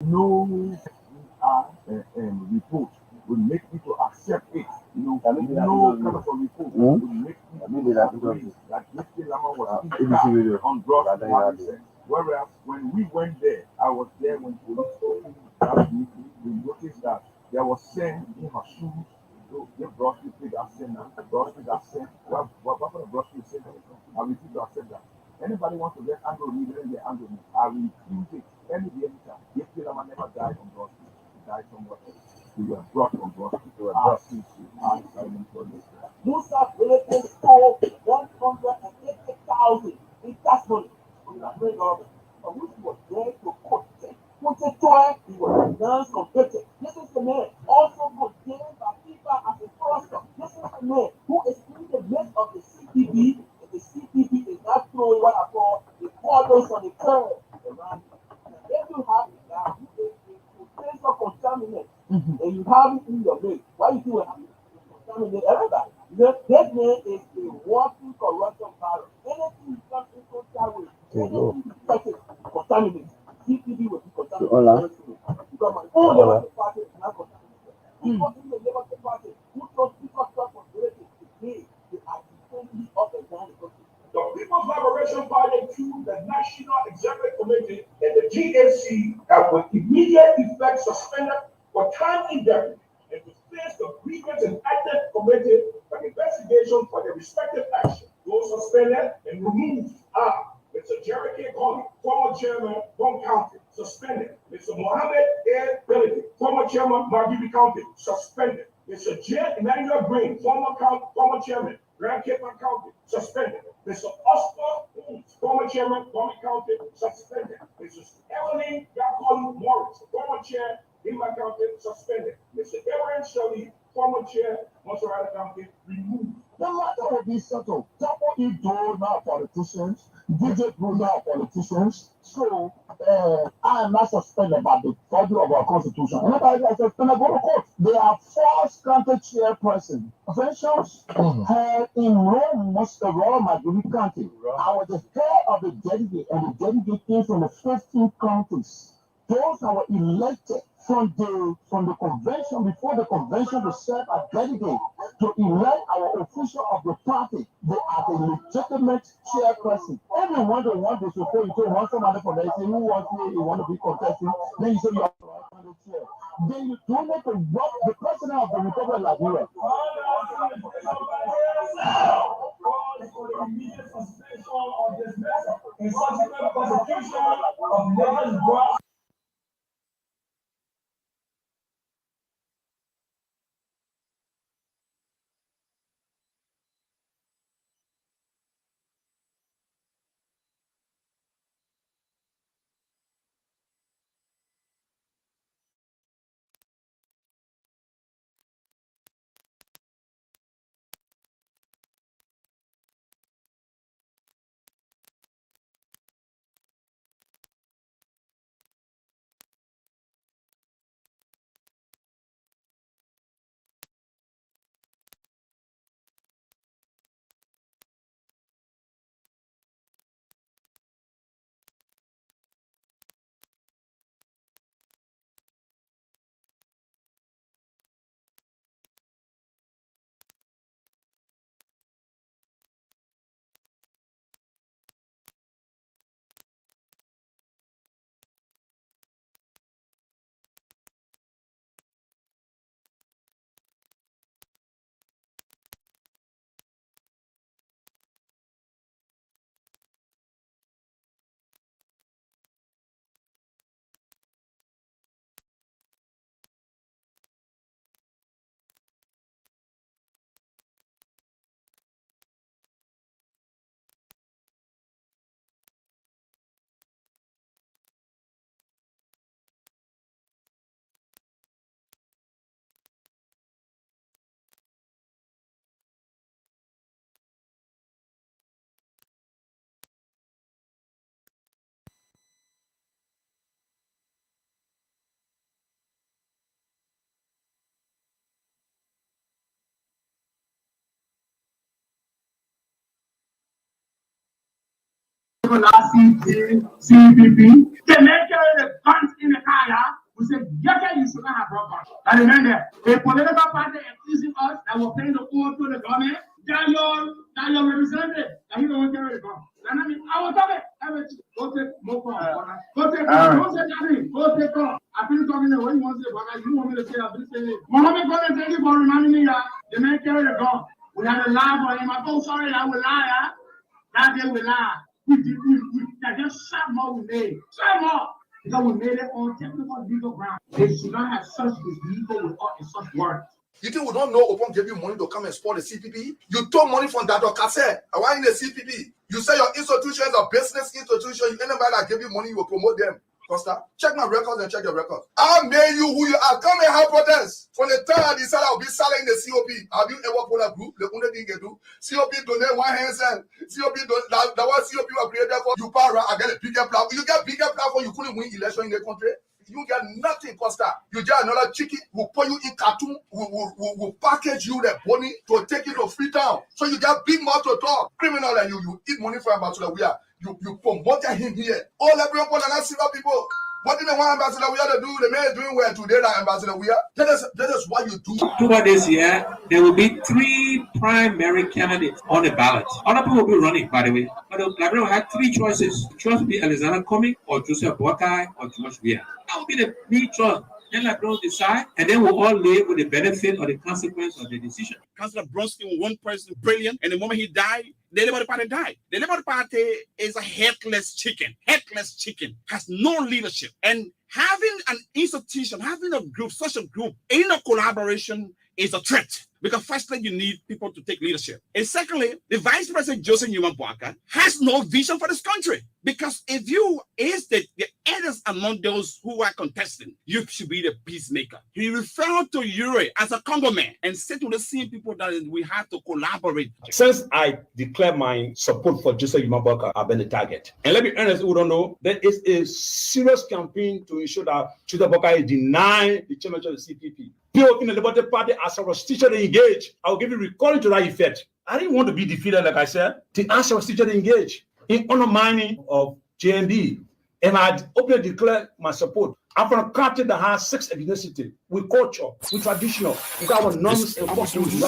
No report will make me to accept it. No kind of a report will make me to agree that Mr. Lama was kicked on gross negligence. Whereas when we went there, I was there when police opened that meeting. We noticed that there was sand in her shoes. So the grocery pig has sand now. The grocery has sand. What for the grocery sand? I refuse to accept that. Anybody wants to get angry with me, let them get angry with me. I refuse it. Any day, anytime. Mr. Lama never died on grocery. He died somewhere else. We were brought from grocery. We were brought to Musa Philippines stole 180,000 in cash money from the Federal government, of which he was there to court. He was non-convicted. This is the man also condemned by FIFA as a fraudster. This is the man who is in the midst of the CPB, and the CPB is not throwing what I call the corners on the curve around it. Now, if you have a guy who is a potential contaminant, and you have it in your milk, why you do it? Contaminate everybody. This man is a walking corruption virus. Anything he comes in contact with, anything he touches, contaminates. CPD will be contaminated. Because my own Labour Party is not contaminated. People in the Labour Party who trust people for politics today, they are defending up and down the country. The People's Liberation Party to the National Executive Committee and the GAC have with immediate effect suspended for time indefinite and to face the grievance and active committee for investigation for their respective action. Those suspended and removed are Mr. Jerry K. Colley, former chairman, Bon County, suspended. Mr. Mohammed A. Billy, former chairman, Margibi County, suspended. Mr. J. Emmanuel Green, former chairman, Grand Cape County, suspended. Mr. Oscar Holmes, former chairman, Bonnie County, suspended. Mrs. Evelyn Yakon Morris, former chair, Lima County, suspended. Mr. Aaron Shelley, former chair, Montserrat County, removed. The matter will be settled. Double Edo now politicians, DJ Blue now politicians. So I am not suspended by the body of our constitution. Anybody that suspended go to court. They are forced granted chairperson. Conventions held in Rome, Rome, Magdalene County. I was the head of the delegate, and the delegate came from the 15 counties. Those that were elected from the convention before the convention to serve as delegate to elect our official of the party. They are the legitimate chairperson. Everyone they want to support you say want somebody from the who wants you want to be contesting, then you say you are the chair. Then you donate to work the president of the Republic of Liberia. For the immediate suspension of this measure in subsequent prosecution of Lagos CPP. They make the guns in the car. We say, yeah, you should not have brought guns. I remember a political party accusing us that we're paying the oath to the government. That your representative, that you don't carry the gun. And I mean, I was talking, go take more gun. Go take gun. Don't say nothing. Go take gun. I've been talking to what you want to say, but you want me to say, I've been saying, Mohammed, thank you for reminding me that the man carry the gun. We had a lie for him. I go, sorry, I will lie. That day we lie. We just some we made. Some more. Because we made it on technical legal ground. They should not have such legal without such words. You think we don't know Opon gave you money to come and support the CPP? You took money from Dr. Cassette. I want in the CPP. You say your institution is a business institution. Anybody that gave you money, you will promote them. Costa, check my records and check your records. I made you who you are. Come and help protest. From the time I decided I'll be selling the COP, have you ever put a group? The only thing you do, COP donate one hand and COP that one COP was created for you. Para, I get a bigger platform. You get bigger platform, you couldn't win election in the country. You get nothing, Costa. You get another chicken, we'll put you in cartoon, we'll package you the money to take you to Freetown. So you get big mouth to talk. Criminal and you eat money from Ambassador we are. You promoted him here. All everyone put an silver people. What did the one Ambassador we are to do? The man is doing well today that Ambassador we are. That is what you do. October this year, there will be 3 primary candidates on the ballot. Other people will be running, by the way. But the Liberia will have 3 choices. The choice will be Alexander Cumming or Joseph Boakai or George Weah. That will be the 3 choice. Then Liberia will decide, and then we'll all live with the benefit or the consequence of the decision. Councillor Bronski, one person, brilliant, and the moment he died, the Labour Party died. The Labour Party is a headless chicken. Headless chicken has no leadership. And having an institution, having a group, such a group, in a collaboration is a threat. Because firstly, you need people to take leadership. And secondly, the Vice President Joseph Newman Boakai has no vision for this country. Because if you is the elders among those who are contesting, you should be the peacemaker. He referred to Ure as a Congo man and said to the same people that we have to collaborate. Since I declared my support for Joseph Newman Boakai, I've been the target. And let me be honest, who don't know, there is a serious campaign to ensure that Joseph Boakai deny the chairmanship of the CPP. People in the Liberty Party as I was teacher to engage. I will give you recording to that effect. I didn't want to be defeated, like I said. The answer was teacher to engage in undermining of JND. And I openly declared my support. I'm from a country that has 6 ethnicities, with culture, with traditional, with our norms and customs.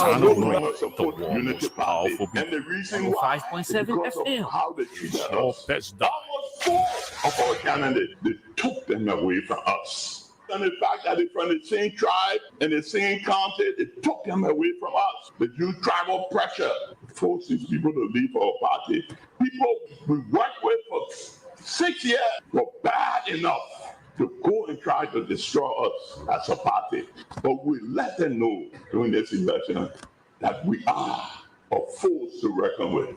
Support Unity Party. And the reason why 5.7 FM. How they treat us. Almost 4 of our candidates, they took them away from us. And the fact that they're from the same tribe and the same country, they took them away from us. They use tribal pressure to force these people to leave our party. People we worked with for 6 years were bad enough to go and try to destroy us as a party. But we let them know during this election that we are a force to reckon with.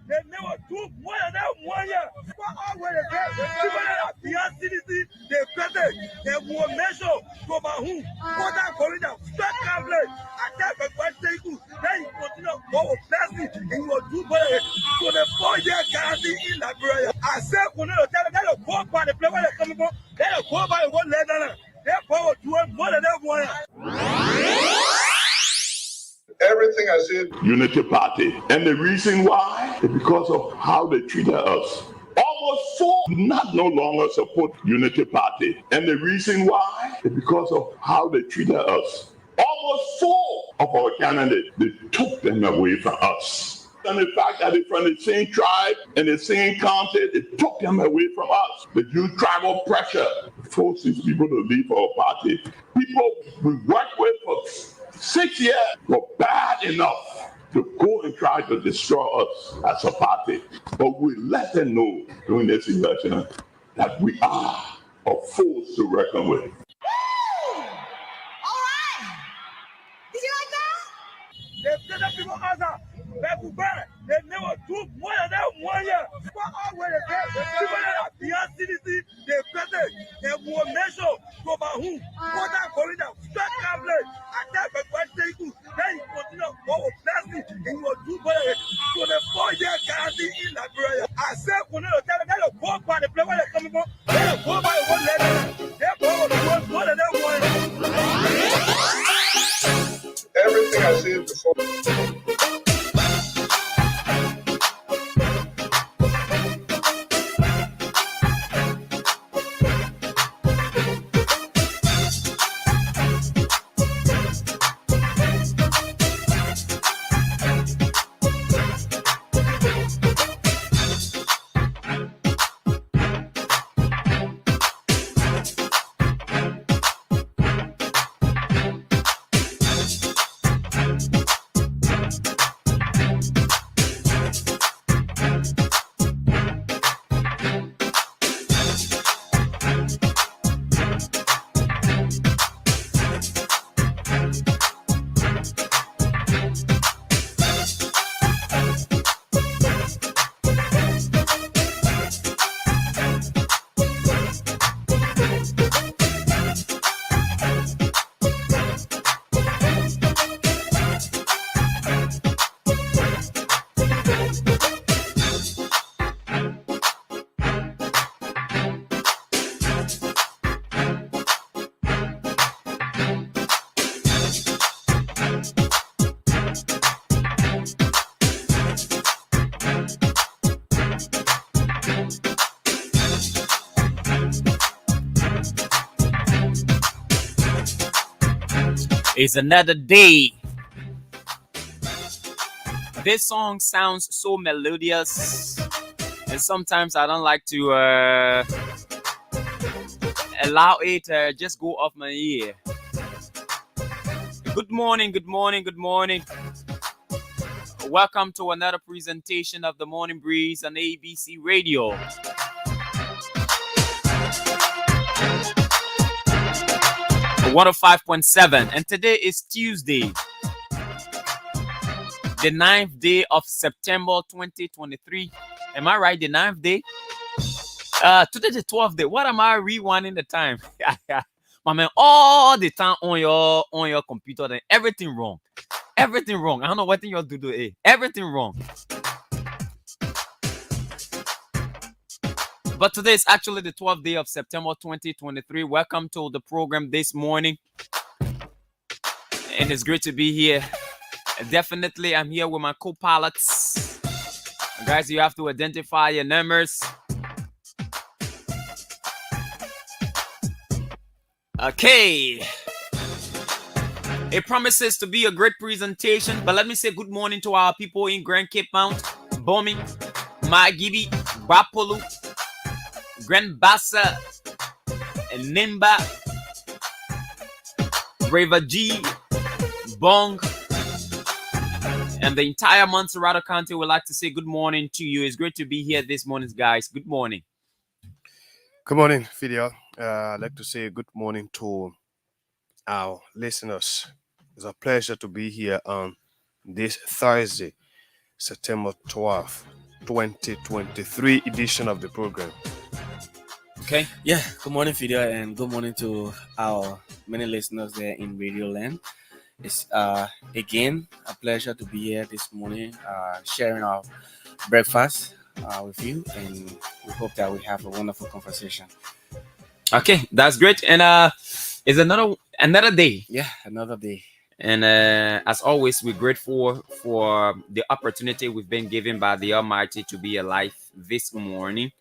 They never do more than 1 year. For all where they get, people that are beyond citizen, they better, they will measure for my home. What I'm calling them, start gambling. Attack a bad thing, then you continue go with plastic and you will do better. So the 4-year guarantee in Liberia. I said, when they tell them, they'll go by the place where they're coming from, they'll go by one letter. They're doing more than 1 year. Everything I said, Unity Party. And the reason why is because of how they treated us. Almost 4 no longer support Unity Party. And the reason why is because of how they treated us. Almost 4 of our candidates, they took them away from us. And the fact that they're from the same tribe and the same country, they took them away from us. They use tribal pressure to force these people to leave our party. People we worked with for 6 years were bad enough to go and try to destroy us as a party. But we let them know during this election that we are a force to reckon with. They never do more than 1 year. For all where they get, people that are beyond citizen, they better, they will measure for my home. What I'm calling them, start gambling. Attack a bad thing, then you continue go with plastic and you will do better. So the 4-year guarantee in Liberia. I said, when they tell them, they'll go by the place where they're coming from, they'll go by one letter. They're going to do more than 1 year. I said before. It's another day. This song sounds so melodious, and sometimes I don't like to allow it just go off my ear. Good morning, good morning, good morning. Welcome to another presentation of the Morning Breeze on ABC Radio. The 105.7, and today is Tuesday, the 9th day of September 2023. Am I right? The 9th day? Today the 12th day. What am I rewinding the time? My man, all the time on your computer, then everything wrong. Everything wrong. I don't know what thing you do. Everything wrong. But today is actually the 12th day of September 2023. Welcome to the program this morning. And it's great to be here. Definitely, I'm here with my co-pilots. Guys, you have to identify your numbers. Okay. It promises to be a great presentation, but let me say good morning to our people in Grand Cape Mount, Bombing, Magibi, Bapolu, Grand Bassa, and Nimba, Brava G, Bong, and the entire Montserrat County would like to say good morning to you. It's great to be here this morning, guys. Good morning. Good morning, Fidel. I'd like to say good morning to our listeners. It's a pleasure to be here on this Thursday, September 12th, 2023 edition of the program. Okay. Yeah, good morning, Fidel, and good morning to our many listeners there in Radio Land. It's again a pleasure to be here this morning, sharing our breakfast with you, and we hope that we have a wonderful conversation. Okay, that's great. And it's another day. Yeah, another day. And as always, we're grateful for the opportunity we've been given by the Almighty to be alive this morning.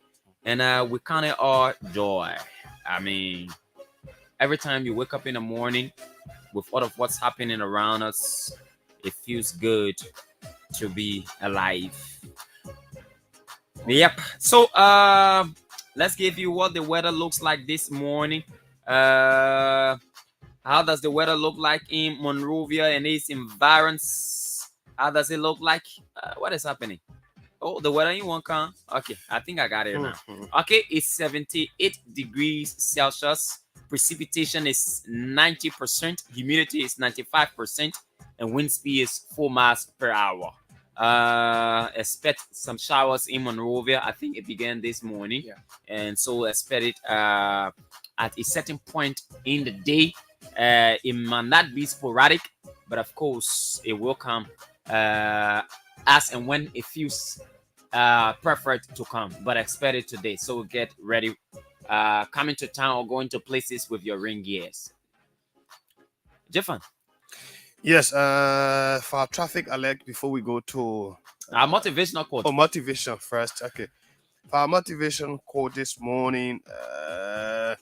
And we count it all joy. I mean, every time you wake up in the morning with all of what's happening around us, it feels good to be alive. Yep. So let's give you what the weather looks like this morning. How does the weather look like in Monrovia and its environs? How does it look like? What is happening? Oh, the weather in one can. Okay, I think I got it now. Okay, it's 78 degrees Celsius. Precipitation is 90%. Humidity is 95%. And wind speed is 4 miles per hour. Expect some showers in Monrovia. I think it began this morning. Yeah. And so expect it at a certain point in the day. It might not be sporadic, but of course it will come as and when it feels perfect to come. But expect it today. So get ready. Coming to town or going to places with your rain gears. Jeffan. Yes, for our traffic alert before we go to Our motivational quote. motivation first. Okay. For our motivation quote this morning, the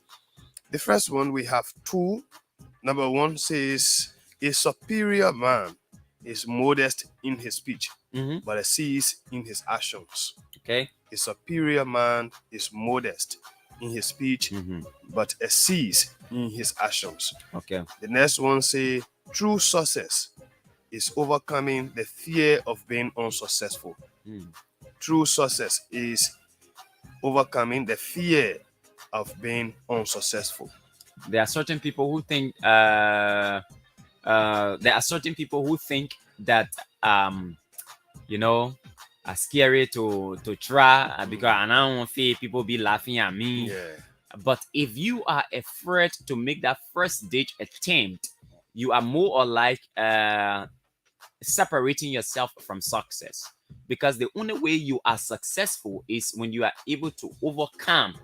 first one we have two. Number one says, "A superior man is modest in his speech, Mhm. but exceeds in his actions." Okay. A superior man is modest in his speech, Mhm. but exceeds in his actions. Okay. The next one say, "True success is overcoming the fear of being unsuccessful." Mm. True success is overcoming the fear of being unsuccessful. There are certain people who think that you know are scary to try because I don't want people be laughing at me. Yeah. But if you are afraid to make that first date attempt, you are more or like separating yourself from success, because the only way you are successful is when you are able to overcome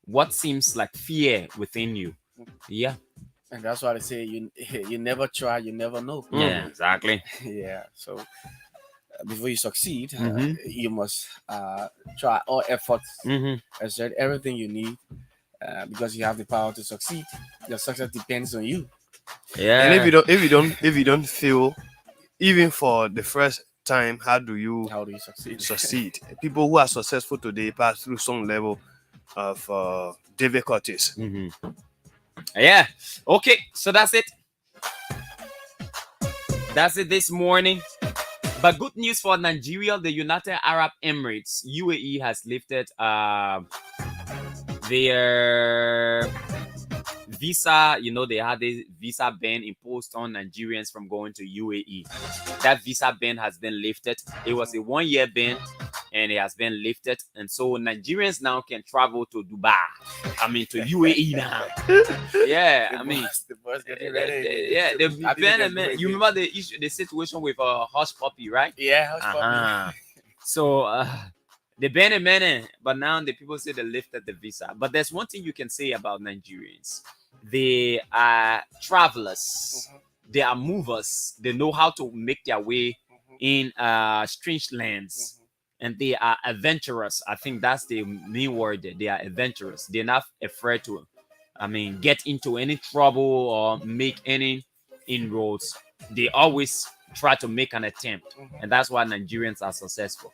what seems like fear within you. Yeah. And that's why I say you never try, you never know. Yeah, exactly. Yeah. So before you succeed, Mhm. you must try all efforts, Mhm. exert everything you need, because you have the power to succeed. Your success depends on you. Yeah. And if you don't feel, even for the first time, how do you succeed? succeed? People who are successful today pass through some level of difficulties. Mhm. Yeah. Okay. So that's it. That's it this morning. But good news for Nigeria, the United Arab Emirates, UAE, has lifted their visa. You know, they had a visa ban imposed on Nigerians from going to UAE. That visa ban has been lifted. It was a 1-year ban, and it has been lifted. And so Nigerians now can travel to Dubai. I mean, to UAE now. Yeah, I mean, the boss getting ready. yeah, the I think they ban. can Man, break you it. remember the situation with Hush Puppy, right? Yeah, Hush Puppy. Uh-huh. So they banned it, but now the people say they lifted the visa. But there's one thing you can say about Nigerians: they are travelers, they are movers, they know how to make their way in strange lands. And they are adventurous. I think that's the main word. They are adventurous. They're not afraid to, get into any trouble or make any inroads. They always try to make an attempt, and that's why Nigerians are successful.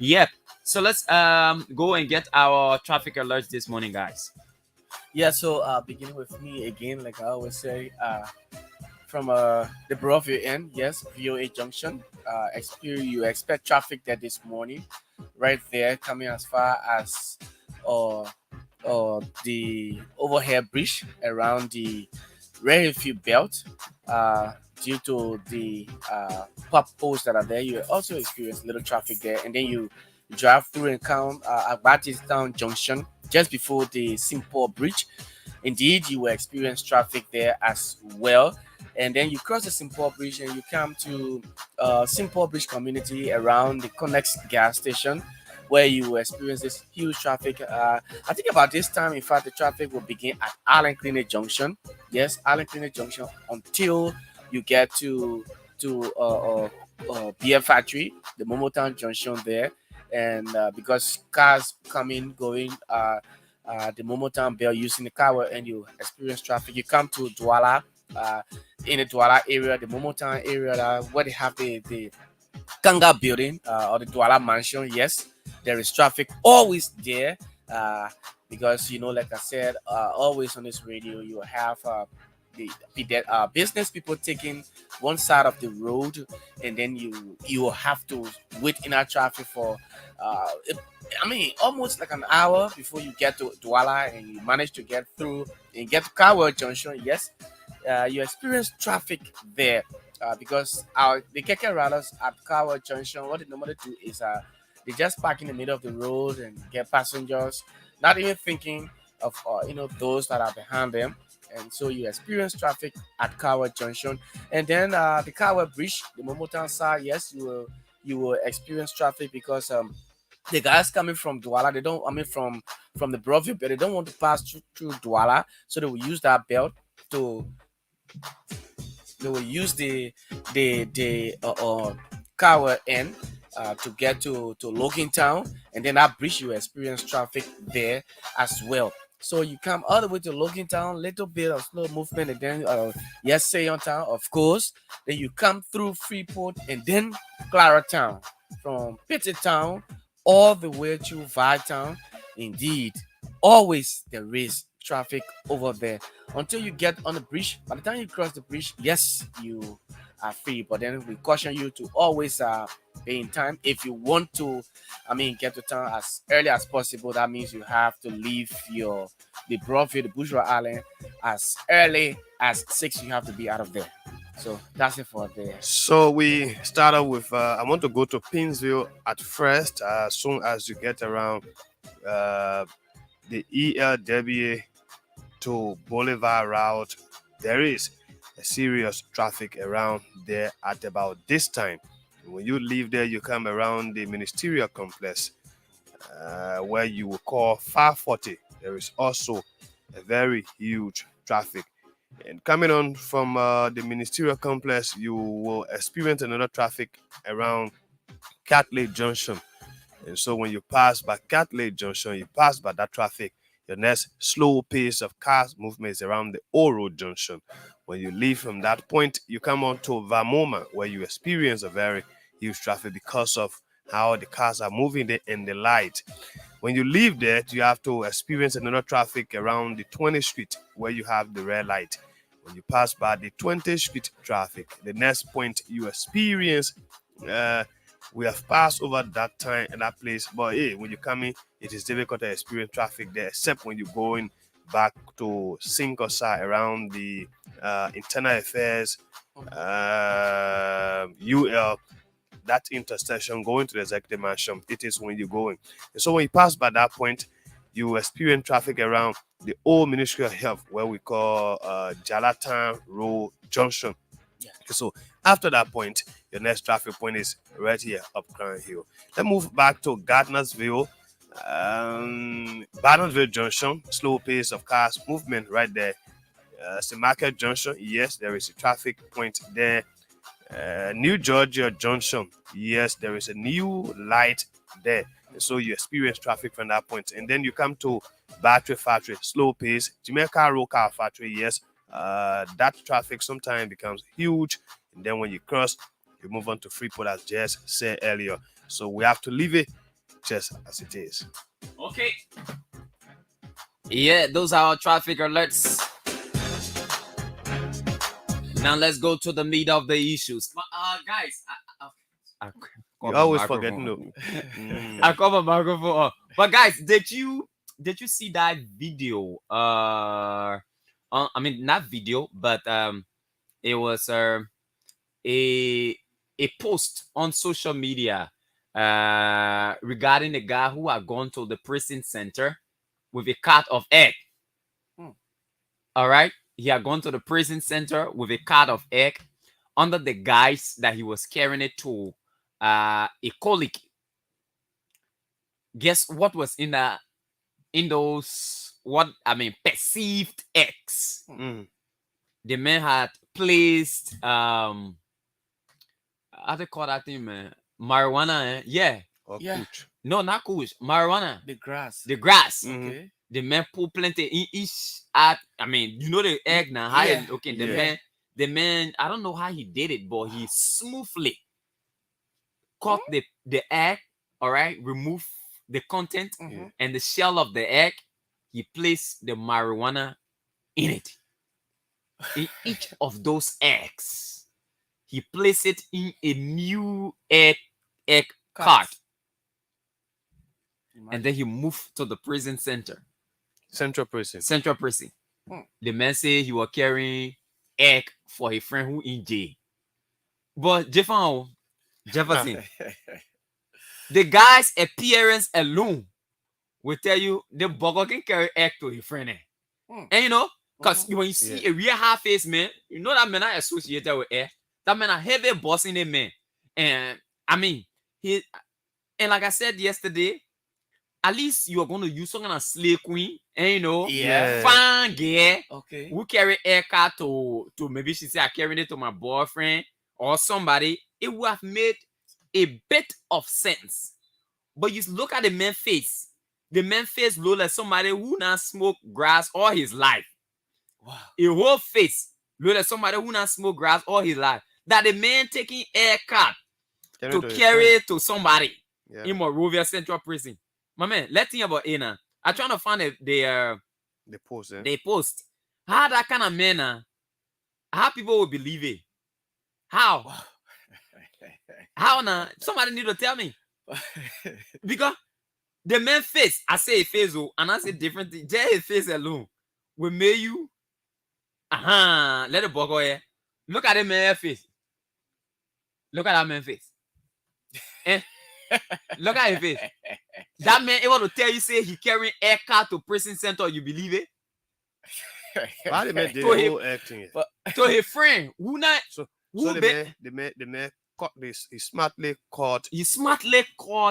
Yep. So let's go and get our traffic alerts this morning, guys. Yeah, so beginning with me again, like I always say, from the Barovia end, yes, VOA Junction. You expect traffic there this morning, right there, coming as far as the overhead bridge around the Redfield belt. Due to the pop poles that are there, you also experience little traffic there, and then you drive through and come Town Junction just before the Simple Bridge. Indeed, you will experience traffic there as well. And then you cross the Simple Bridge and you come to Simple Bridge community around the Connex gas station, where you will experience this huge traffic. I think about this time, in fact, the traffic will begin at Allen Clinic Junction. Yes, Allen Clinic Junction, until you get to Beer Factory, the Momotown Junction there. And because cars coming, going, the Momotown Bell using the car, and you experience traffic, you come to Douala, in the Douala area, the Momotown area, where they have the Kanga building, or the Douala mansion. Yes, there is traffic always there, because, like I said, always on this radio, you have the business people taking one side of the road, and then you will have to wait in our traffic for almost like an hour before you get to Douala, and you manage to get through and get to Kawa Junction. Yes, you experience traffic there, because the Keke riders at Kawa Junction, what they normally do is they just park in the middle of the road and get passengers, not even thinking of those that are behind them. And so you experience traffic at Kawa Junction, and then the Kawa Bridge, the Momotown side. Yes, you will experience traffic because the guys coming from Douala, they don't. From the Barovia belt, they don't want to pass through Douala, so they will use that belt to They will use the Kawa end to get to Logan Town, and then that bridge you experience traffic there as well. So you come all the way to Logan Town, little bit of slow movement, and then Seyon Town, of course. Then you come through Freeport and then Clara Town, from Pitty Town all the way to Vi Town. Indeed, always there is traffic over there until you get on the bridge. By the time you cross the bridge, yes, you are free, but then we caution you to always be in time if you want to get to town as early as possible. That means you have to leave the Broadview, the Bourgeois Island, as early as 6. You have to be out of there. So that's it for there. So we started with I want to go to Pinsville at first. As soon as you get around the ELWA to Boulevard route, there is a serious traffic around there at about this time. When you leave there, you come around the ministerial complex where you will call 540. There is also a very huge traffic. And coming on from the ministerial complex, you will experience another traffic around Cat Lake Junction. And so when you pass by Cat Lake Junction, you pass by that traffic. Your next slow pace of cars movement is around the Oro Junction. When you leave from that point, you come on to Vamoma, where you experience a very huge traffic because of how the cars are moving there in the light. When you leave there, you have to experience another traffic around the 20th Street, where you have the red light. When you pass by the 20th Street traffic, the next point you experience, we have passed over that time and that place, but hey, when you come in, it is difficult to experience traffic there, except when you're going back to Sinkosa around the internal affairs, UL, that intersection going to the executive mansion. It is when you're going. And so when you pass by that point, you experience traffic around the old Ministry of Health, where we call Jalatan Road Junction. Yeah. So after that point, your next traffic point is right here up Crown Hill. Let's move back to Gardnersville. Gardnersville Junction, slow pace of cars movement right there. St. Market Junction, yes, there is a traffic point there. New Georgia Junction, yes, there is a new light there. And so you experience traffic from that point. And then you come to Battery Factory, slow pace. Jamaica Road Car Factory, yes, that traffic sometimes becomes huge. And then when you cross, you move on to Freeport, as Jess said earlier. So we have to leave it just as it is. Okay. Yeah, those are our traffic alerts. Now let's go to the meat of the issues. Guys, you always forget no. I cover microphone. But guys, did you see that video? I mean, not video, but it was a post on social media regarding a guy who had gone to the prison center with a cart of egg. All right, he had gone to the prison center with a cart of egg under the guise that he was carrying it to a colleague. Guess what was in those perceived eggs? The man had placed how they call that thing, man? Marijuana, yeah. Yeah. No, not kush. Marijuana. The grass. Okay. The man put plenty in each the egg now. Yeah. Okay, the man, I don't know how he did it, but he smoothly cut the egg, all right, remove the content and the shell of the egg. He placed the marijuana in it. In each of those eggs, he placed it in a new egg cart. And then he moved to the prison center. Central Prison. The man said he was carrying egg for a friend who in jail. But Jefferson, the guy's appearance alone will tell you the bugger can carry egg to his friend. And because when you see a real half-faced man, you know that man are associated with egg. That man a heavy boss in the man. And like I said yesterday, at least you are going to use some kind of slave queen, and you know, Yeah. fine girl Okay. who carry air car to maybe she say I carrying it to my boyfriend or somebody. It would have made a bit of sense. But you look at the man face. The man face look like somebody who not smoke grass all his life. Wow. A whole face look like somebody who not smoke grass all his life. That the man taking air car to carry it to somebody in Monrovia Central Prison. My man, let's think about it now. I'm trying to find the post. they post. How that kind of man, how people will believe it? How? Wow. How now? Somebody need to tell me. Because the man face, I say a face, and I say different thing. Just his face alone will make you. Let the boy go here. Look at the man face. Look at that man face. Look at his face. That man able to tell you say he carrying air car to prison center. You believe it? Why the man did the whole acting? To his friend who not So who the man caught this. He smartly caught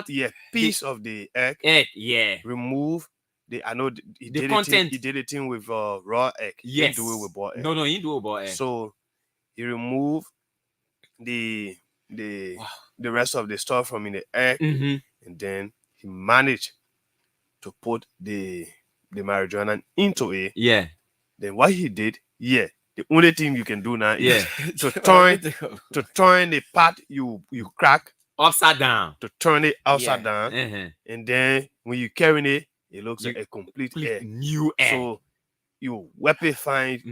the piece of the egg. Yeah. Remove the. I know he The did content. He did it in with raw egg. He Yes. didn't do it with boiled egg. No, he didn't do it boiled egg. So he removed the rest of the stuff from in the egg, and then he managed to put the marijuana into it. Yeah. Then what he did, the only thing you can do now is Yeah. to turn the part you crack Upside down. to turn it upside down, and then when you carrying it, it looks like a complete egg. New egg. So you weapon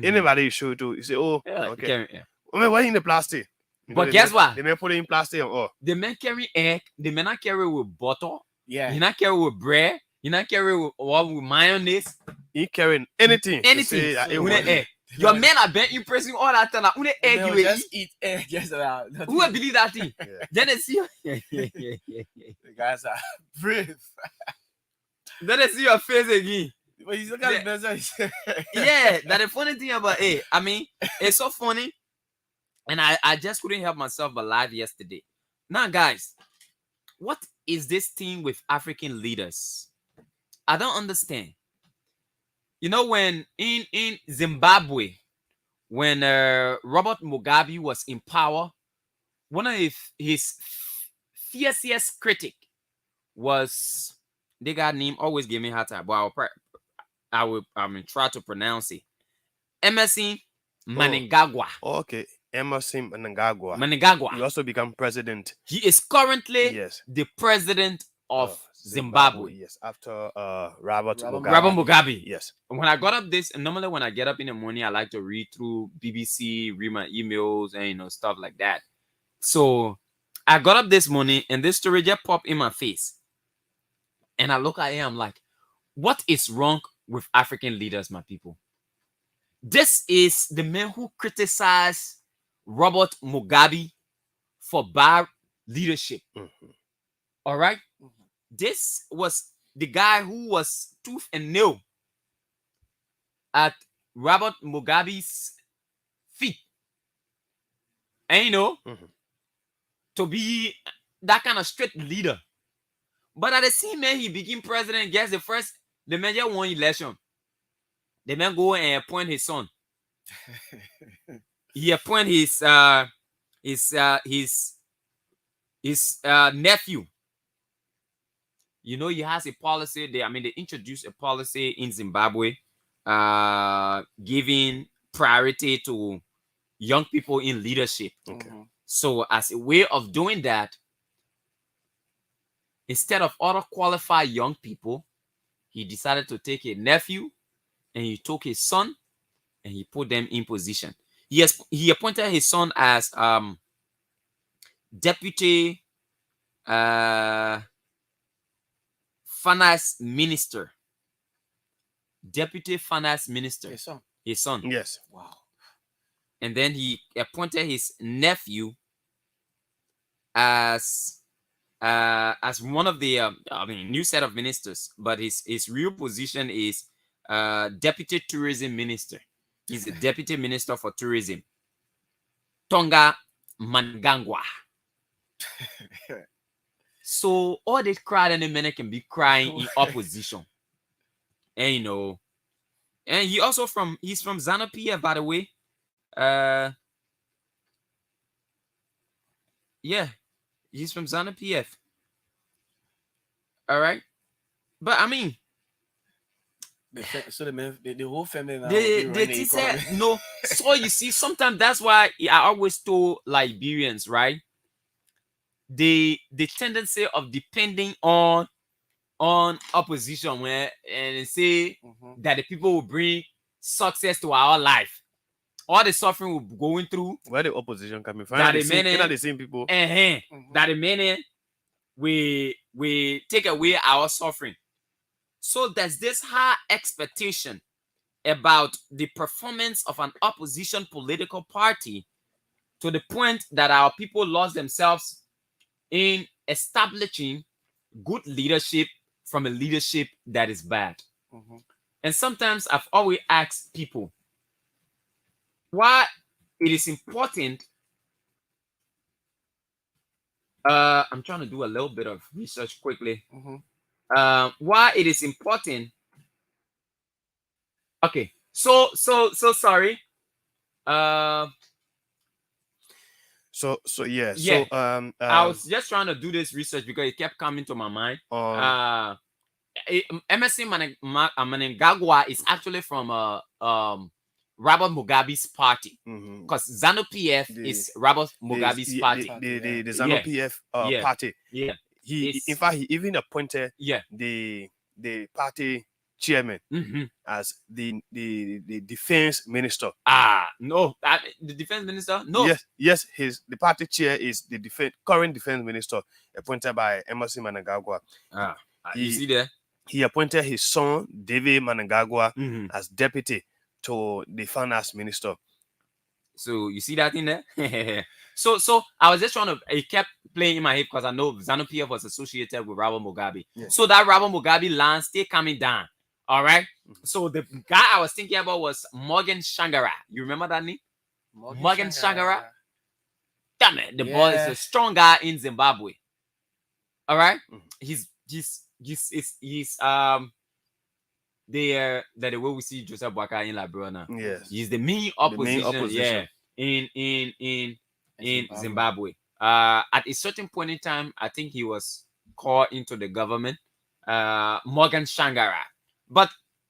anybody you show it to, you say, oh, okay. I mean, why in the plastic? You But know, guess what? They may put it in plastic or The man carry egg. The man not carry with butter. Yeah. He not carry with bread. He not carry with mayonnaise. he carrying anything. to Anything. say that it Une was- egg. Your men are been impressing all that time. Une egg They'll you just eat. eat egg. Yes, Who will believe that thing? Yeah. Then they see The guys are brave. then they see your face again. But he's looking at the message. Yeah, that the funny thing about it. I mean, it's so funny. And I just couldn't help myself but laugh yesterday. Now, guys, what is this thing with African leaders? I don't understand. You know, when in Zimbabwe, when Robert Mugabe was in power, one of his fiercest critic was, they got name, always give me a hard time, but I will try to pronounce it. Emerson Mnangagwa. Oh, okay. Emerson Mnangagwa. He Mnangagwa. also became president. He is currently Yes. the president of Zimbabwe. Yes. After Robert Mugabe. Robert Mugabe. Yes. When I got up this, and normally when I get up in the morning, I like to read through BBC, read my emails, and stuff like that. So I got up this morning, and this story just popped in my face, and I look at it, I'm like, what is wrong with African leaders, my people? This is the man who criticized Robert Mugabe for bad leadership. All right. This was the guy who was tooth and nail at Robert Mugabe's feet. And to be that kind of straight leader. But at the same man, he became president. Guess the man just won election. The man go and appoint his son. He appoint his nephew. He has a policy. They introduced a policy in Zimbabwe, giving priority to young people in leadership. Okay. So as a way of doing that, instead of other qualified young people, he decided to take a nephew and he took his son and he put them in position. He appointed his son as deputy finance minister. Deputy finance minister. His son. Yes. Wow. And then he appointed his nephew as one of the new set of ministers, but his real position is deputy tourism minister. He's the deputy minister for tourism. Tonga Mnangagwa. So all this crowd and the men can be crying in opposition. And you know, and he's from ZANU-PF, by the way. Yeah, he's from ZANU-PF. All right. But I mean, So the whole family now they said no. So you see, sometimes that's why I always told Liberians, right? The tendency of depending on opposition and say that the people will bring success to our life. All the suffering we're going through. Where the opposition coming from? That the same people. That the minute we take away our suffering. So there's this high expectation about the performance of an opposition political party to the point that our people lost themselves in establishing good leadership from a leadership that is bad. And sometimes I've always asked people why it is important. I'm trying to do a little bit of research quickly. Why it is important. Okay, so sorry. So yeah. Yeah. So I was just trying to do this research because it kept coming to my mind. Emerson Mnangagwa is actually from Robert Mugabe's party, because ZANU-PF is Robert Mugabe's party. The ZANU-PF party. Yeah. In fact, he even appointed the party chairman as the defense minister. No, the defense minister? No. Yes, the party chair is the current defense minister appointed by Emerson Mnangagwa. You see there? He appointed his son David Mnangagwa as deputy to the finance minister. So you see that in there? So I was just trying to, it kept playing in my head because I know ZANU-PF was associated with Robert Mugabe. So that Robert Mugabe line still coming down. All right. So the guy I was thinking about was Morgan Shangara. You remember that name? Morgan Shangara. Damn it, the boy is a strong guy in Zimbabwe. All right. He's the way we see Joseph Boakai in Liberia now. Yes. He's the main opposition. In Zimbabwe. At a certain point in time, I think he was called into the government. Morgan Shangara. But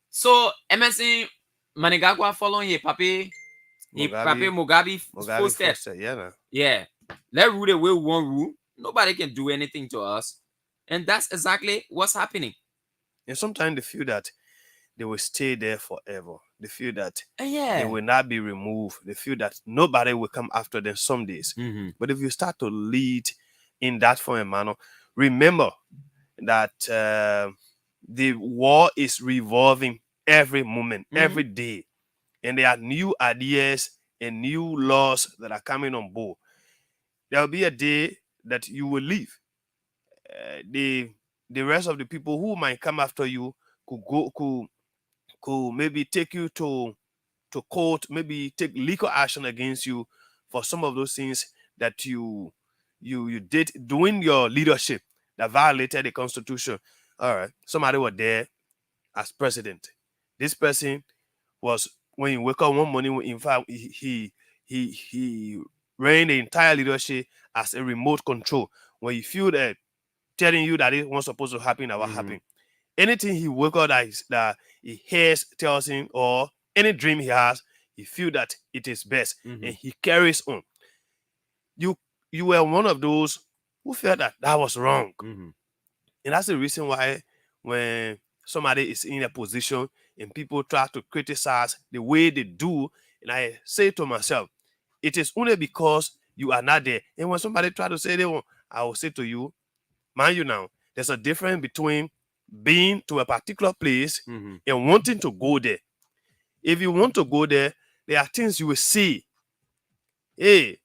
so Emerson Mnangagwa following his papi Mugabe footsteps. Yeah. Let's rule the way we want rule. Nobody can do anything to us. And that's exactly what's happening. And sometimes they feel that they will stay there forever. They feel that they will not be removed. They feel that nobody will come after them some days. But if you start to lead in that form and manner, remember that the war is revolving every moment, every day. And there are new ideas and new laws that are coming on board. There will be a day that you will leave. The rest of the people who might come after you could maybe take you to court, maybe take legal action against you for some of those things that you did during your leadership that violated the Constitution. All right, somebody was there as president. This person was, when you wake up one morning, in fact, he ran the entire leadership as a remote control. When you feel that telling you that it was supposed to happen, that what happened. Anything he wake up that he hears, tells him, or any dream he has, he feel that it is best, and he carries on. You were one of those who felt that was wrong, and that's the reason why when somebody is in a position and people try to criticize the way they do, and I say to myself, it is only because you are not there. And when somebody try to say they want, I will say to you, mind you now, there's a difference between being to a particular place and wanting to go there. If you want to go there, there are things you will see. Hey,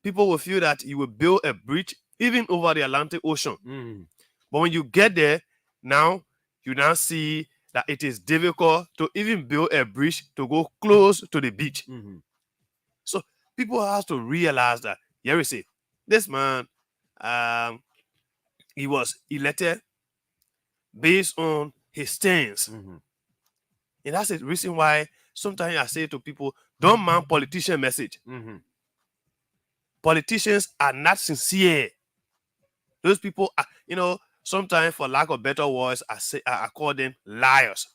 people will feel that you will build a bridge even over the Atlantic Ocean. But when you get there, now you now see that it is difficult to even build a bridge to go close to the beach. So people have to realize that, here is it. This man, he was elected based on his stance. Mhm. And that's the reason why sometimes I say to people, don't mind politician message. Mhm. Politicians are not sincere. Those people are, sometimes for lack of better words, I call them liars.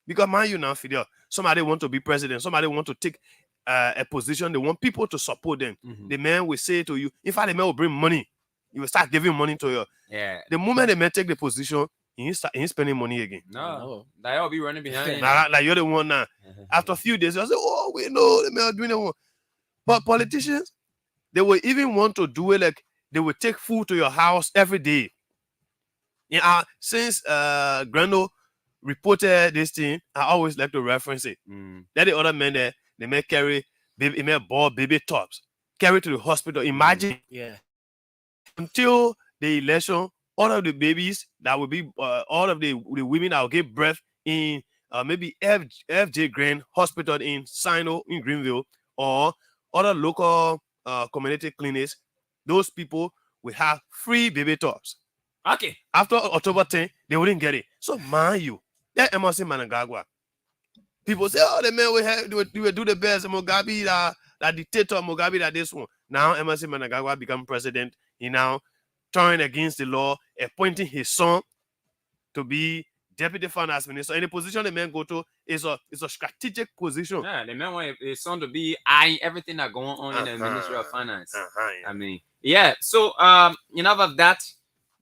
Because mind you now, Fidel, somebody want to be president, somebody want to take a position, they want people to support them. Mhm. The man will say to you, in fact, the man will bring money. You will start giving money to you. Yeah. The moment the man take the position, he ain't spending money again. No. They all be running behind. Now, like you're the one now. After a few days, you'll say, oh, we know the man doing the one. But politicians, they will even want to do it like they will take food to your house every day. Since Grando reported this thing, I always like to reference it. That the other men there, they may carry baby, they may ball baby tops, carry to the hospital. Imagine, until the election, all of the babies that will be, all of the women that will give birth in maybe FJ Grand Hospital in Sino in Greenville or other local community clinics, those people will have free baby tops. Okay. After October 10, they wouldn't get it. So mind you, that Emerson Mnangagwa. People say, oh, the man will do the best. Mugabe, that dictator, Mugabe, that this one. Now Emerson Mnangagwa become president. He now turned against the law, appointing his son to be deputy finance minister. Any position the man go to is a strategic position. Yeah, the man want his son to be eyeing everything that going on in the Ministry of Finance. Yeah. I mean, yeah. So enough of that.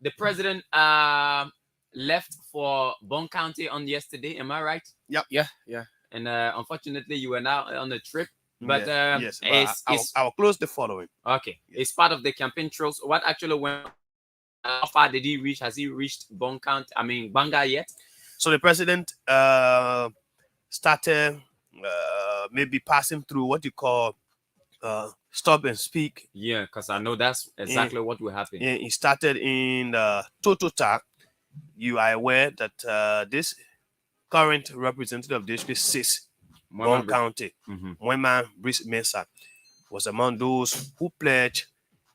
The president left for Bond County on yesterday. Am I right? Yep. Yeah. And unfortunately, you were now on a trip. But yes. I'll close the following. Okay. It's part of the campaign trails. What actually went? How far did he reach? Has he reached Bond County? I mean, Banga yet? So the president started maybe passing through what you call stop and speak. Yeah, because I know that's exactly what will happen. He started in Totota. You are aware that this current representative of District 6, Bond County, Mwema Brice Mensah, was among those who pledged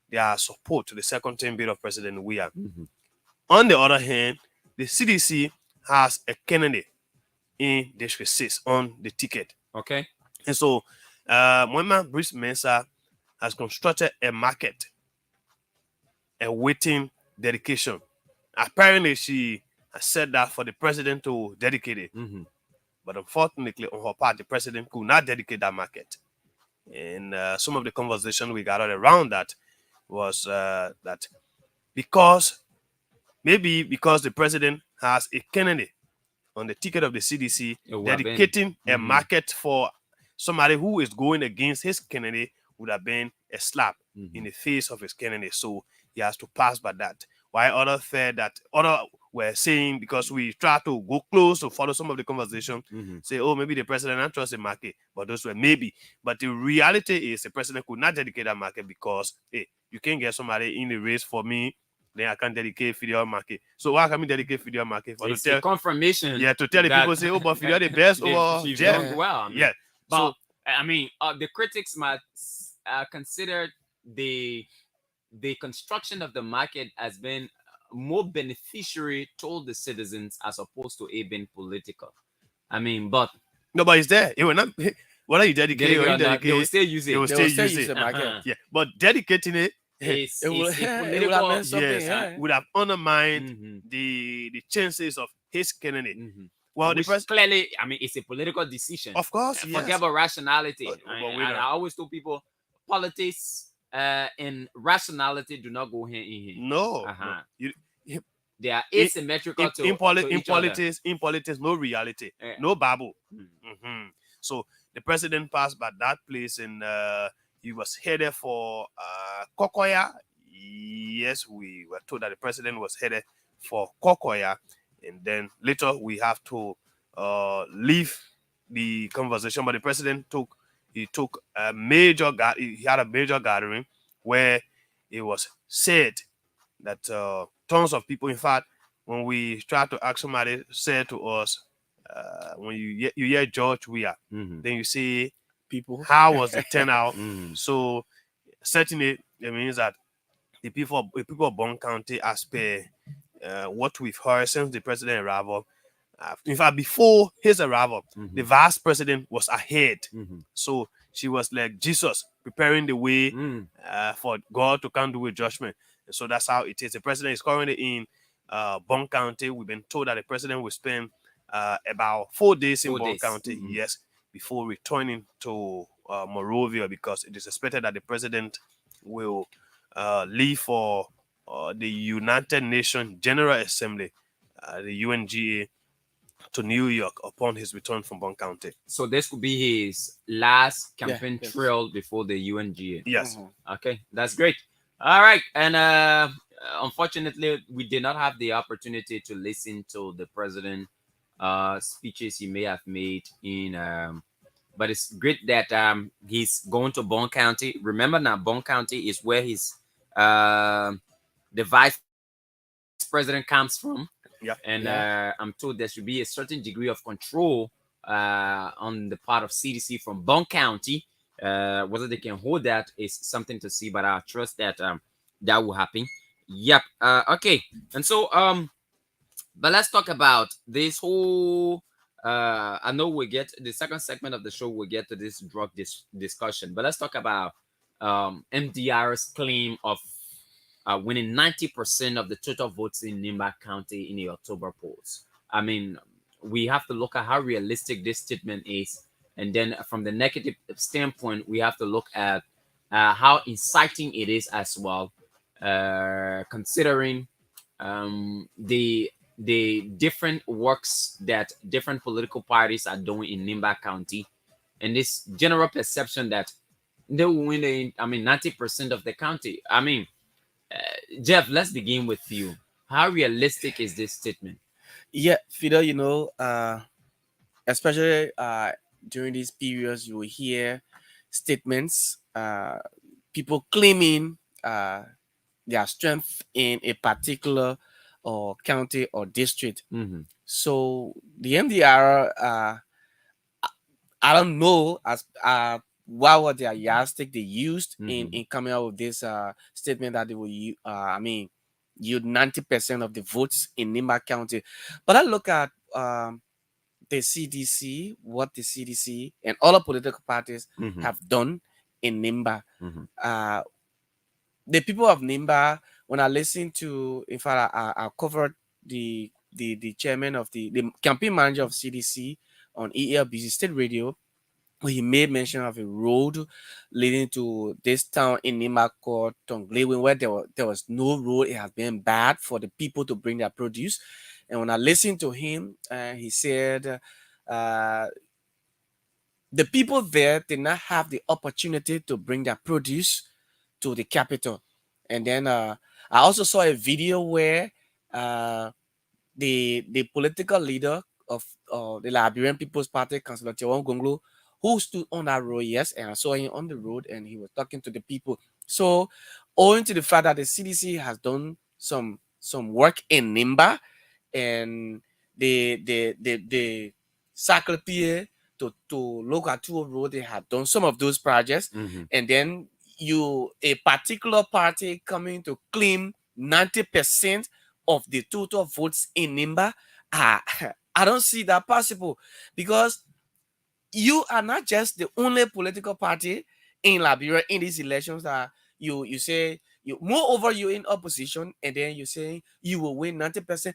their support to the second term bid of President Weah. On the other hand, the CDC has a candidate in District 6 on the ticket. Okay. And so Mwema Brice Mensah has constructed a market, a waiting dedication. Apparently, she has said that for the president to dedicate it. But unfortunately, on her part, the president could not dedicate that market. And some of the conversation we gathered around that was that because the president has a candidate on the ticket of the CDC dedicating a market for somebody who is going against his candidate would have been a slap in the face of his candidate. So he has to pass by that. While others were saying, because we try to go close to follow some of the conversation, say, oh, maybe the president not trust the market, but those were maybe. But the reality is the president could not dedicate that market because, hey, you can't get somebody in the race for me, then I can dedicate Fidel market. So why can we dedicate Fidel market? For it's a confirmation. Yeah, to tell the people, say, oh, but Fidel the best over Jeff. Well, I mean, yeah. But So, I mean, the critics might consider the construction of the market as being more beneficiary to the citizens as opposed to it being political. I mean, but nobody's there. It will not. Whether you dedicate it or you dedicate, they will still use it. They will still use it. Yeah, but dedicating it, it would have undermined the chances of his candidate. Well, clearly, I mean, it's a political decision. Of course, forget about rationality. But I always tell people, politics and rationality do not go hand in hand. No, they are asymmetrical in politics. In politics, no reality, no Bible. So the president passed by that place, and he was headed for Kokoya. Yes, we were told that the president was headed for Kokoya. And then later we have to leave the conversation. But the president he had a major gathering where it was said that tons of people, in fact, when we try to ask somebody, said to us, when you hear George Weah, then you see people, how was the turnout? So certainly it means that the people of Bond County, as per what we've heard since the president arrival. In fact, before his arrival, the vice president was ahead. So she was like Jesus, preparing the way for God to come do with judgment. And so that's how it is. The president is currently in Bond County. We've been told that the president will spend about 4 days in Bond County, yes, before returning to Monrovia, because it is expected that the president will leave for the United Nations General Assembly, the UNGA, to New York upon his return from Bond County. So this could be his last campaign yes. trail before the UNGA. Yes. Okay, that's great. All right, and unfortunately, we did not have the opportunity to listen to the president speeches he may have made in. But it's great that he's going to Bond County. Remember now, Bond County is where his the vice president comes from. Yeah. And I'm told there should be a certain degree of control on the part of CDC from Bond County. Whether they can hold that is something to see, but I trust that that will happen. Yep. Okay. And so but let's talk about this whole I know we'll get the second segment of the show, we'll get to this drug discussion, but let's talk about MDR's claim of winning 90% of the total votes in Nimba County in the October polls. I mean, we have to look at how realistic this statement is. And then from the negative standpoint, we have to look at how inciting it is as well, considering the different works that different political parties are doing in Nimba County, and this general perception that they will win 90% of the county. I mean, Jeff, let's begin with you. How realistic is this statement? Yeah, Fidel, especially during these periods, you will hear statements, people claiming their strength in a particular or county or district. So the MDR, I don't know as what was their yardstick they used in coming out with this statement that they will yield 90% of the votes in Nimba County. But I look at the CDC, what the CDC and all the political parties have done in Nimba. The people of Nimba, when I listen to, in fact, I covered the chairman of the campaign manager of CDC on ELBC State Radio. He made mention of a road leading to this town in Nimba called Tonglewin, where there was no road. It has been bad for the people to bring their produce. And when I listened to him, he said the people there did not have the opportunity to bring their produce to the capital. And then I also saw a video where the political leader of the Liberian People's Party, Councillor Tewon Gonglo, who stood on that road, yes, and I saw him on the road and he was talking to the people. So, owing to the fact that the CDC has done some work in Nimba, and the Sacre Pied to Locatua Road, they have done some of those projects, and then a particular party coming to claim 90% of the total votes in Nimba, I don't see that possible, because you are not just the only political party in Liberia in these elections that you say moreover you're in opposition, and then you say you will win 90%.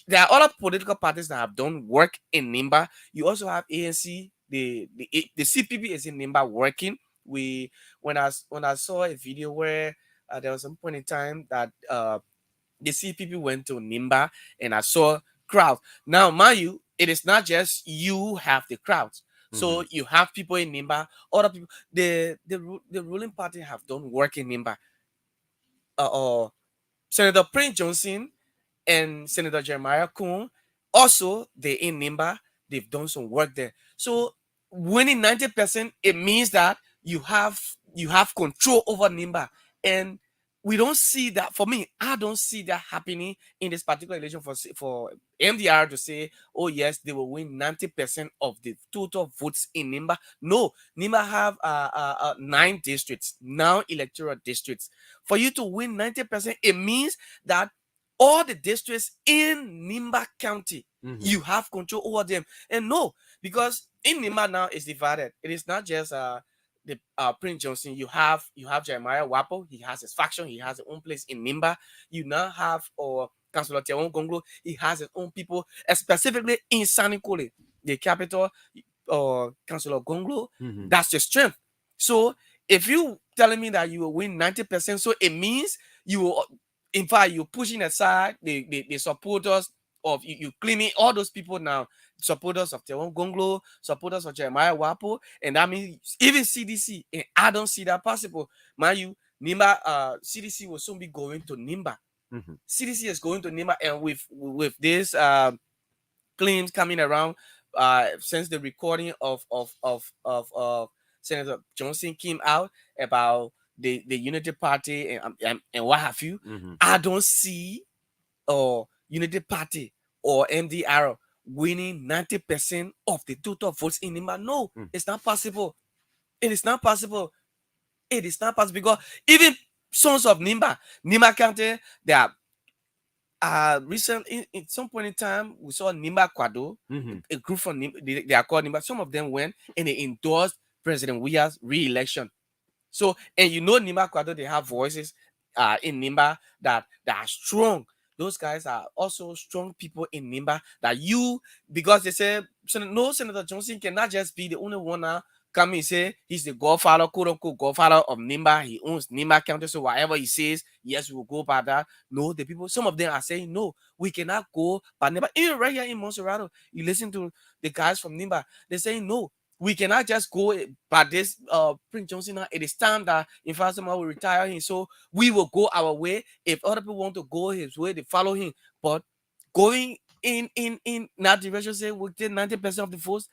There are other political parties that have done work in Nimba. You also have ANC, the CPP is in Nimba working. When I saw a video where there was some point in time that the CPP went to Nimba, and I saw crowd. Now, mind you, it is not just you have the crowds. So you have people in Nimba, other people. The ruling party have done work in Nimba. Senator Prince Johnson and Senator Jeremiah Kuhn, also they in Nimba, they've done some work there. So winning 90%, it means that you have control over Nimba, and we don't see that. For me, I don't see that happening in this particular election for MDR to say, oh yes, they will win 90% of the total votes in Nimba. No, Nimba have 9 districts, 9 electoral districts. For you to win 90%, it means that all the districts in Nimba County. Mhm. You have control over them. And no, because in Nimba now it's divided. It is not just the Prince Johnson. You have Jeremiah Wapo. He has his faction. He has his own place in Nimba. You now have Councilor Tiawon Gonglo. He has his own people, specifically in Sanikole, the capital. Councilor Gonglo. Mhm. That's your strength. So if you telling me that you will win 90%, so it means you will, in fact, you're pushing aside the supporters of you claiming all those people now, supporters of Tiawon Gonglo, supporters of Jeremiah Wapo, and that means even CDC. And I don't see that possible. Mind you, Nimba, CDC will soon be going to Nimba. Mhm. CDC is going to Nimba, and with this claims coming around since the recording of Senator Johnson came out about the Unity Party and what have you, Mhm. I don't see Unity Party or MDR winning 90% of the total votes in Nimba. No, Mm. it's not possible. It is not possible. It is not possible because even sons of Nimba County, they are recently in some point in time we saw Nimba Kwado, Mhm. a group from Nimba, they are called Nimba. Some of them went and they endorsed President Weah's re-election. So, and you know Nimba Kwado, they have voices in Nimba that are strong. Those guys are also strong people in Nimba that you, because they say no, Senator Johnson cannot just be the only one now come and say he's the godfather, quote unquote godfather of Nimba. He owns Nimba County, so whatever he says, yes, we will go by that. No, the people, some of them are saying no, we cannot go by Nimba. Even right here in Monserrato, you listen to the guys from Nimba, they're saying no, we cannot just go by this Prince Johnson now. It is time that in fact someone will retire him, so we will go our way. If other people want to go his way, they follow him. But going in that direction, say we get 90% of the votes,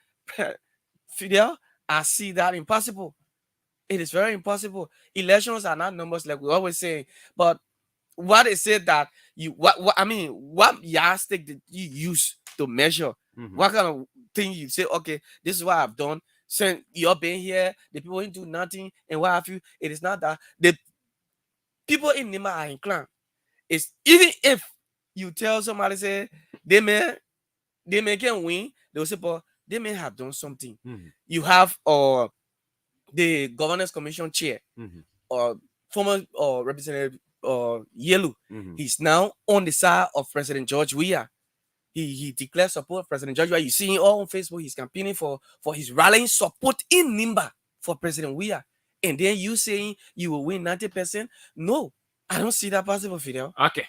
Fidel, I see that impossible. It is very impossible. Elections are not numbers like we always say. But what is it that you what yardstick did you use to measure? Mhm. What kind of thing you say, okay, this is what I've done. Since you're being here, the people ain't do nothing, and what have you. It is not that the people in Nimba are inclined. It's even if you tell somebody say they may can win, they'll say, but they may have done something. Mhm. You have the governance commission chair Mhm. or former representative Yelu. Mhm. He's now on the side of President George Weah. He declared support of President George Weah. You see him all on Facebook. He's campaigning for his rallying support in Nimba for President Weah. And then you saying you will win 90%? No, I don't see that possible, Fidel. Okay.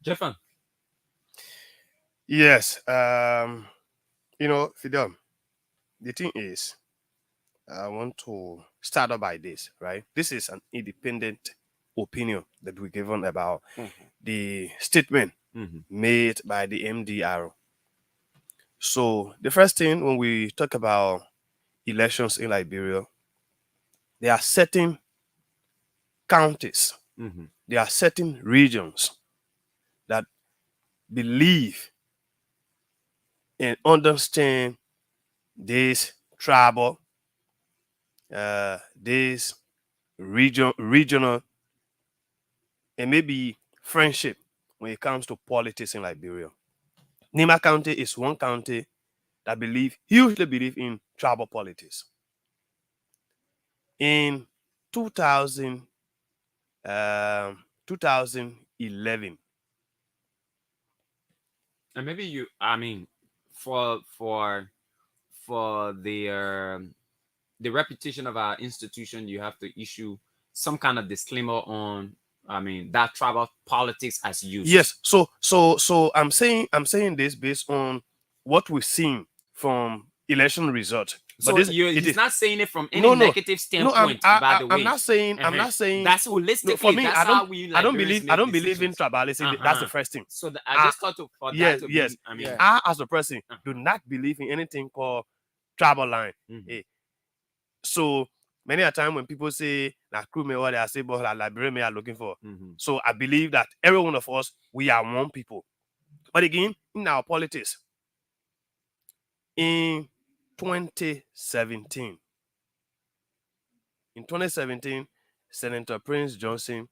Jeffan. Yes. Fidel, the thing is, I want to start off by this, right? This is an independent opinion that we're given about the statement Mhm. made by the MDR. So the first thing when we talk about elections in Liberia, there are certain counties, Mhm. there are certain regions that believe and understand this tribal, this regional, and maybe friendship when it comes to politics in Liberia. Nima County is one county that hugely believe in tribal politics. In 2011, And maybe for the reputation of our institution, you have to issue some kind of disclaimer on that tribal politics as used. yes. So I'm saying this based on what we've seen from election results. So But he's not saying it from any No. negative No, standpoint. by the way, I'm not saying. I'm not saying. that's holistically. No, for me, that's I how don't. we I don't Liberians believe. I make don't believe in decisions. tribalism. That's the first thing. So I just thought for Yes, that to yes. be. Yeah. I, as a person, do not believe in anything called tribal line. Mhm. So many a time when people say that crew me what they are saying, but like Liberia me are looking for. Mhm. So I believe that every one of us, we are one people. But again, in our politics, in 2017, Senator Prince Johnson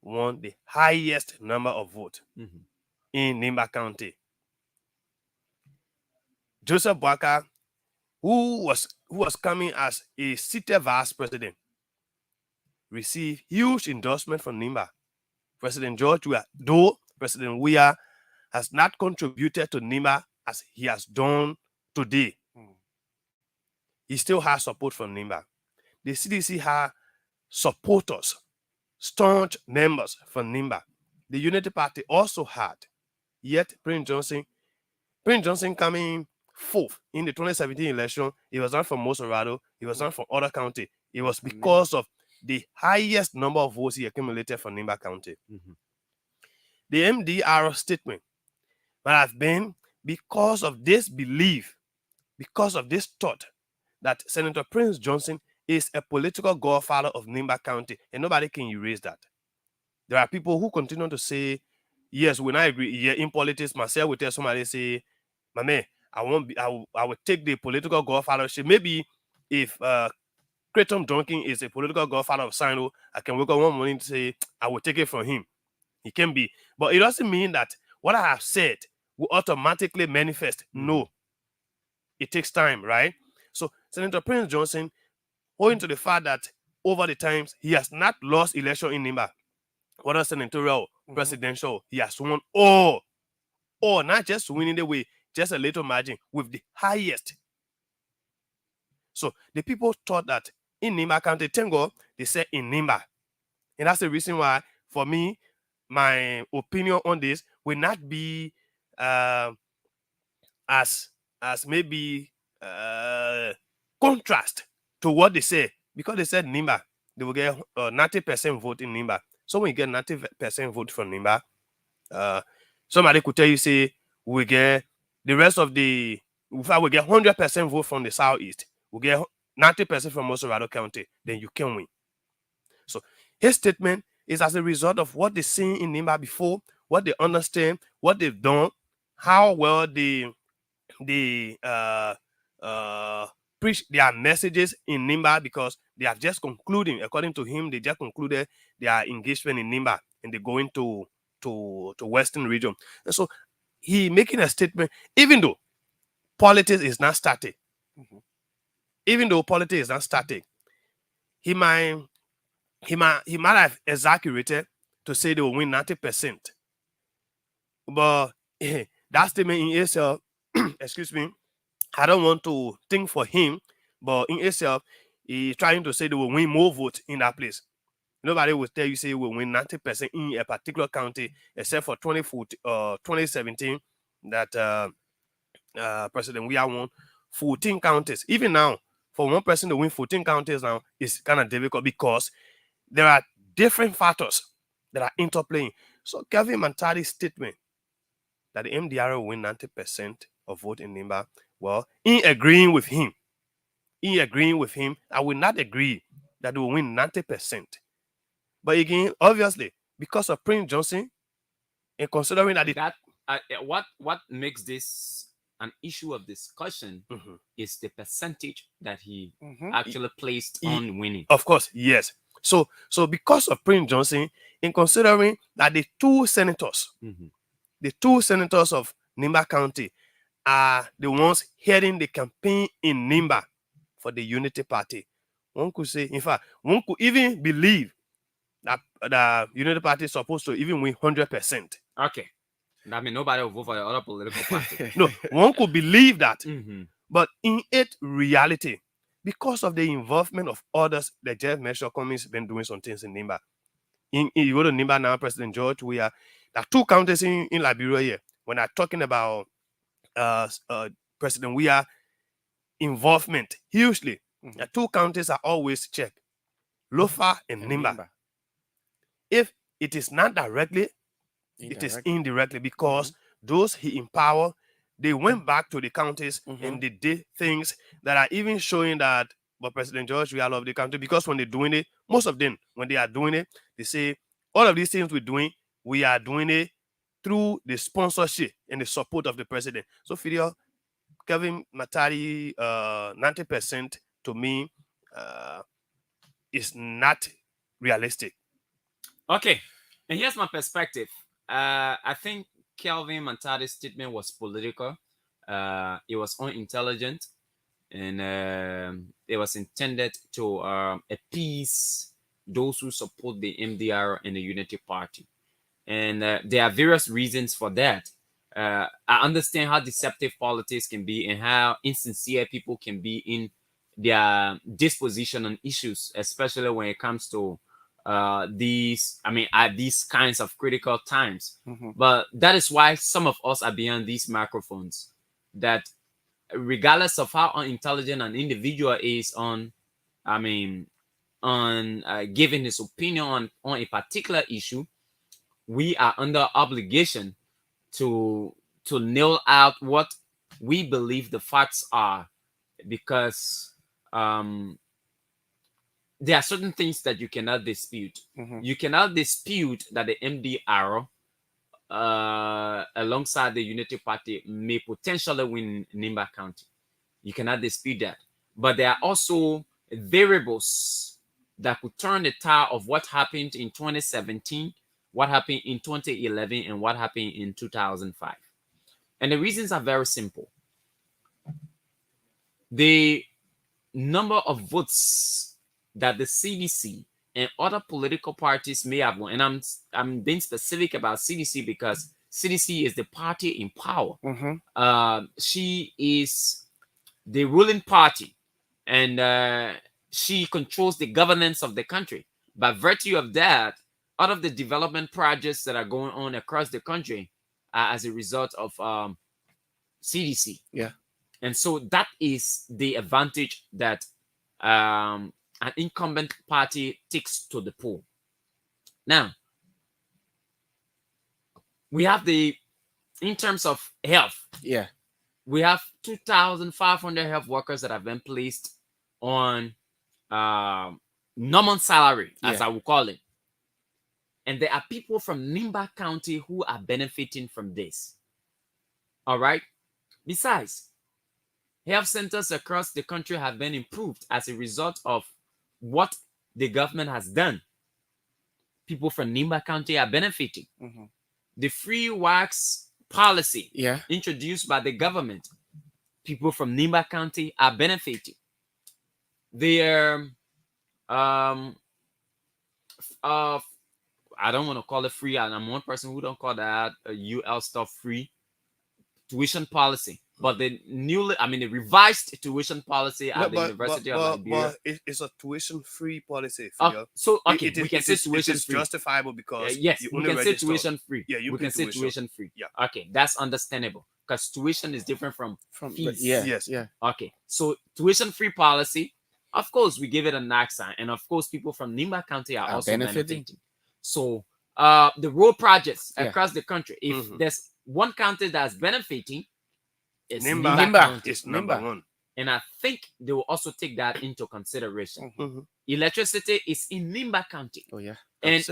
won the highest number of votes in Nimba County. Joseph Boakai, who was coming as a seated vice president, received huge endorsement from Nimba. President George Weah, though President Weah has not contributed to Nimba as he has done today, he still has support from Nimba. The CDC has supporters, staunch members from Nimba. The Unity Party also had, yet Prince Johnson coming fourth in the 2017 election. It was not from Mosorado, it was not from other county. It was because of the highest number of votes he accumulated from Nimba County. The MDR statement might have been because of this belief, because of this thought that Senator Prince Johnson is a political godfather of Nimba County, and nobody can erase that. There are people who continue to say, yes, when I agree, yeah, in politics, myself will tell somebody, say, my man, I will take the political godfathership. Maybe if Kratom Duncan is a political godfather of Sino, I can wake up one morning to say, I will take it from him. He can be. But it doesn't mean that what I have said will automatically manifest. No. It takes time, right? So Senator Prince Johnson, owing to the fact that over the times, he has not lost election in Nimba, whether senatorial, presidential, he has won all, not just winning the way, just a little margin with the highest. So the people thought that in Nimba County, thank God, they said in Nimba. And that's the reason why, for me, my opinion on this will not be as maybe contrast to what they say, because they said Nimba, they will get 90% vote in Nimba. So when you get 90% vote from Nimba, somebody could tell you, say, we get the rest of the, if I will get 100% vote from the Southeast, we get 90% from Mosorado County, then you can win. So his statement is as a result of what they seen in Nimba before, what they understand, what they've done, how well they preach their messages in Nimba, because they are just concluding, according to him, they just concluded their engagement in Nimba and they're going to Western region. And so he making a statement, even though politics is not static, even though politics is not static, he might have exaggerated to say they will win 90%. But that statement in itself, excuse me, I don't want to think for him, but in itself, he's trying to say they will win more votes in that place. Nobody will tell you, say, will win 90% in a particular county, except for 2017, that President Weah won 14 counties. Even now, for one person to win 14 counties now is kind of difficult, because there are different factors that are interplaying. So Kevin Mantari's statement that the MDR will win 90% of vote in Nimba, well, in agreeing with him, I will not agree that they will win 90%. But again, obviously, because of Prince Johnson, and considering that what makes this an issue of discussion is the percentage that he actually placed on winning. Of course, yes. So because of Prince Johnson, in considering that the two senators of Nimba County are the ones heading the campaign in Nimba for the Unity Party, one could say, in fact, one could even believe that the Unity Party is supposed to even win 100%. Okay. I mean, nobody will vote for the other political party. No, one could believe that. But in reality, because of the involvement of others, the Jeff Meshaw Cummings been doing some things in Nimba. You go to Nimba now, President George Weah, there are two counties in Liberia here. When I'm talking about President Weah involvement, hugely, the two counties are always checked, Lofa and Nimba. If it is not directly, it is indirectly, because those he empowered, they went back to the counties and they did things that are even showing that, but President George, we love the country, because when they're doing it, most of them, when they are doing it, they say, all of these things we're doing, we are doing it through the sponsorship and the support of the president. So, Fidel, Kevin Matari, 90% to me is not realistic. Okay. And here's my perspective. I think Kelvin Mantadi's statement was political. It was unintelligent, and it was intended to appease those who support the MDR and the Unity Party. And there are various reasons for that. I understand how deceptive politics can be and how insincere people can be in their disposition on issues, especially when it comes to these kinds of critical times. But that is why some of us are beyond these microphones, that regardless of how unintelligent an individual is on giving his opinion on a particular issue, we are under obligation to nail out what we believe the facts are, because there are certain things that you cannot dispute. You cannot dispute that the MDR alongside the Unity Party may potentially win Nimba County. You cannot dispute that. But there are also variables that could turn the tide of what happened in 2017, what happened in 2011, and what happened in 2005. And the reasons are very simple. The number of votes that the CDC and other political parties may have won, and I'm being specific about CDC because CDC is the party in power. She is the ruling party, and she controls the governance of the country. By virtue of that, all of the development projects that are going on across the country are as a result of CDC. Yeah. And so that is the advantage that an incumbent party takes to the poll. Now, we have in terms of health, we have 2,500 health workers that have been placed on normal salary, as I will call it. And there are people from Nimba County who are benefiting from this. All right. Besides, health centers across the country have been improved as a result of what the government has done. People from Nimba County are benefiting. The free wax policy introduced by the government, people from Nimba County are benefiting. I don't want to call it free, and I'm one person who don't call that UL stuff free tuition policy. But the revised tuition policy at the University of Liberia. But it's a tuition-free policy. We can say tuition free. It's justifiable because yes, we can say tuition free. Yeah, we can say tuition free. Yeah. Okay, that's understandable because tuition is different from fees. Yes. Okay, so tuition-free policy. Of course, we give it a knock sign, and of course, people from Nimba County are also benefiting. So, the road projects across the country. If there's one county that's benefiting, it's Nimba is number one. And I think they will also take that into consideration. Electricity is in Nimba County. Oh yeah. And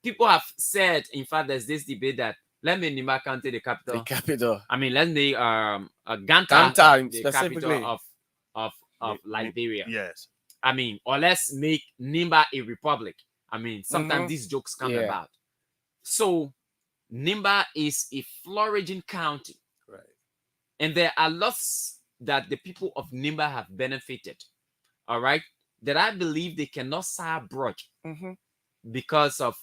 people have said, in fact, there's this debate that let me Nimba County the capital. The capital. I mean, let me Ganta the capital of Liberia. Yes. I mean, or let's make Nimba a republic. I mean, sometimes these jokes come about. So Nimba is a flourishing county. Right. And there are lots that the people of Nimba have benefited. All right. That I believe they cannot say broad because of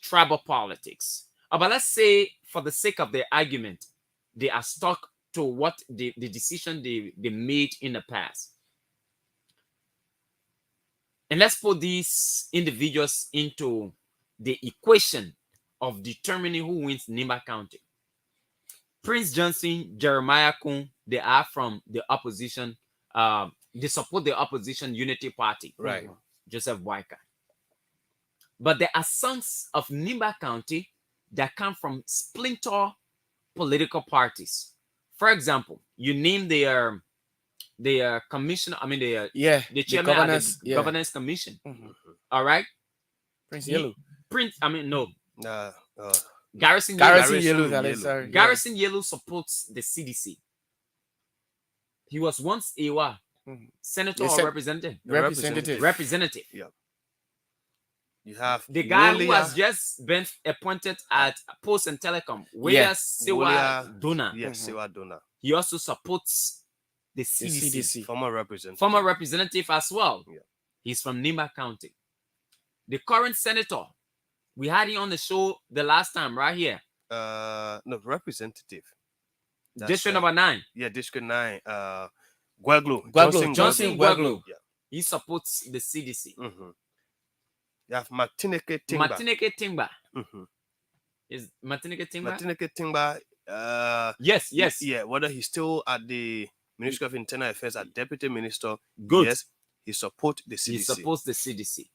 tribal politics. But let's say, for the sake of the argument, they are stuck to what the decision they made in the past. And let's put these individuals into the equation of determining who wins Nimba County. Prince Johnson, Jeremiah Kun, they are from the opposition. They support the opposition Unity Party. Right. Joseph Boakai. But there are sons of Nimba County that come from splinter political parties. For example, you name their commissioner. I mean, the chairman of the governance commission. All right. Prince Yellow. Garrison Yellow. Garrison Yellow supports the CDC. He was once a senator or representative. Representative. Representative. Yeah. You have the guy who Wolia- has just been appointed at Post and Telecom, Yeah. Siwa Wolia- Dona. Yes, Siwa Dona, He also supports the The CDC, CDC. former representative. former representative as well. Yeah. He's from Nimba County. The current senator, we had him on the show the last time right here. No, representative. That's, District number 9. Yeah, District 9. Guaglo. Johnson Guaglo. Guaglo. Yeah. He supports the CDC. Mm-hmm. You have Martineke Timba. Martineke Timba. Mm-hmm. Is Martineke Timba? Martineke Timba. Yes. Yeah, whether he's still at the Ministry of Internal Affairs as Deputy Minister. Good. Yes, he supports the CDC. He supports the CDC.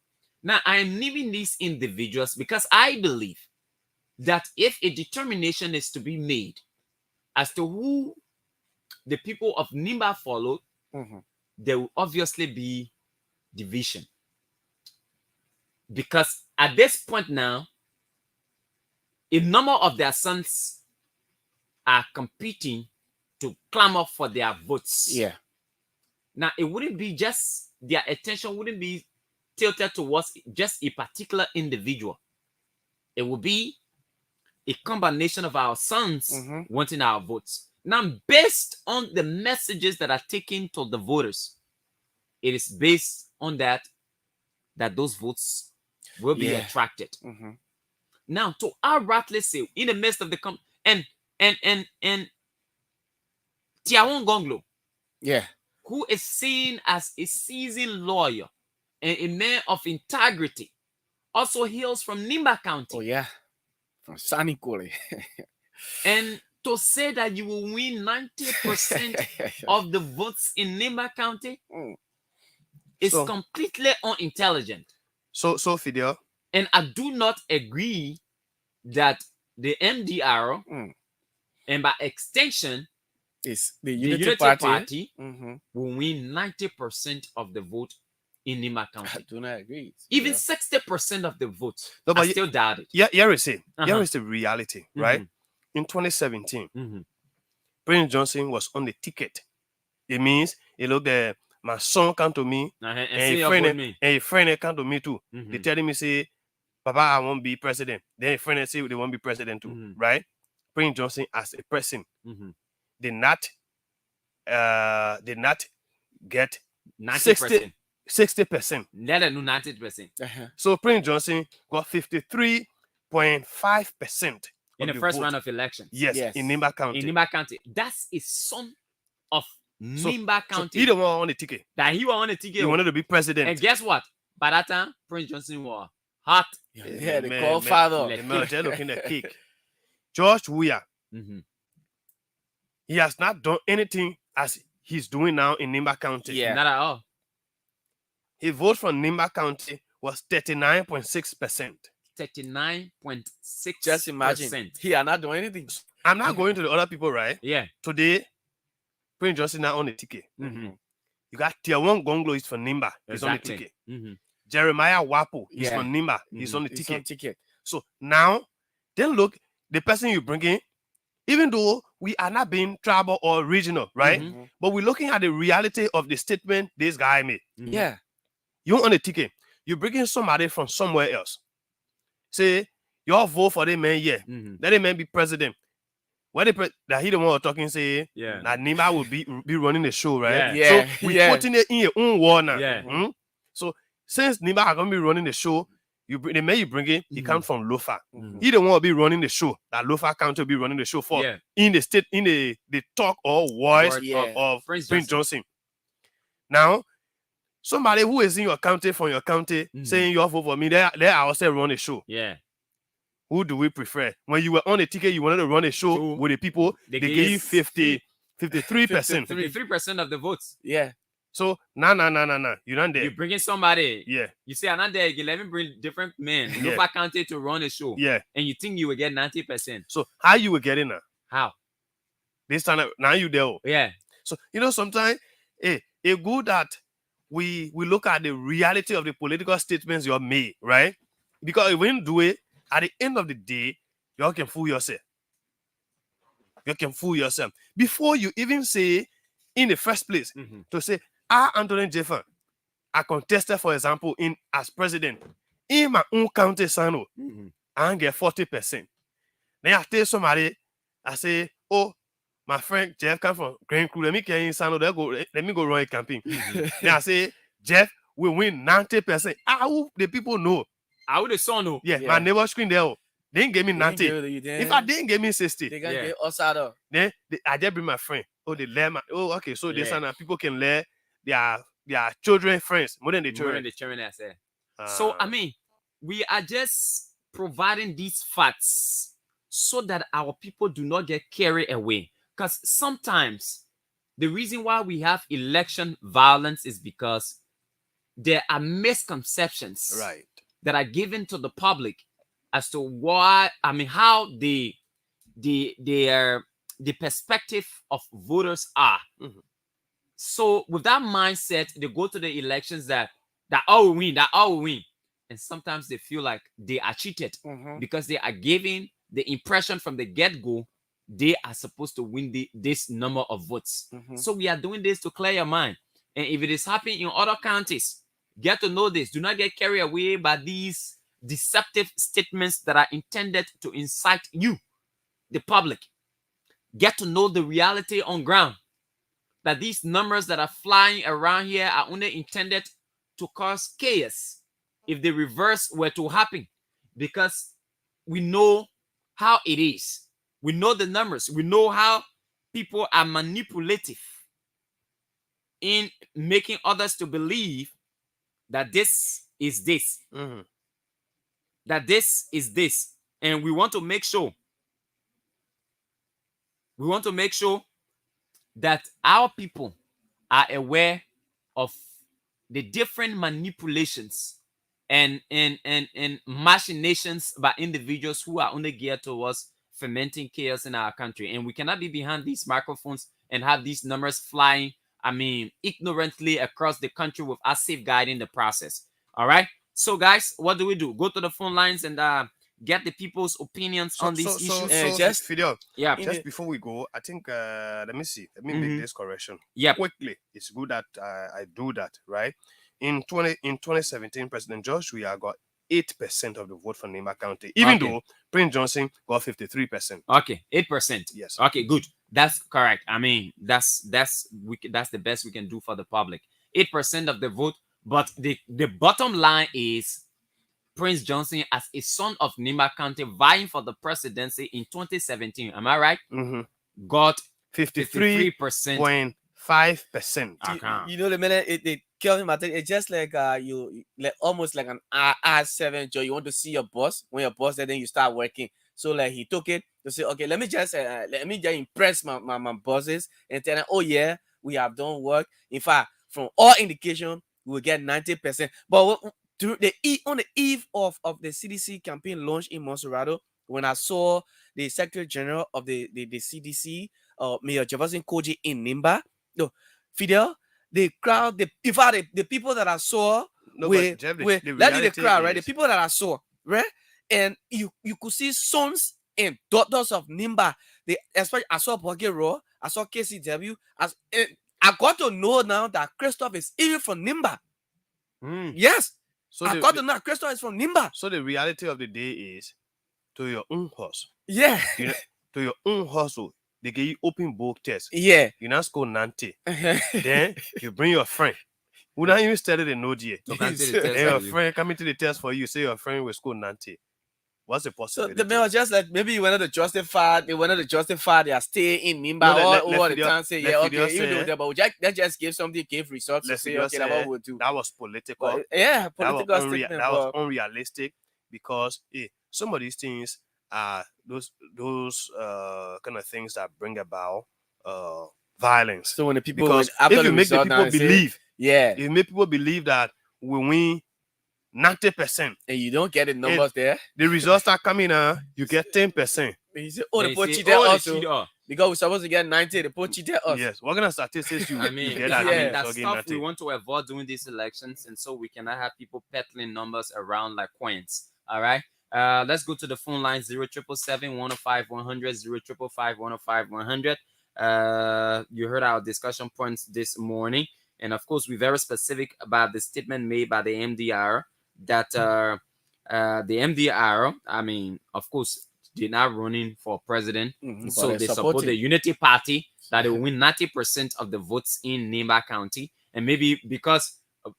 Now, I am naming these individuals because I believe that if a determination is to be made as to who the people of Nimba follow, Mhm. there will obviously be division. Because at this point now, a number of their sons are competing to clamor for their votes. Yeah. Now, it wouldn't be just, their attention wouldn't be tilted towards just a particular individual. It will be a combination of our sons Mhm. wanting our votes. Now, based on the messages that are taken to the voters, it is based on that those votes will be Yeah. attracted. Mhm. Now, to outrightly say, in the midst of the and Tiawon Gonglo, Yeah. who is seen as a seasoned lawyer and a man of integrity, also hails from Nimba County. Oh yeah. From Sani Kole. And to say that you will win 90% of the votes in Nimba County Mm. is So- completely unintelligent. So Fidel. And I do not agree that the MDR, Mm. and by extension, It's the the Unity, Unity Party. Party Mhm. will win 90% of the vote in Nimba I County. do not agree. Even Yeah. 60% of the vote, No, but I still doubt it. Yeah, here is it. Uh-huh. Here is the reality, right? In 2017, Mhm. Prince Johnson was on the ticket. It means, look, my son come to me, And and see a your friend, vote me. and a friend come to me too. Mhm. They telling me, say, Papa, I won't be president. Then a friend say they won't be president too, Mhm. right? Prince Johnson as a person Mhm. did not get 90%. 60%. Let them know 90%. Uh-huh. So Prince Johnson got 53.5% In the first round of election. Yes, Yes. in Nimba County. In Nimba County. That's a son of Nimba So County. he don't want on the ticket. that he was on the ticket. He wanted to be president. And guess what? By that time, Prince Johnson was hot. Yeah, the Man, godfather. man. The man, they're looking at kick. George Weah, Mhm. he has not done anything as he's doing now in Nimba County. Yeah. Not at all. His vote from Nimba County was 39.6%. 39.6%. Just imagine. He are not doing anything. I'm not going to the other people, right? Yeah. Today, Prince Johnson now on the ticket. Mhm. You got Tiawon Gonglo, he's from Nimba. He's on the Exactly. ticket. Mhm. Jeremiah Wapo, he's Yeah. from Nimba. He's Mhm. on the It's ticket. on ticket. So now, then look, the person you bring in, even though we are not being tribal or regional, right? Mhm. But we're looking at the reality of the statement this guy made. Mhm. Yeah. You on the ticket, you bring in somebody from somewhere else. Say, your vote for the man, yeah. Mhm. Let the man be president. When that he the one talking, say, Yeah. that Nima will be running the show, right? Yeah. So we Yeah. putting it in your own war now. Yeah. Mhm. So since Nima are gonna be running the show, the man you bring in, he Mhm. comes from Lofa. Mhm. He don't want to be running the show. That Lofa County will be running the show for Yeah. in the state, in the talk or voice Word Yeah. of Prince Prince Johnson. Now, somebody who is in your county from your county Mhm. saying you vote for me, they are also run a show. Yeah. Who do we prefer? When you were on the ticket, you wanted to run a show Show. with the people, They they gave gave you you 53%. 33% of the votes. Yeah. So, no. You're not there. You bring in somebody. Yeah, You say, I'm not there again. Let me bring different men in Yeah. Lofa County to run a show. yeah. And you think you will get 90%. So, how you will get in now? How? This time, now you there. Yeah. So, sometimes, it's good that we look at the reality of the political statements you have made, right? Because if we don't do it, at the end of the day, you can fool yourself. You can fool yourself. Before you even say, in the first place, Mhm. to say, Anthony Jefferson, I contested, for example, in as president, in my own county, son, Mhm. I get 40%. Then I tell somebody, I say, oh, my friend Jeff come from Grand Crew. Let me carry in Sano. Let me go run a campaign. Then I say, Jeff will win 90%. How the people know? I would have saw no. Yeah, my neighbor screen there. They didn't give me They didn't 90. give it to you, then If I didn't give me 60, they gonna Yeah. get us out of. then I just bring my friend. Oh, they let my. Oh, okay. So this Yeah. and people can let their children friends more than the More children. than the chairman has said. So I mean, we are just providing these facts so that our people do not get carried away. Because sometimes the reason why we have election violence is because there are misconceptions right. that are given to the public as to why, I mean, how the perspective of voters are. Mhm. So with that mindset, they go to the elections that all we win. And sometimes they feel like they are cheated because they are giving the impression from the get-go they are supposed to win this number of votes. So we are doing this to clear your mind. And if it is happening in other counties, get to know this. Do not get carried away by these deceptive statements that are intended to incite you, the public. Get to know the reality on ground. That these numbers that are flying around here are only intended to cause chaos if the reverse were to happen, because we know how it is. We know the numbers. We know how people are manipulative in making others to believe that this is this, Mhm. that this is this. And we want to make sure that our people are aware of the different manipulations and machinations by individuals who are only geared towards fermenting chaos in our country. And we cannot be behind these microphones and have these numbers flying, I mean, ignorantly across the country without safeguarding the process. All right. So, guys, what do we do? Go to the phone lines and get the people's opinions on these issues. just- Fidel, Yeah. in just the- before we go, I think let me see. Let me Mhm. make this correction. Yep. Quickly. It's good that I do that, right? In 2017, President George Weah got 8% of the vote from Nima County, even Okay. though Prince Johnson got 53%. Okay, 8%. Yes. Okay, good. That's correct. I mean, that's the best we can do for the public. 8% of the vote, but the bottom line is Prince Johnson as a son of Nima County vying for the presidency in 2017. Am I right? Mhm. Got 53.5%. 53%. You know, the minute they kill him, I think it's just like you like almost like an R7 job. You want to see your boss when your boss there, then you start working. So like he took it to say, okay, let me just impress my bosses and tell them, oh yeah, we have done work. In fact, from all indication, we will get 90%. But on the eve of the CDC campaign launch in Monserrado, when I saw the Secretary General of the CDC, Mayor Jefferson Koji in Nimba, no, Fidel, the crowd, the people that I saw, No, with but Jeff, the let's leave the reality crowd, right? The is- people that I saw, right? And you could see sons and daughters of Nimba. Especially I saw Boge Raw, I saw KCW. I got to know now that Christoph is even from Nimba. Yes, So I the- got to know Christoph is from Nimba. So the reality of the day is, to your own hustle, Yeah, you know, to your own hustle, they give you open book test. yeah. You now score 90. Then you bring your friend. Who not even study the node yet. So can say the test Then your for you. friend coming to the test for you, say your friend will score 90. What's the So possibility? the man was just like maybe you wanted to justify. They wanted to justify their stay in Nimba all the time. Say yeah, okay, you know that, but that just gave something, gave results. To say okay, that what we'll do. That was political. But, yeah, That political was, statement. that was but- unrealistic because some of these things are those kind of things that bring about violence. So when the people Because after if the you make the result now, people they say, believe, yeah, if you make people believe that we win 90%, and you don't get the numbers there, the results start coming out, you get 10%. and you say, oh, They the poor say, cheated oh, they also cheat us. because we're supposed to get 90. The poor cheated us. Yes, what kind of statistics you, I you mean, get I that? mean yeah. that's you're getting stuff we 90? want to avoid during these elections, and so we cannot have people peddling numbers around like coins. All right. Let's go to the phone line 0777 105 100 0555 105 100. You heard our discussion points this morning, and of course, we're very specific about the statement made by the MDR that the MDR, I mean, of course, they're not running for president, But so they're they support supporting. the Unity Party that will win 90% of the votes in Nimba County, and maybe because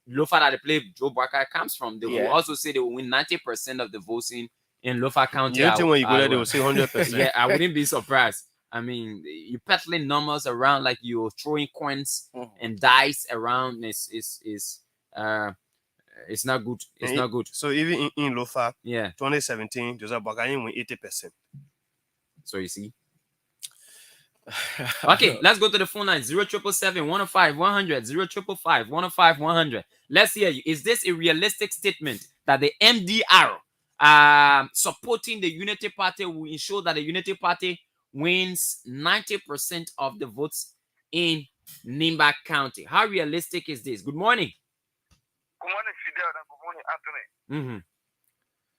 Lofa that they play Joe Barker comes from, they will Yeah. also say they will win 90% of the votes in Lofa County. You don't think when you go there, they well. will say 100%? Yeah, I wouldn't be surprised. I mean, you peddling numbers around like you're throwing coins and dice around it's not good. It's not good. So even in Lofa, Yeah. 2017, Joseph Boakai win 80%. So you see. Okay, let's go to the phone line 0777 105 100 0555 105 100. Let's hear you. Is this a realistic statement that the MDR supporting the Unity Party will ensure that the Unity Party wins 90% of the votes in Nimba County? How realistic is this? Good morning. Good morning, Fidel, and good morning, Anthony.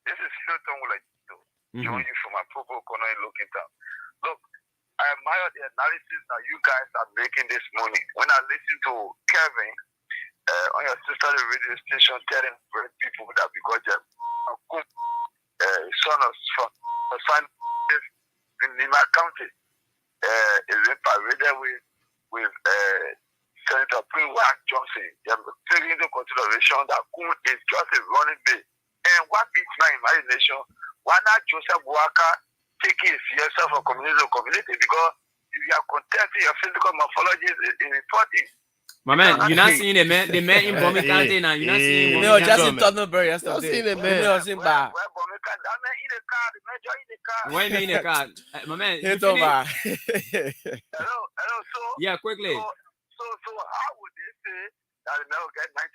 This is Hilton Wulajito, joining you from my Popo corner in Lokintown. Look, I admire the analysis that you guys are making this morning. When I listen to Kevin on your sister radio station telling people that because son of son in Nima County is being paraded with Senator Prince Johnson. They are taking into consideration that Kun is just a running mate. And what beats my imagination, why not Joseph Boaka taking yourself from community to community? Because if you are contesting your physical morphology is important. My man, you're not seeing the man in Bomi County now. You're not seeing You know, just in Tottenbury yesterday. the man. You seen Bar. Why in the car? My man, you Hit finish? over. Hello, so Yeah, quickly. So how would they say that the man will get 90%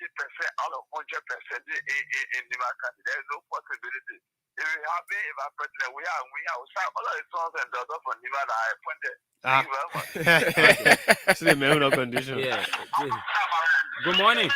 out of 100% in the market? There is no possibility. If it happen, if our president, we are all of the sons and daughters from Nima that I appointed. Thank you very much. So the man no condition. Yeah. Good morning. Good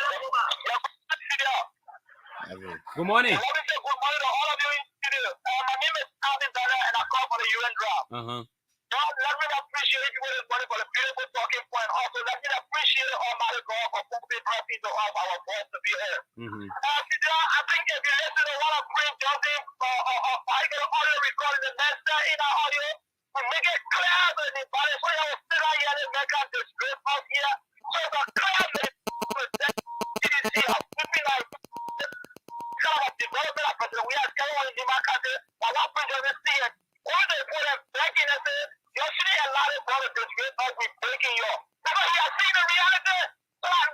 morning. Let me say good morning to all of you in studio. My name is Alvin Dana and I call for the UN draft. Let me appreciate you this morning for the beautiful talking point. Also, let me appreciate Almighty God for putting breath into our voice to be heard. I think if you listen to one of Prince Johnson, I get an audio recording the master in our audio, we make it clear that the body, so you will sit out here and make us disgrace us here. So it's a clear that CDC are flipping like kind of a development of president. We are scared of the market, but what Prince Johnson see it. When they put them back in and say, you shouldn't allow them to disgrace us with breaking you. Because we are seeing the reality. A lot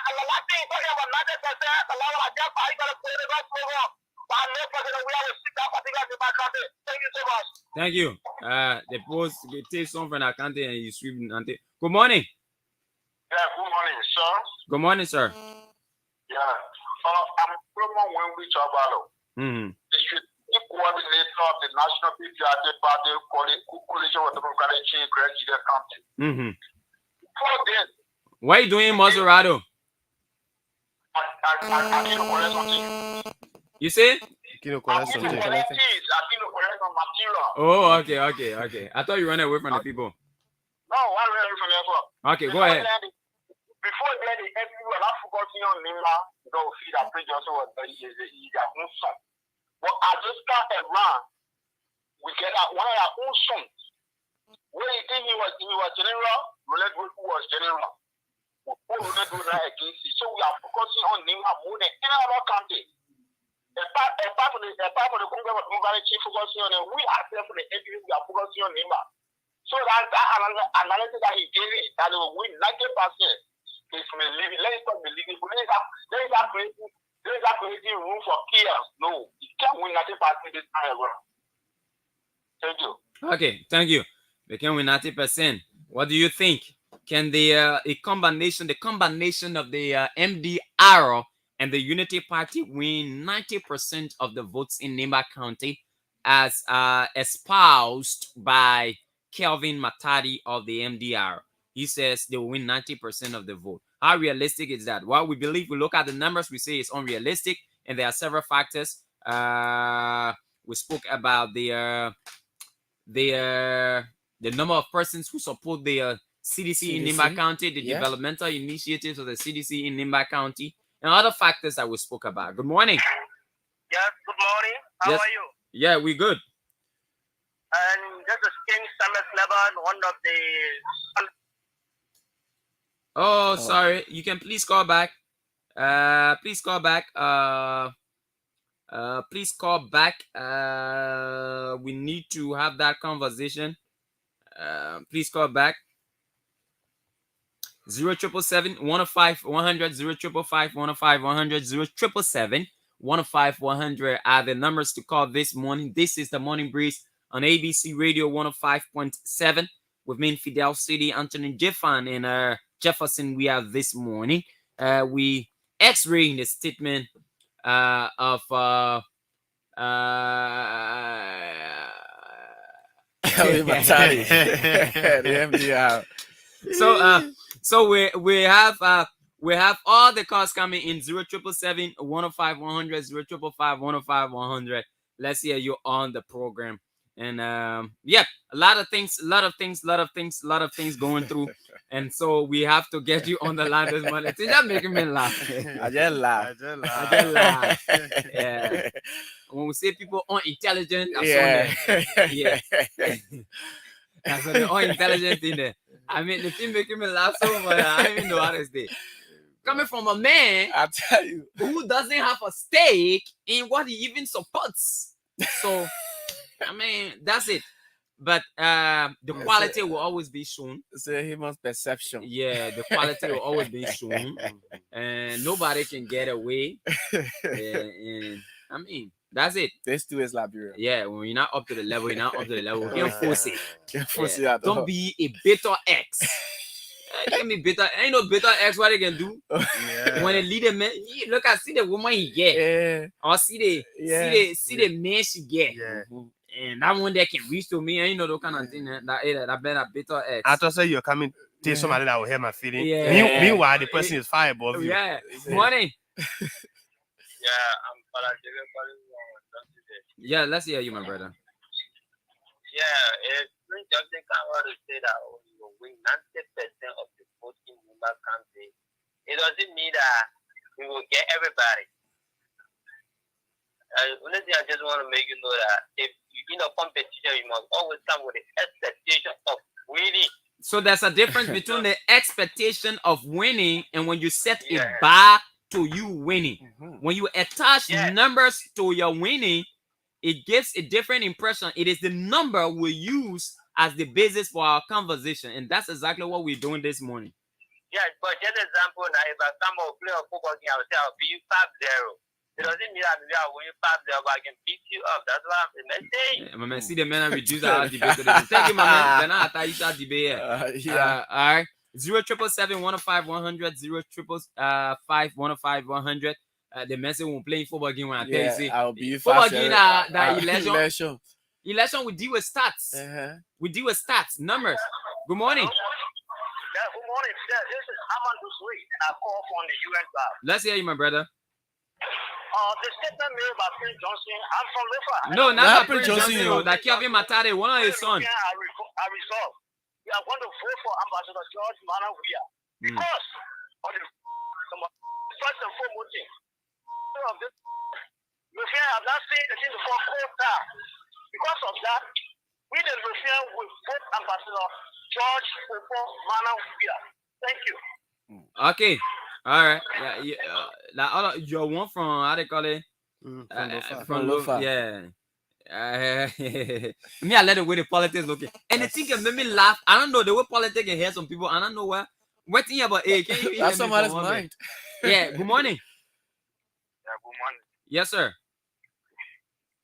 of things talking about 90%, a lot of just I got to put it up for us. But I know president, we have to sit down particularly in my country. Thank you so much. Thank you. The post they take some from our country and you sweep. Good morning. Yeah, good morning, sir. Good morning, sir. Yeah. I'm from Wembley Chabalo. The coordinator of the National Patriotic Party Coalition with Democratic Change, Greg Gideon County. Before then, What are you doing in Maserado? I need to correct something. You say? Kino I correct need to something. correct things. I need to correct some material. Oh, okay. I thought you ran away from the people. No, I ran away from there. Okay, go ahead. Before then, the people were not focusing on Nima. Don't see that Prince Johnson was their own son. But I just started around. We get out one of our own sons. Where you think he was general, Roulette Group was general. Who would not do that against it? So we are focusing on Nima more than any other country. Apart from the Congress of Democratic Chief focusing on it, we ourselves from the NPP, we are focusing on Nima. So that analysis that he gave it, that they will win 90%. It's misleading. Let it stop believing. Let it start creating room for chaos. No, you can't win 90% this time around. Thank you. Okay, thank you. They can win 90%. What do you think? Can the combination of the MDR and the Unity Party win 90% of the votes in Nimba County, as espoused by Kelvin Matadi of the MDR? He says they will win 90% of the vote. How realistic is that? Well, we believe, we look at the numbers, we say it's unrealistic, and there are several factors. We spoke about the number of persons who support the CDC in Nimba County, the developmental initiatives of the CDC in Nimba County, and other factors that we spoke about. Good morning. Yes, good morning. How Yes. are you? Yeah, we good. And this is King Samuel Lebanon, one of the... Oh, sorry. You can please call back. Please call back. Please call back. We need to have that conversation. Please call back. 0777 105 100 0555 105 100 0777 105 100 are the numbers to call this morning. This is the Morning Breeze on ABC Radio 105.7 with me in Fidel City, Anthony Jeffan and Jefferson. We are this morning. We X-raying the statement of So we have all the calls coming in 0777 105 100 0555 105 100. Let's hear you on the program. And yeah, a lot of things going through. And so we have to get you on the line this morning. It's just making me laugh. I just laugh. Yeah. When we say people unintelligent, that's Yeah. that's the unintelligent in there. I mean, the thing making me laugh so much, I don't even know how to say. Coming from a man, I tell you, who doesn't have a stake in what he even supports. So, I mean, that's it. But the quality will always be shown. It's a human perception. Yeah, the quality will always be shown, and nobody can get away. And I mean, that's it. This too is Liberia. Yeah, when you're not up to the level, you're not up to the level. You can't force it. Can't force it at all. Don't be a bitter ex. Give me bitter. Ain't no bitter ex. What they can do when they lead a man? Look, I see the woman he get, or see the man she get. And that one that can reach to me, ain't no those kind of thing. That better bitter ex. I thought say you're coming to somebody that will hear my feeling. Yeah. Meanwhile, the person is far above you. Yeah. Morning. Yeah, I'm Yeah, let's hear you, my brother. Yeah, if Prince Johnson come out to say that you will win 90% of the vote in Nima County, it doesn't mean that we will get everybody. Only thing I just want to make you know that if you're in a competition, you must always come with the expectation of winning. So there's a difference between the expectation of winning and when you set a bar to you winning. When you attach numbers to your winning, it gives a different impression. It is the number we use as the basis for our conversation, and that's exactly what we're doing this morning. Yes, but just example now, if I come out play a football game, I will say I'll be 5-0. It doesn't mean that maybe I will win 5-0, but I can beat you up. That's what I'm saying. My man, see the man and reduce our debate today. Thank you, my man. Then I thought you should debate. All right. 0777 105 100 0555 105 100. The message when playing football game when I tell you say I'll be football game that election. Election we deal with stats. We deal with stats, numbers. Good morning. Yeah, good morning. Yeah, this is Aman Dusui, and I call from the UN club. Let's hear you, my brother. The statement made by Prince Johnson, I'm from Lofa. No, not Prince Johnson. That Kevin Matare, one of his sons. I resolve. We are going to vote for Ambassador George Manawia because of the first and foremost thing. Lufian have not seen the thing before quota. Because of that, we the Lufian will vote Ambassador George Manawia. Thank you. Okay. All right. Yeah. You're one from how they call it? From Lofa. Yeah. Me, I let the way the politics looking. And the thing can make me laugh. I don't know the way politics can hear some people. I don't know where. What thing about can you That's somebody's mind. Yeah. Good morning. Yeah, good morning. Yes, sir.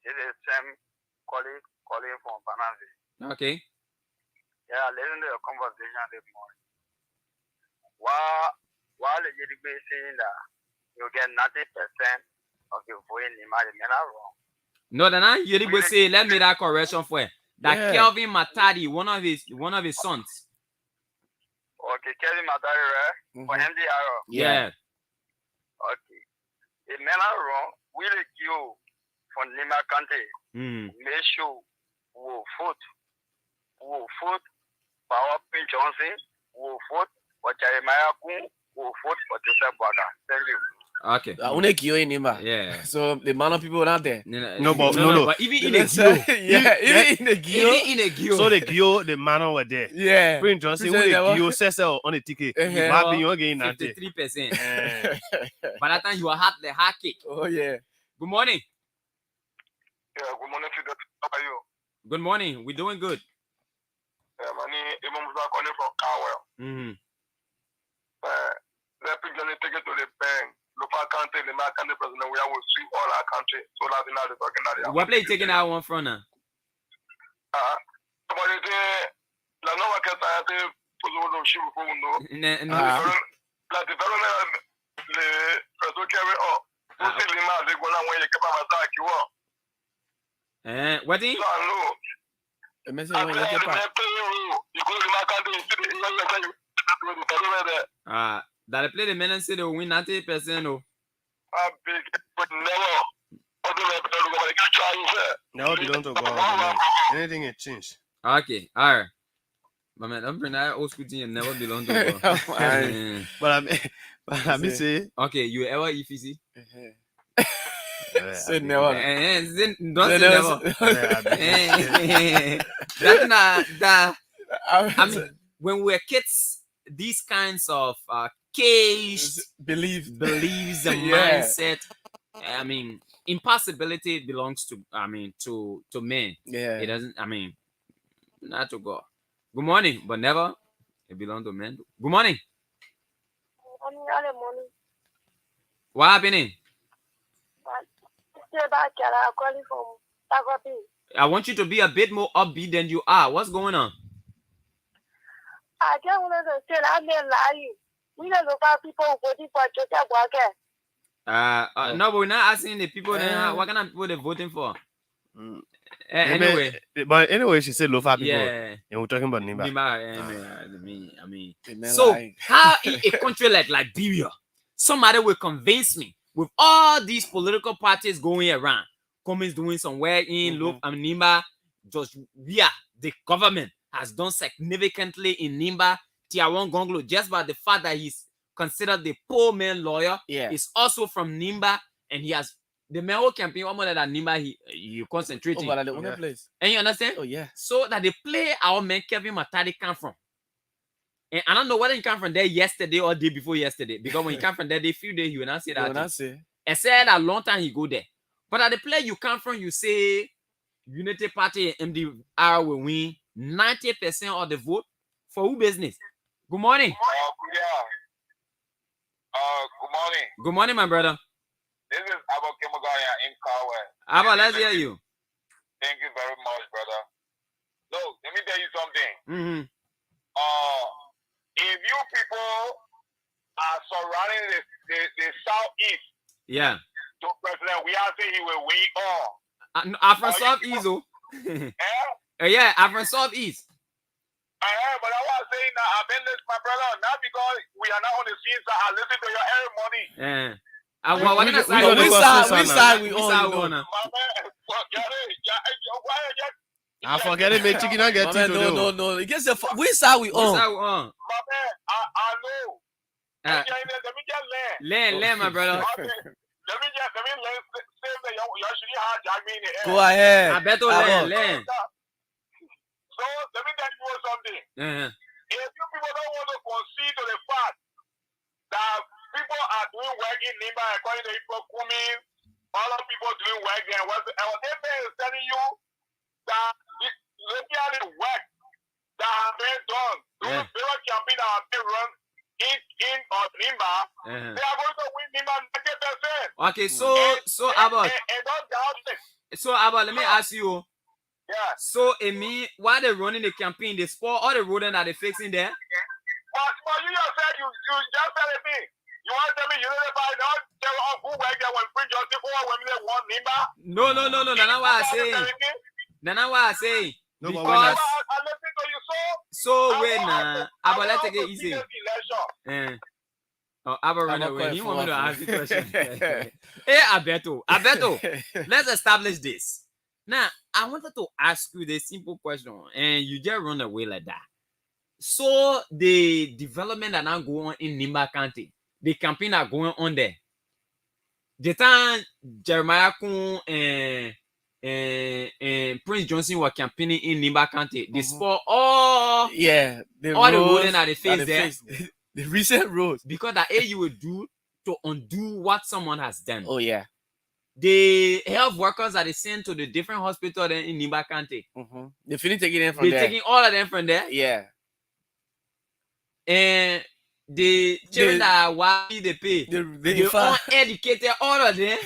This is Sam calling from Panama. Okay. Yeah, listen to your conversation this morning. While the JDB is saying that you get 90% of the voting, the men are wrong. No, then I usually will say, let me that correction for it. That Kelvin Matadi, one of his sons. Okay, Kelvin Matadi, right? For MDR. Yeah. Okay. The men are wrong. We let you from Nima County. Make sure we will vote. We will vote for our Prince Johnson. We will vote for Jeremiah Kun. We will vote for Joseph Boakai. Thank you. Okay. Only Gio in Nimba. Yeah. So the amount of people not there. No, but even in a Let's Gio, say- yeah, even in the Gio. even in a Gio. so the Gio, the man were there. Yeah. Prince Johnson, who Prince the Johnson, Gio says on the ticket. Uh-huh. Might be again, Nante. 53%. By that time, you are hot the hard kick. Oh yeah. Good morning. Yeah, good morning to the. How are you? Good morning. We're doing good. Yeah, my name is Imam Musa calling from Cowell. Mm-hmm. Let people take it to the bank. Local country, the American president, we will sweep all our country. So that's not the talking about. What play you taking that one from now? But it is la nuova che sta posando uscire fondo. La development le preso carry on. Você lima de gona when you come attack you up. What is? The message when you get back. That I play the men and say they will win 90%. No. Now they don't talk about anything it changed. Okay, all right. But man, don't bring that old school thing and never belong to God. But I mean say, okay, you ever EFC? Say never. Don't say never. That's not that. I mean, when we're kids, these kinds of caged beliefs and mindset. I mean, impossibility belongs to to men. Yeah. It doesn't. I mean, not to God. Good morning, but never. It belongs to men. Good morning. What happening? I want you to be a bit more upbeat than you are. What's going on? I just wanted to say that men lying. We don't know about people voting for Joseph Walker. No, but we're not asking the people. What kind of people they're voting for? Anyway, but anyway, she said Lofa people. Yeah, and we're talking about Nimba. I mean, so how in a country like Liberia, somebody will convince me with all these political parties going around, Cummins doing some work in Nimba, just the government has done significantly in Nimba, Tiawan Gonglo, just by the fact that he's considered the poor man lawyer. Yeah, he's also from Nimba, and he has the mayoral campaign. One more than Nimba, he concentrating. But the only place. And you understand? Oh yeah. So that they play our man Kevin Matadi come from. And I don't know whether he come from there yesterday or day before yesterday. Because when he come from there, they few days he will not say that. He will not say. I said a long time he go there. But at the place you come from, you say Unity Party and MDR will win 90% of the vote. For who business? Good morning. Good morning. Good morning, my brother. This is Abba Kimagaya in Cowell. Abba, let's hear you. Thank you very much, brother. Look, let me tell you something. Mm-hmm. If you people are surrounding the southeast, yeah, to President, we are saying he will win all. I'm from southeast, oh. Yeah, I'm from southeast. But I was saying that I've been this, my brother, not because we are not on the scene, so I listen to your every morning. Yeah. Which side we on? I forget it, make chicken and get to No. It gets which side we on? My man, I know. Let me just learn, my brother. Let me learn. Go ahead. I bet learn. So let me tell you something. If you people don't want to concede to the fact that people are doing work in Nimba according to people coming, all of people doing work there. What they is telling you that looking at the work that have been done, those various campaigns that have been run in Nimba, they are going to win Nimba 90%. Okay, so Abba, and don't doubt it. So Abba, let me ask you. Yeah. So it mean while they're running the campaign, they spoil all the rodent that they're fixing there? But you just said you just said it me. You want to tell me you don't not tell us who work there when Prince Johnson when they want Nimba? No. That's not what I say. That's not what I say. No, because I listen to you so when Abba, let's take it easy. Abba run away. He want me to ask the question. Hey, Alberto, let's establish this. Now, I wanted to ask you the simple question, and you just run away like that. So, the development that now going on in Nimba County, the campaign are going on there. the time Jeremiah Kun and Prince Johnson were campaigning in Nimba County, they spoiled all the road roads at the face at there. the recent roads. Because that you will do to undo what someone has done. Oh yeah. The health workers that they sent to the different hospitals in Nimba County. They finish taking them from They're there. taking all of them from there. Yeah. And the children that are white, they pay. They uneducated, all of them.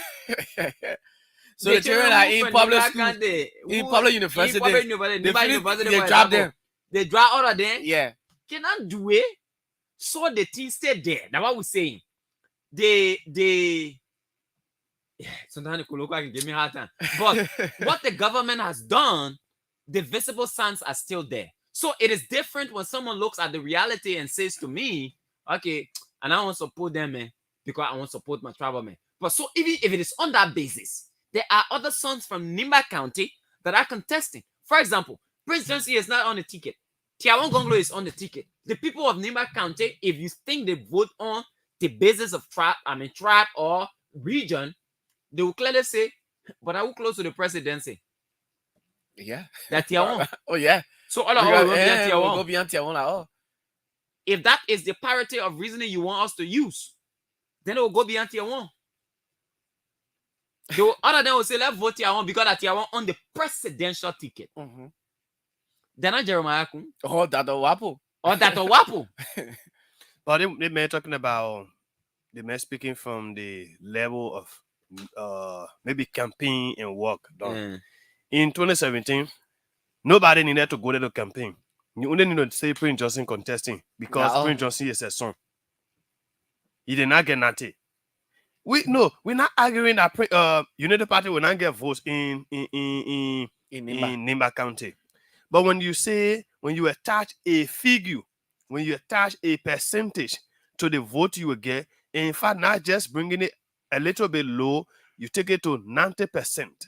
So the children are in public school, in public university. They drop them. They drop all of them. Yeah. Cannot do it. So the thing stay there. That's what we're saying. Sometimes the can give me a hard time. But what the government has done, the visible signs are still there. So it is different when someone looks at the reality and says to me, okay, and I want to support them, man, because I want to support my tribal man. But so even if it is on that basis, there are other sons from Nimba County that are contesting. For example, Prince Johnson is not on the ticket. Tiawan Gonglo is on the ticket. The people of Nimba County, if you think they vote on the basis of tribe or region, they will clearly say, but I will close to the presidency. Yeah. That's Tiawan. Oh yeah. So all of us will go beyond Tiawan. If that is the parity of reasoning you want us to use, then it will go beyond Tiawan. Other than will say, let's vote Tiawan because that Tiawan on the presidential ticket. Then not Jeremiah Kun. Oh, that Wapo. Oh, that Wapo. But they may talking about, they may speaking from the level of maybe campaign and work done. In 2017, nobody needed to go there to campaign. You only need to say Prince Johnson contesting because Prince Johnson is a son. He did not get nothing. We're not arguing that United Party will not get votes in Nimba County. But when you attach a figure, when you attach a percentage to the vote you will get, and in fact, not just bringing it a little bit low, you take it to 90%.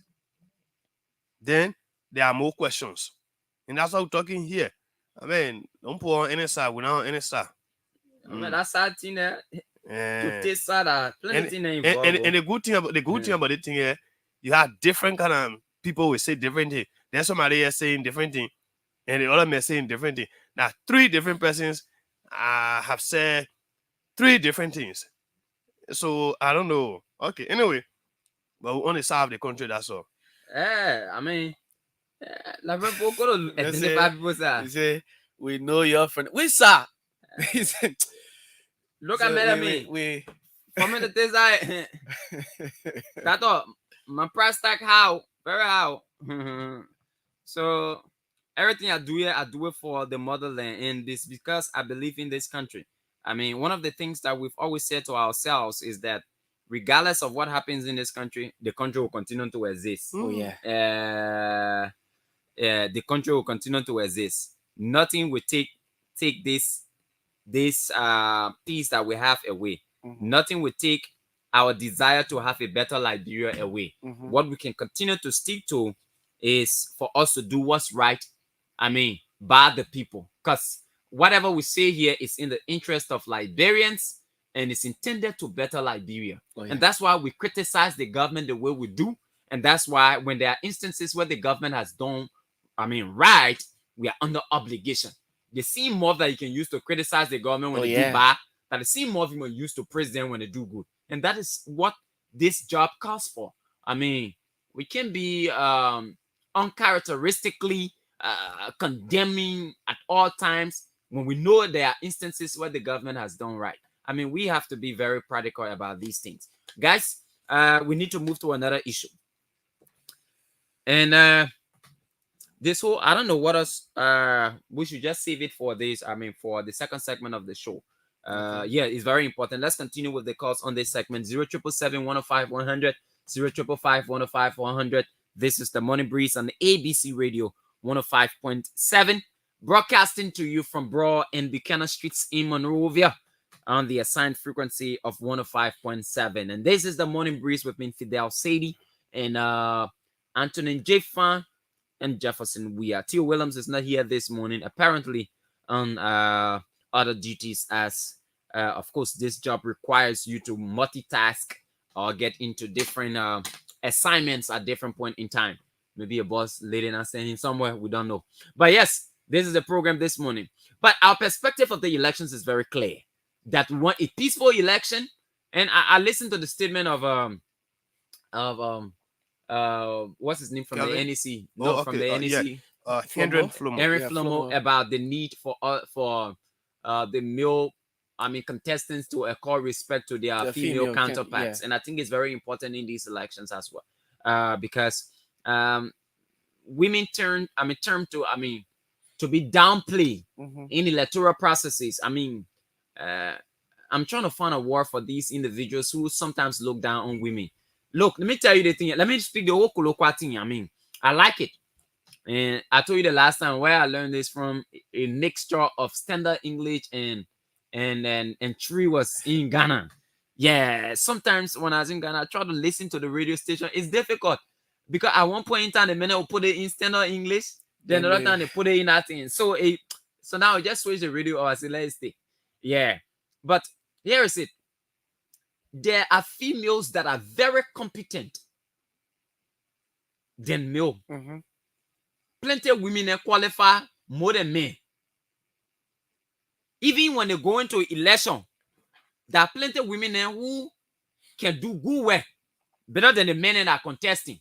Then there are more questions. And that's what we're talking here. I mean, don't put on any side without any side. That's sad thing there. To taste sad, plenty and the good thing about the thing here, you have different kind of people will say different things. Then somebody is saying different thing, and the other man saying different thing. Now, 3 different persons have said 3 different things. So I don't know. Okay, anyway, but we want to serve the country. That's all. I mean, you say we know your friend. We sir. Look at me. For me to this I that all my price tag how very how. So everything I do it for the motherland, and this because I believe in this country. I mean, one of the things that we've always said to ourselves is that regardless of what happens in this country, the country will continue to exist. Oh yeah. The country will continue to exist. Nothing will take this peace that we have away. Nothing will take our desire to have a better Liberia away. What we can continue to stick to is for us to do what's right. I mean, by the people, because whatever we say here is in the interest of Liberians and it's intended to better Liberia. Oh, yeah. And that's why we criticize the government the way we do. And that's why when there are instances where the government has done, right, we are under obligation. The same motive that you can use to criticize the government when they do bad, that the same motive you can use to praise them when they do good. And that is what this job calls for. I mean, we can be uncharacteristically condemning at all times when we know there are instances where the government has done right. I mean, we have to be very practical about these things. Guys, we need to move to another issue. And this whole, I don't know what else, we should just save it for this, for the second segment of the show. Yeah, it's very important. Let's continue with the calls on this segment. 0777-105-100, 0555-105-100. This is the Morning Breeze on the ABC Radio 105.7, broadcasting to you from Broad and Buchanan Streets in Monrovia on the assigned frequency of 105.7. And this is the Morning Breeze with me, Fidel Sadie, and Antonin J. Fan and Jefferson Weir. Theo Williams is not here this morning, apparently on other duties, as of course this job requires you to multitask or get into different assignments at different point in time. Maybe a boss leading us in somewhere, we don't know. But yes, this is the program this morning. But our perspective of the elections is very clear. That we want a peaceful election. And I listened to the statement of what's his name from the Kelvin? NEC? Oh, No, okay. from the NEC. Henry Flomo. Henry Yeah, Flomo Flomo. about the need for the male, contestants to accord respect to their The female female counterparts, yeah. and I think it's very important in these elections as well, because women term to be downplayed in electoral processes. I'm trying to find a word for these individuals who sometimes look down on women. Look, let me tell you the thing. Let me speak the whole colloquial thing. I like it. And I told you the last time where I learned this from, a mixture of standard English and Tree was in Ghana. Yeah, sometimes when I was in Ghana, I try to listen to the radio station. It's difficult because at one point in time, the minute will put it in standard English, then another time they put it in that thing. So now I just switch the radio or I say, let's stay. Yeah, but here is it. There are females that are very competent than male. Plenty of women that qualify more than men. Even when they go into election, there are plenty of women there who can do good work better than the men that are contesting.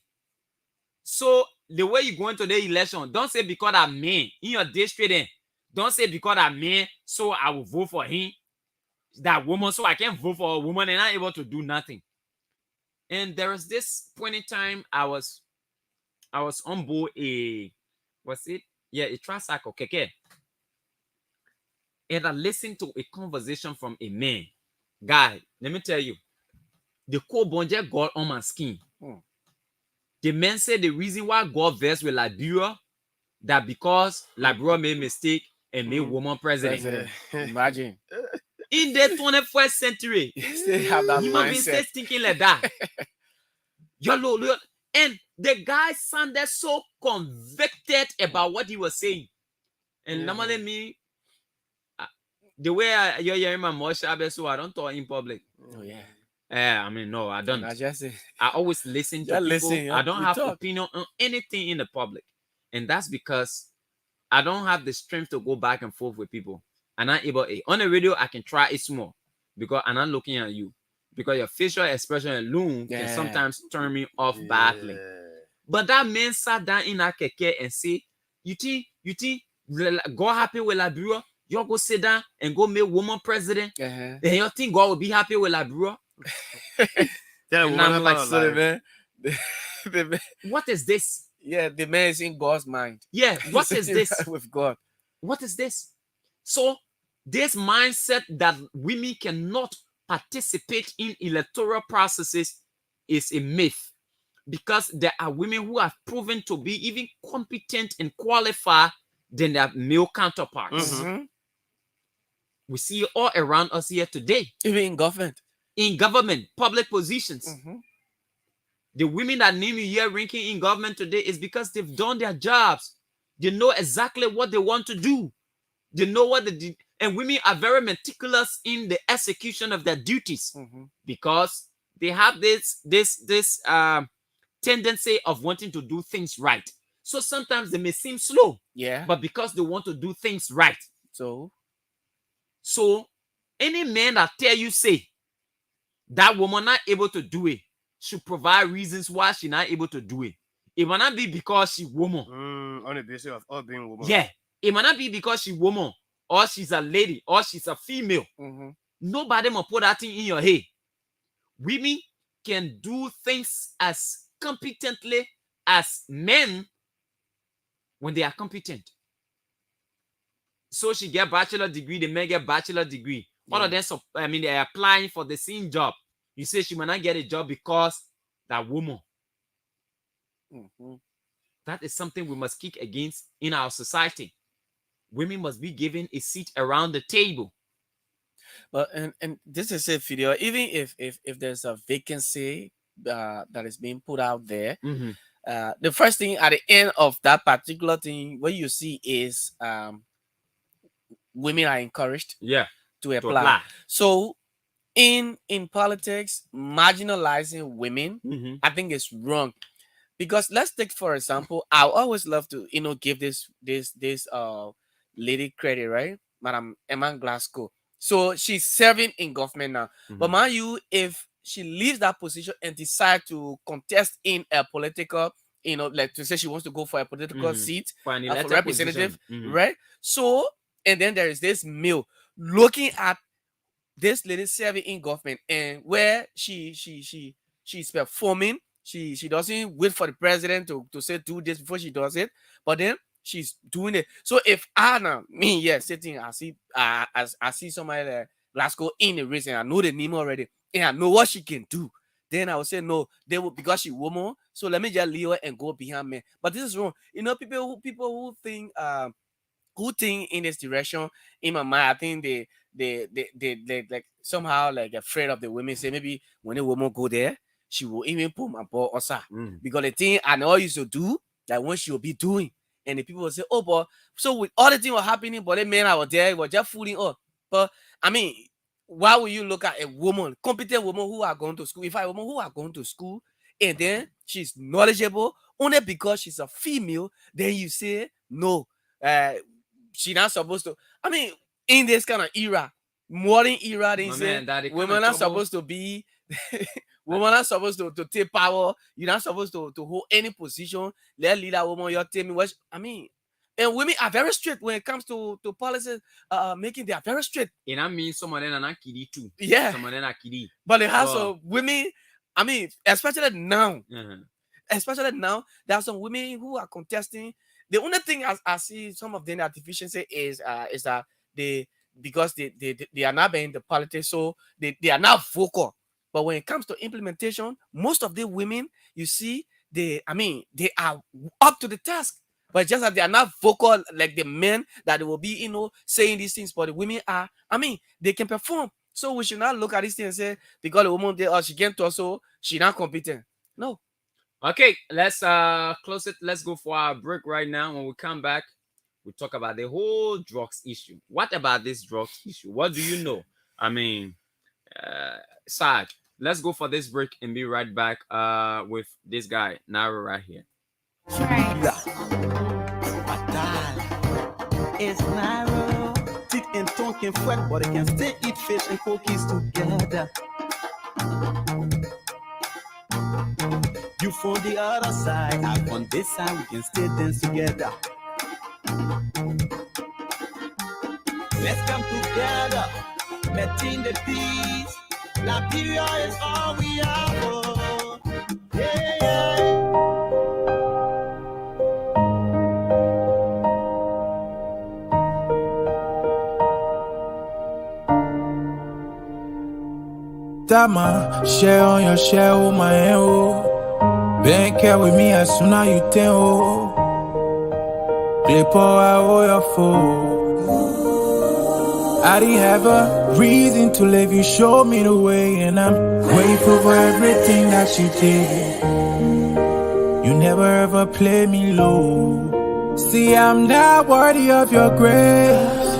So the way you go into the election, don't say because I'm men in your district, don't say because I'm men, so I will vote for him. That woman, so I can vote for a woman and not able to do nothing. And there was this point in time I was on board a tricycle keke. And I listened to a conversation from a man. Guy, let me tell you, the cold bonje got on my skin. The man said the reason why God versed with Liberia, that because Liberia made mistake and made woman president. Imagine. In the 21st century, They have that human beings mindset. stay thinking like that. And the guy sounded so convicted about what he was saying. And normally the way you're hearing my mouth, so I don't talk in public. Oh yeah. No, I don't. I always listen to Just people. listen, I don't we have talk. opinion on anything in the public. And that's because I don't have the strength to go back and forth with people. I'm not able on the radio, I can try it small because I'm not looking at you. Because your facial expression alone can sometimes turn me off badly. But that man sat down in a keke and say, you think God happy with Liberia? You go sit down and go make woman president? And you think God will be happy with Liberia? And I'm like, So what is this? Yeah, the man is in God's mind. Yeah, what is this? With God. What is this? So this mindset that women cannot participate in electoral processes is a myth, because there are women who have proven to be even competent and qualified than their male counterparts. We see it all around us here today. Even in government. In government, public positions. The women that name you here ranking in government today is because they've done their jobs. They know exactly what they want to do. They know what they do. And women are very meticulous in the execution of their duties because they have this tendency of wanting to do things right. So sometimes they may seem slow, but because they want to do things right. So any man that tell you say that woman not able to do it should provide reasons why she not able to do it. It might not be because she woman. On the basis of all being woman. Yeah, it might not be because she woman or she's a lady or she's a female. Nobody must put that thing in your head. Women can do things as competently as men when they are competent. So she get bachelor degree, the men get bachelor degree. All of them, they're applying for the same job. You say she might not get a job because that woman. That is something we must kick against in our society. Women must be given a seat around the table. But and this is a video. Even if there's a vacancy that is being put out there, the first thing at the end of that particular thing, what you see is women are encouraged to apply. So in politics, marginalizing women, I think it's wrong. Because let's take, for example, I always love to, give this lady credit, right? Madam Emma Glasgow. So she's serving in government now. But mind you, if she leaves that position and decide to contest in a political, like to say she wants to go for a political seat, For an for elected representative, position. right? So, and then there is this male looking at this lady serving in government, and where she's performing. She doesn't wait for the president to say do this before she does it, but then she's doing it. So if sitting, I see somebody like Glasgow in the race, and I know the name already, and I know what she can do, then I would say no, they will, because she woman. So let me just leave her and go behind me. But this is wrong. People who think in this direction, in my mind, I think they like somehow like afraid of the women. Say maybe when a woman go there, she will even put my ball also. Because the thing I know used to do, that when she will be doing, and the people will say, oh, but so with all the things were happening, but the men out there were just fooling up. But I mean, why would you look at a woman, competent woman who are going to school? If I a woman who are going to school and then she's knowledgeable only because she's a female, then you say no, she's not supposed to. I mean, in this kind of era, modern era, they say women are supposed to be. Women are supposed to take power. You're not supposed to hold any position. Let lead that woman. You tell me what I mean. And women are very strict when it comes to policies making. They are very strict. And I mean, some of them are not kiddie too. Yeah. Some of them are kiddie. But they have some women. I mean, especially now. Especially now, there are some women who are contesting. The only thing I see some of them are deficiency is that because they are not being in the politics, so they are not vocal. But when it comes to implementation, most of the women, you see, they are up to the task. But just that they are not vocal like the men that they will be, saying these things. But the women are, they can perform. So we should not look at this thing and say, because the woman, she can't also, she's not competent. No. Okay, let's close it. Let's go for our break right now. When we come back, we talk about the whole drugs issue. What about this drugs issue? What do you know? Sad. Let's go for this break and be right back with this guy, Nairo, right here. It's Nairo. Thick and tongue can fret, but they can still eat fish and cookies together. You from the other side, I from this side, we can still dance together. Let's come together, meeting the peace. Liberia is all we have. Oh. Yeah. Dama, share on your share, oh my oh. Bank care with me as soon as you tell, oh. Play power, oh your phone. I didn't have a reason to leave you, show me the way, and I'm grateful for everything that you did. You never ever play me low. See, I'm not worthy of your grace.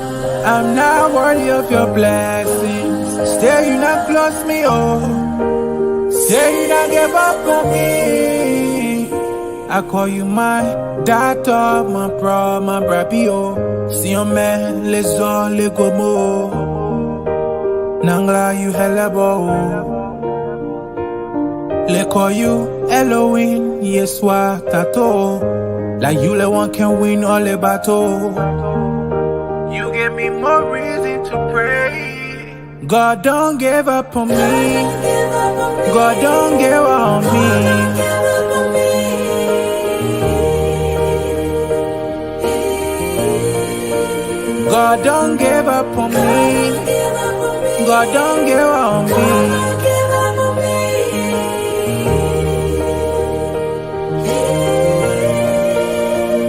I'm not worthy of your blessings. Still, you not close me, oh. Still, you not give up on me. I call you my daughter, my bro, my brappy, oh. See your man, les on, les gomo. Nangla, you hella bo. Le call you Elohim, Yeswa, Tato. Like you, le one can win all the battle. You give me more reason to pray. God don't give up on me. God don't give up on me. God don't give up on me. God don't give up on me.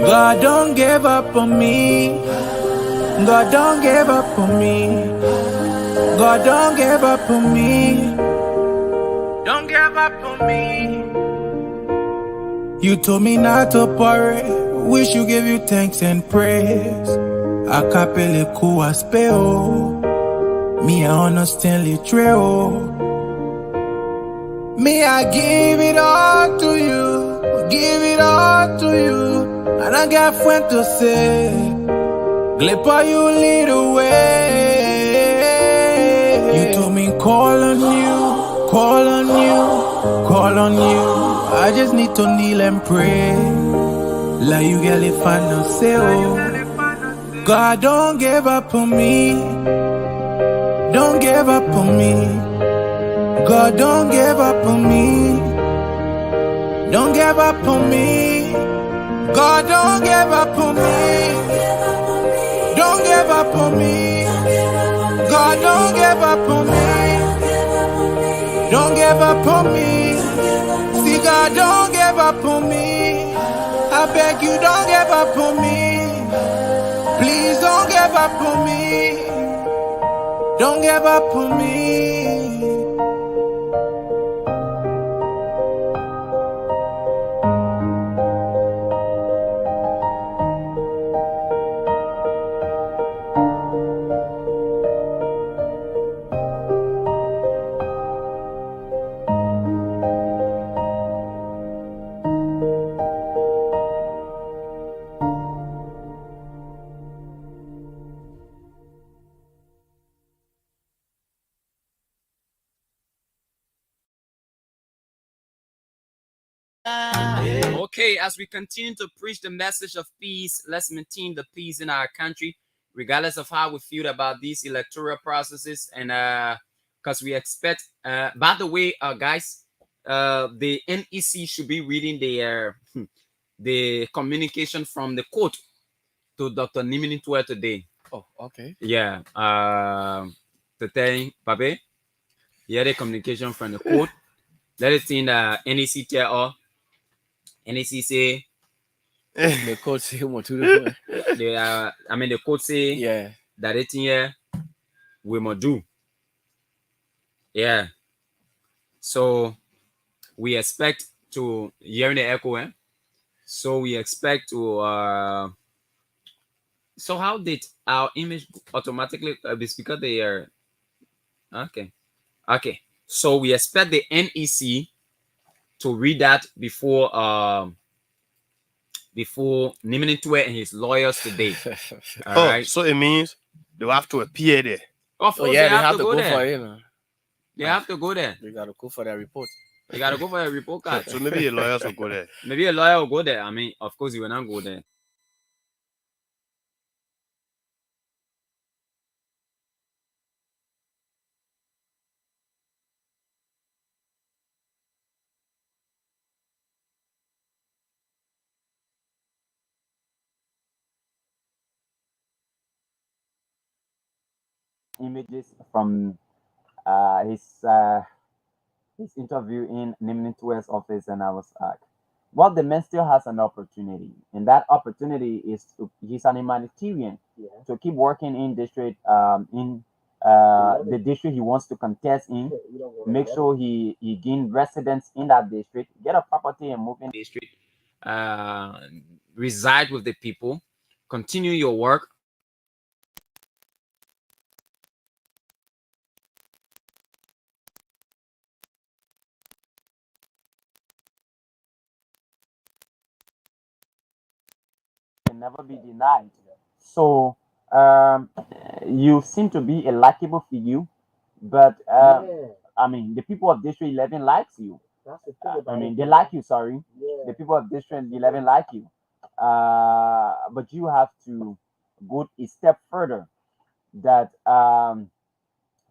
God don't give up on me. God don't give up on me. God don't give up on me. Don't give up on me. You told me not to worry. Wish you give you thanks and praise. Akapele kuwa speo. Me, I understand the trail. Me, I give it all to you. Give it all to you. And I got friend to say. Glipper, you lead the way. You told me call on you, call on you, call on you. I just need to kneel and pray. Like you get it final say, oh. God, don't give up on me. Don't give up on me. God, don't give up on me. Don't give up on me. God, don't give up on me. Don't give up on me. God, don't give up on me. Don't give up on me. See, God, don't give up on me. I beg you, don't give up on me. Please don't give up on me. Don't give up on me. Okay, as we continue to preach the message of peace, let's maintain the peace in our country, regardless of how we feel about these electoral processes. And because we expect, by the way, guys, the NEC should be reading the communication from the court to Dr. Niminitwe today. Oh, okay. Yeah. To tell Pape, yeah, the communication from the court. Let it in the NEC tell us. NEC say The court say what to do. the court say Yeah. that it here we must do. Yeah. So we expect to hear the echo, so we expect to so how did our image automatically be because they are okay. So we expect the NEC to read that before Niminitwe and his lawyers today. All right. So it means they have to appear there. Of course, yeah, they have to go there. for it. You know. They have to go there. They gotta go for their report. They gotta go for a report card. So maybe the lawyers will go there. Maybe a lawyer will go there. I mean, of course, he will not go there. Images from his interview in Niminitwe's office, and I was like, well, the man still has an opportunity, and that opportunity is he's an humanitarian to keep working in district the district he wants to contest in, make sure he gain residents in that district, get a property and move in the district, reside with the people, continue your work. Can never be denied. So you seem to be a likable figure, but I mean the people of District 11 likes you. I mean they like you. Sorry, the people of District 11 like you, but you have to go a step further. That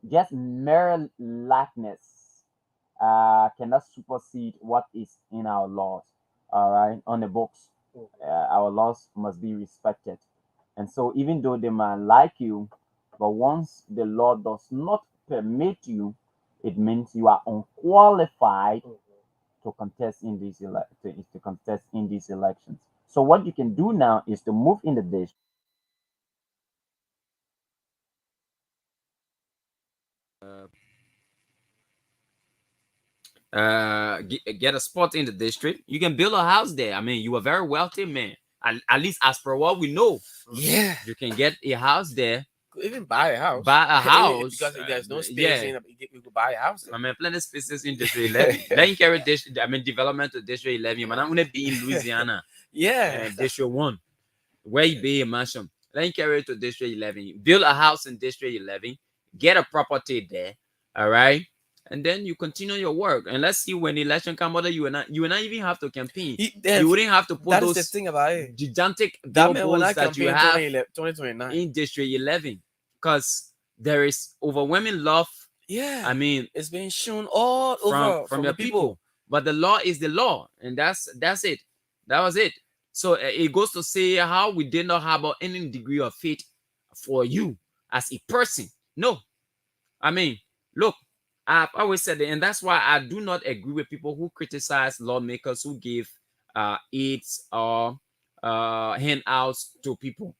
just mere likeness cannot supersede what is in our laws. All right, on the books. Our laws must be respected. And so even though they might like you, but once the law does not permit you, it means you are unqualified to contest in these elections. So what you can do now is to move in the district. Get a spot in the district. You can build a house there. I mean, you are very wealthy man. At least as per what we know. Yeah. You can get a house there could even buy a house. Buy a house. Because if there's no space yeah. in you could buy a house. I mean, plenty spaces in District 11. Then you carry development to District 11. Man, I'm gonna be in Louisiana. Yeah. District 1. Where you be a mansion. Then you carry it to District 11. Build a house in District 11. Get a property there. All right. And then you continue your work. And let's see when the election comes, whether you will not even have to campaign. You wouldn't have to put those the thing about it. gigantic billboards that you have 2029 in District 11. Because there is overwhelming love. Yeah. I mean, it's being shown all over from your people. But the law is the law. And that's it. That was it. So it goes to say how we did not have any degree of faith for you as a person. No. I mean, look, I've always said it, and that's why I do not agree with people who criticize lawmakers who give aids or handouts to people.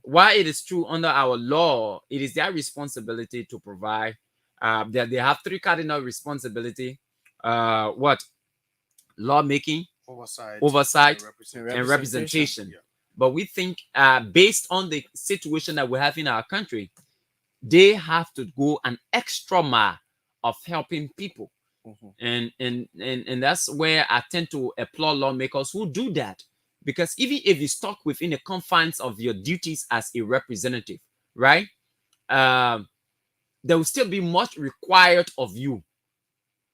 While it is true under our law, it is their responsibility to provide. That they have 3 cardinal responsibility. What? Lawmaking, oversight, and representation. Yeah. But we think, based on the situation that we have in our country, they have to go an extra mile of helping people. And that's where I tend to applaud lawmakers who do that. Because even if you stuck within the confines of your duties as a representative, right? There will still be much required of you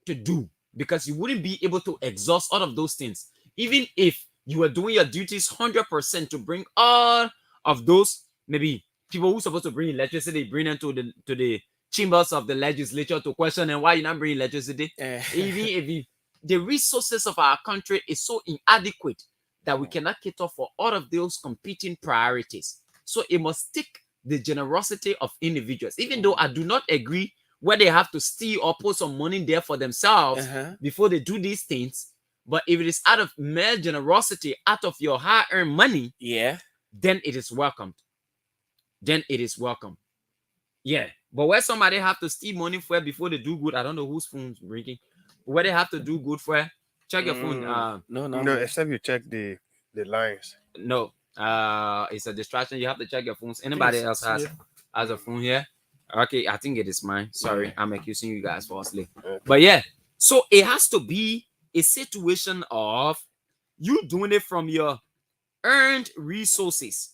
to do, because you wouldn't be able to exhaust all of those things. Even if you were doing your duties 100% to bring all of those, maybe people who are supposed to bring electricity, bring them to the chambers of the legislature to question and why you're not bringing electricity. Even if the resources of our country is so inadequate that we cannot cater for all of those competing priorities. So it must take the generosity of individuals, even though I do not agree where they have to steal or put some money there for themselves before they do these things. But if it is out of mere generosity, out of your hard-earned money, then it is welcomed. Then it is welcome. Yeah. But where somebody have to steal money for before they do good, I don't know whose phone's ringing. Where they have to do good for, check your phone. No, except you check the lines. No. It's a distraction. You have to check your phones. Anybody else has a phone here? Okay, I think it is mine. Sorry, I'm accusing you guys falsely. But yeah, so it has to be a situation of you doing it from your earned resources.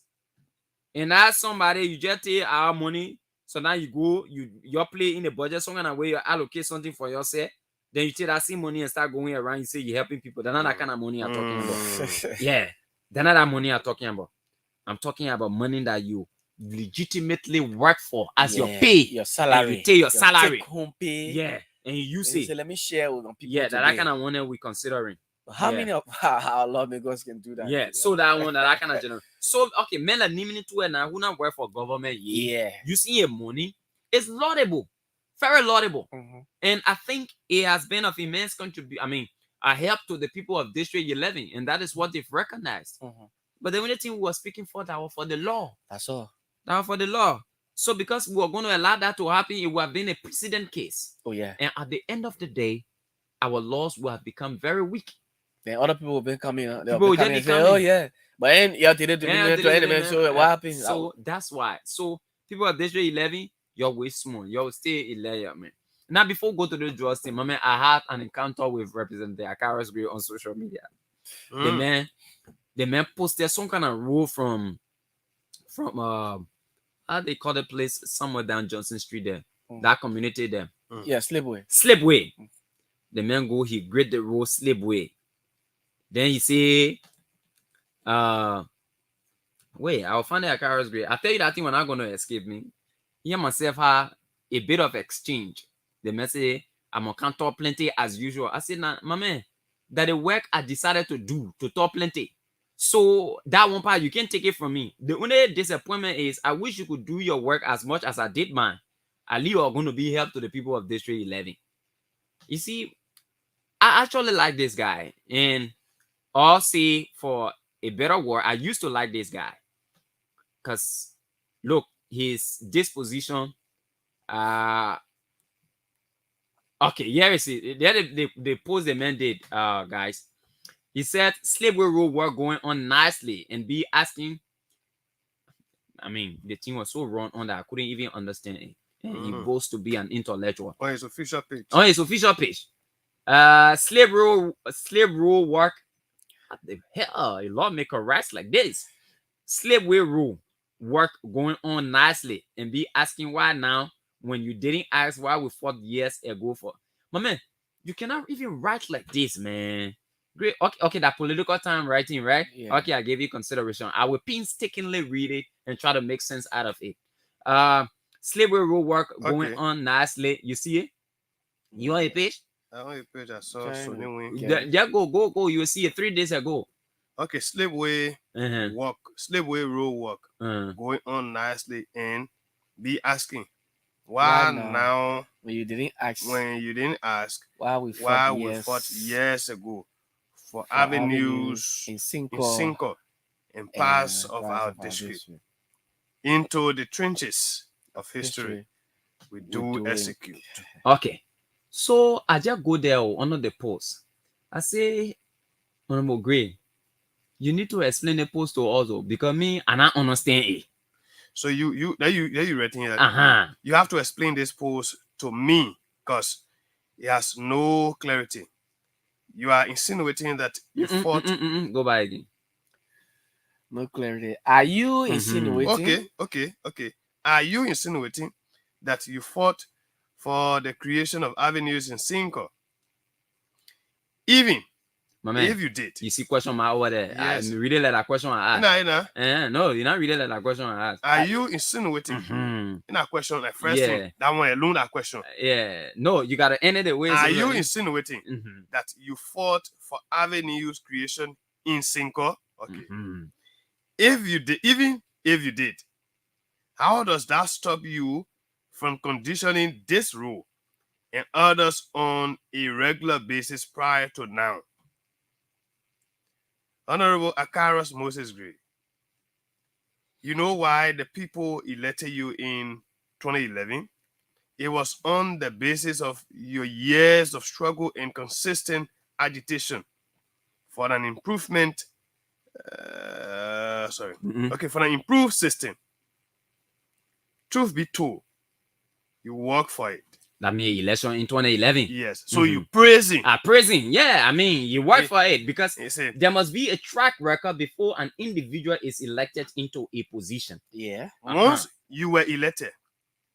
And as somebody, you just take our money. So now you go, you play in the budget, so where you allocate something for yourself. Then you take that same money and start going around. You say you're helping people. That's not that kind of money I'm talking about. Yeah, that's not that money I'm talking about. I'm talking about money that you legitimately work for as your pay, your salary. You take your salary, take home pay. Yeah, and you use it. So let me share with people. Yeah, that kind of money we're considering. How many of our lawmakers can do that? Yeah, so that one, that kind of general. So okay, men like nimini to now who not work for government. Yeah, you see your money is laudable, very laudable, and I think it has been of immense contribution. I mean, a help to the people of District 11, and that is what they've recognized. But the only thing we were speaking for that was for the law. That's all. That was for the law. So because we were going to allow that to happen, it would have been a precedent case. Oh yeah. And at the end of the day, our laws will have become very weak. Then other people will be coming. They'll People be coming and say, "Oh yeah," but then so what happens? So that's why. So people of District 11, you're way small. You're stay 11, man. Now before we go to the draw team, I had an encounter with Representative Akaros Gray on social media. The man posted some kind of rule from how they call the place somewhere down Johnson Street there. That community there. Yeah, Slipway. Slipway. The man go, he grade the road Slipway. Then he say, wait, I'll find the Akaros Gray. I tell you that thing when I'm gonna escape me. He myself have a bit of exchange. The man say, I'm gonna count top plenty as usual. I said, nah, my man, that the work I decided to do to top plenty. So that one part, you can't take it from me. The only disappointment is I wish you could do your work as much as I did mine. At least you're going to be help to the people of District 11. You see, I actually like this guy. And I'll say for a better word, I used to like this guy. Because, look, his disposition. Okay, here is it. The post the man did, guys. He said, Slipway Road work going on nicely and be asking. I mean, the thing was so wrong on that I couldn't even understand it. And he boasts to be an intellectual. On his official page. On his official page. Slave rule work. What the hell? A lawmaker writes like this. Slavery rule work going on nicely and be asking why now when you didn't ask why we fought years ago for. My man, you cannot even write like this, man. Great. Okay, that political time writing, right? Yeah. Okay, I gave you consideration. I will painstakingly read it and try to make sense out of it. Slavery rule work going on nicely. You see it? You on a page? On a page, I saw. So anyway, yeah, go. You will see it 3 days ago. Okay, slave rule work going on nicely, and be asking why now when you didn't ask why we fought years ago for avenues in Cinco and parts of our district into the trenches of history we do execute. Okay, so I just go there under the post. I say, Honorable Gray, you need to explain the post to us because me and I understand it. So you writing here. You have to explain this post to me because it has no clarity. You are insinuating that you fought. Go by again. No clarity. Are you insinuating? Okay. Are you insinuating that you fought for the creation of avenues in Cinco? Even if you did. You see question mark over there. Yes. I really like that question I asked. Nah. No, you're not really like that question I asked. Are you insinuating in that question, like first thing, that one alone, that question? Yeah. No, you gotta end it the way. Are you insinuating that you fought for avenues creation in Cinco? Okay. If you did, even if you did, how does that stop you from conditioning this rule and others on a regular basis prior to now? Honorable Akaros Moses Gray, you know why the people elected you in 2011? It was on the basis of your years of struggle and consistent agitation for an improvement. For an improved system. Truth be told, you work for it. That means election in 2011. Yes. So you praising. Praising. Yeah. I mean, you work for it because there must be a track record before an individual is elected into a position. Yeah. Once you were elected,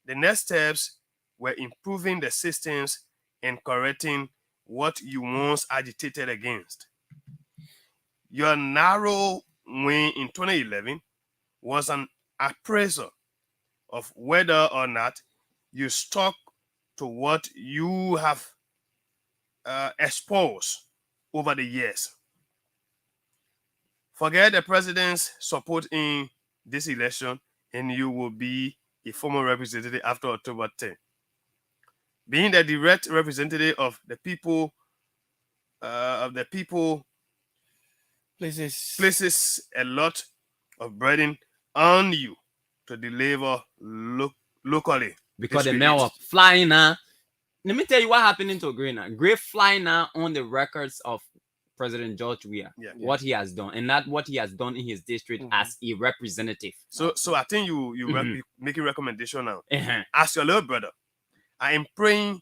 the next steps were improving the systems and correcting what you once agitated against. Your narrow win in 2011 was an appraisal of whether or not you stuck to what you have exposed over the years. Forget the president's support in this election and you will be a former representative after October 10. Being the direct representative of the people, places a lot of burden on you to deliver locally. Because the man was flying now. Let me tell you what happened to Gray now. Gray flying now on the records of President George Weah, what he has done, and not what he has done in his district as a representative. So I think you making recommendation now. As your little brother, I am praying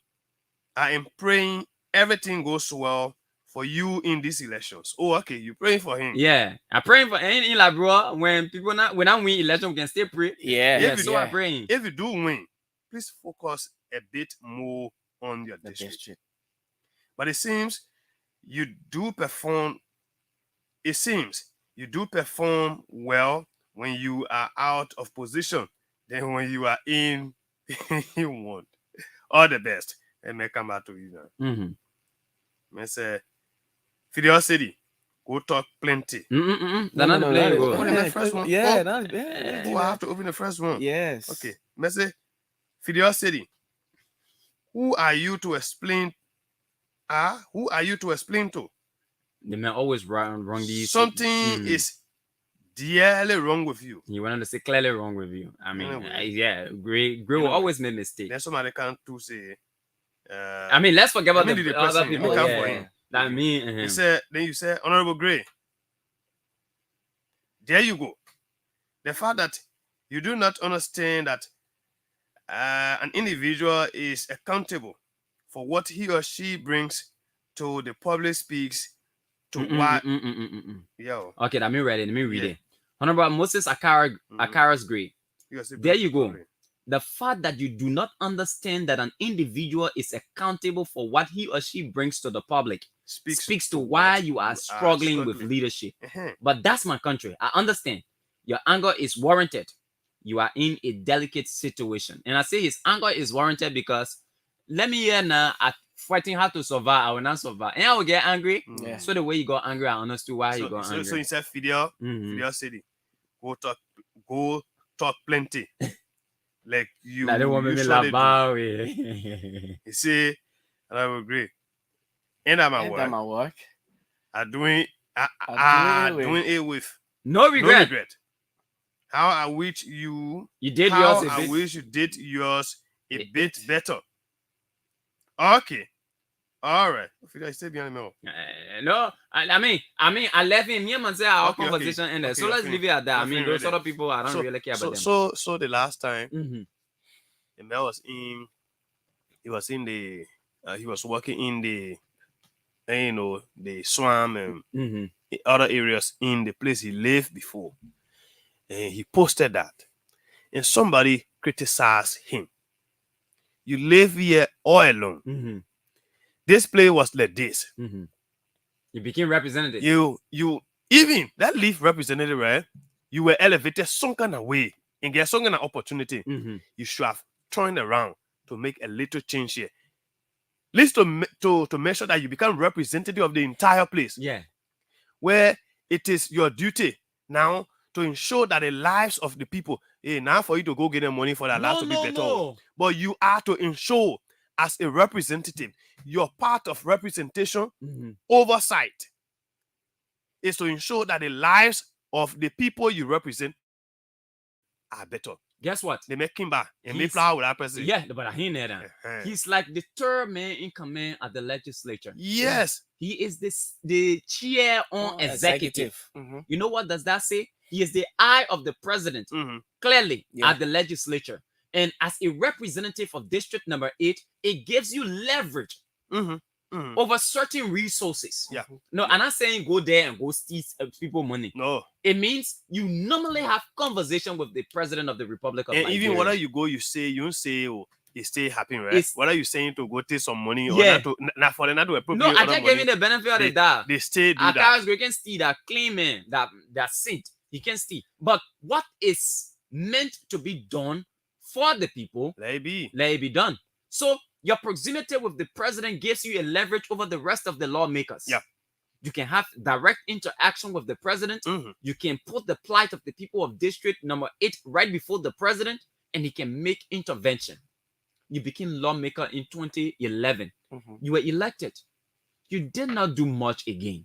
everything goes well for you in these elections. Oh, okay, you praying for him. Yeah, I'm praying for any like bro. When I win election, we can still pray. Yeah, I'm praying. If you do win, please focus a bit more on your district. But it seems you do perform well when you are out of position. Then when you are in, you won't. All the best. And may come back to you now. I say, Fidio City, go talk plenty. Open the first one. I have to open the first one. Yes. Okay. I say, Fidio City, who are you to explain? Who are you to explain to? The man always wrong these. Something is dearly wrong with you. You want to say clearly wrong with you. I mean, Gray will always make mistakes. Then somebody can't to say. I mean, let's forget about the other people. That mean, then you say, Honorable Gray. There you go. The fact that You do not understand that an individual is accountable for what he or she brings to the public speaks to what. Yo. Okay, let me read it. Let me read it. Honorable Moses Akaras Gray. There you go. The fact that you do not understand that an individual is accountable for what he or she brings to the public speaks to why you are struggling with leadership. But that's my country. I understand. Your anger is warranted. You are in a delicate situation. And I say his anger is warranted because let me hear now at fighting how to survive. I will not survive. And I will get angry. So the way you got angry, I understood why you got angry. So he said, Fidel said, go talk plenty. Like you. That don't want me to laugh. He say, and I will agree. And at my work. I'm doing it with no regret. How I wish you did yours. I wish you did yours a bit better. Okay. All right. Fidel, stay behind me. No, I mean, I left him here and say our conversation ended. So let's leave it at that. I mean, those other people, I don't really care about them. So the last time, the man was in. He was in the. He was working in the. The swamp and other areas in the place he lived before, and he posted that, and somebody criticized him. You live here all alone. This place was like this. You became representative. You even that leaf representative, right? You were elevated some kind of way and get some kind of opportunity. You should have turned around to make a little change here. At least to make sure that you become representative of the entire place. Yeah. Where it is your duty now to ensure that the lives of the people, now for you to go get them money for that lives to be better. But you are to ensure as a representative, your part of representation, oversight, is to ensure that the lives of the people you represent are better. Guess what? They make Kimba and make flower with that president. Yeah, but I hear that. He's like the third man in command at the legislature. Yes. He is the chair on executive. You know what does that say? He is the eye of the president, clearly, at the legislature. And as a representative of District Number 8, it gives you leverage over certain resources. No, I'm not saying go there and go steal people money. No. It means you normally have conversation with the president of the Republic of and Nigeria. Even whether you go, you don't say, oh, you stay happy, right? Whether you're saying to go take some money or not for them not to appropriate. No, I just gave him the benefit of the doubt. They stay do that. We can steal that clean man, that saint. He can steal. But what is meant to be done for the people, let it be done. So your proximity with the president gives you a leverage over the rest of the lawmakers. You can have direct interaction with the president. You can put the plight of the people of District Number 8 right before the president, and he can make intervention. You became lawmaker in 2011. You were elected. You did not do much again.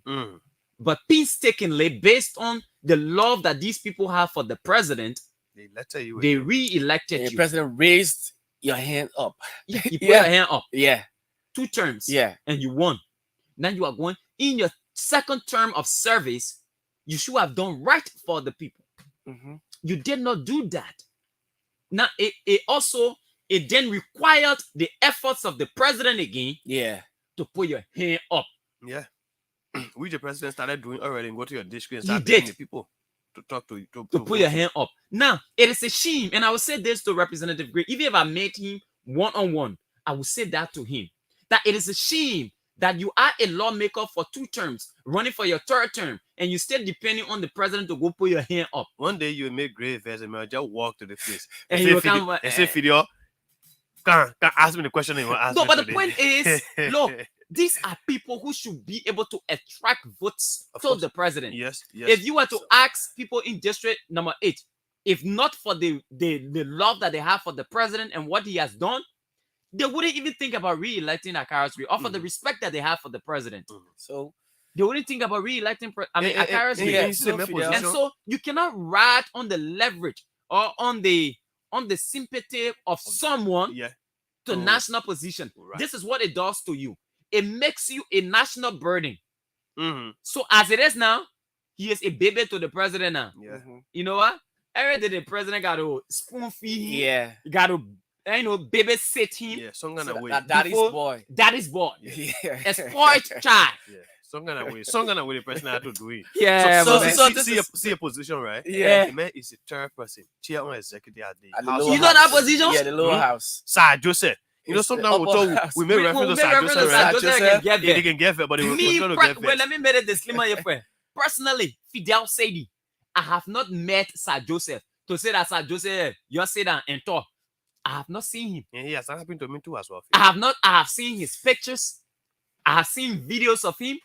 But painstakingly, based on the love that these people have for the president, they re-elected you. The president raised your hand up. You put your hand up. 2 terms. And you won. Now you are going in your second term of service. You should have done right for the people. You did not do that. Now it then required the efforts of the president again. To put your hand up. Which the president started doing already and go to your district and start telling the people to talk to you. To put your hand up. Now, it is a shame, and I will say this to Representative Gray, even if I met him one-on-one, I will say that to him, that it is a shame that you are a lawmaker for 2 terms, running for your 3rd term, and you still depending on the president to go put your hand up. One day you will make great verse and just walk to the place. And you come and say, Fidel, can't ask me the question you want to ask me but today. The point is, look, these are people who should be able to attract votes to the president. Yes. If you were to ask people in District Number 8, if not for the love that they have for the president and what he has done, they wouldn't even think about re-electing Akaras Gray, or for the respect that they have for the president. So they wouldn't think about re-electing Akaras Gray. And so you cannot ride on the leverage or on the sympathy of someone to national position. This is what it does to you. It makes you a national burden. So as it is now, he is a baby to the president now. You know what? Every day the president got to spoon feed him. Yeah. You got to, babysit him. Yeah, some kind of way. Daddy's Before- boy. Daddy's boy. Yeah. A spoiled child. Yeah, some kind of way. Some kind of way the person had to do it. Yeah, So, man. see a position, right? Yeah. The man is a third person. Chair on executive at the At the house. lower You know that house. position? Yeah, the lower Hmm? house. Sir Joseph. You know, It's the sometimes we upper talk, house. we make reference to Sir Joseph, Sir right? Joseph Joseph. can get Yeah, they there. can get there, but they Me, we're going to get well, there. let me make a disclaimer here. Personally, Fidel Saidi, I have not met Sir Joseph to say that Sir Joseph, you sit down and talk. I have not seen him. Yeah, yes, that happened to me too as well. I have seen his pictures. I have seen videos of him.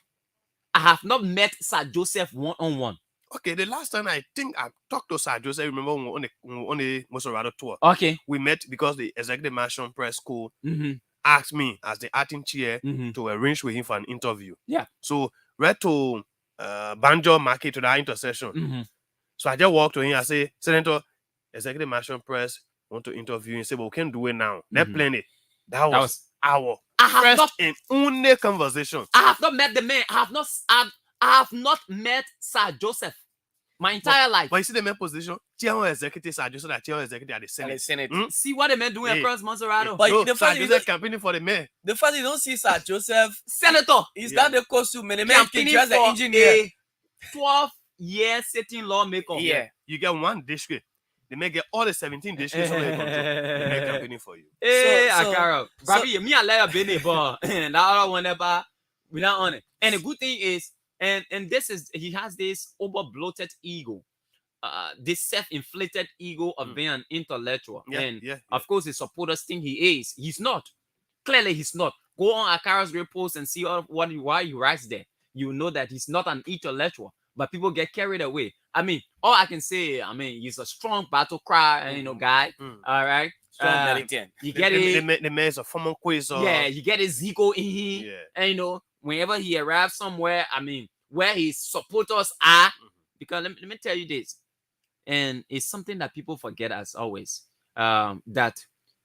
I have not met Sir Joseph one-on-one. Okay, the last time I think I talked to Sir Joseph, remember when we were on the Mosorado tour. Okay. We met because the executive mansion press school Mm-hmm. asked me as the acting chair Mm-hmm. to arrange with him for an interview. Yeah. So right to Banjo Market to that intersection. Mm-hmm. So I just walked to him. I say, Senator, executive mansion press want to interview. He said, but we can't do it now. They're Mhm. playing it. That was our I have first not. and only conversation. I have not met the man. I have not met Sir Joseph my entire life. But you see the main position, chair on executive, Sir Joseph, that chair on executive at the And Senate. the Senate. Hmm? See what the man doing Yeah. across Monserrato. But No, the Sir fact is, Joseph campaigning for the mayor. the fact you don't see Sir Joseph, Senator, he's Yeah. got the costume, and the man can campaigning dress an for engineer. a 12-year sitting lawmaker. Yeah. You get one district. They may get all the 17 districts under your control. They make campaigning for you. Hey, So- Akara. Baby, me and Leia Bene, but that other one never without on it. And the good thing is, and this is, he has this over bloated ego, this self-inflated ego of being an intellectual. Yeah, And yeah. of course, his supporters think he is. He's not. Clearly, he's not. Go on Akara's great post and see why he writes there. You know that he's not an intellectual, but people get carried away. I mean, all I can say, he's a strong battle cry, guy. Mm. All right. Strong militant. You get it. The mayor is a former quiz. Yeah, you get his ego in him. Yeah. And whenever he arrives somewhere, where his supporters are, because let me tell you this, and it's something that people forget as always, that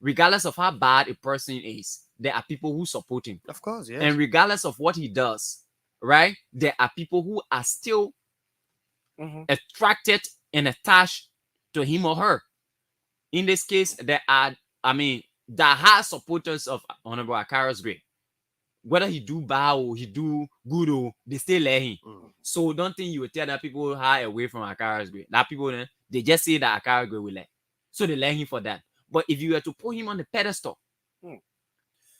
regardless of how bad a person is, there are people who support him. Of course, yes. And regardless of what he does, right, there are people who are still attracted and attached to him or her. In this case, there are, the high supporters of Honorable Akara's grade. Whether he do bad or he do good or they still let him. So don't think you will tell that people high away from Akara's grade. That people, they just say that Akara's grade will let. So they let him for that. But if you were to put him on the pedestal,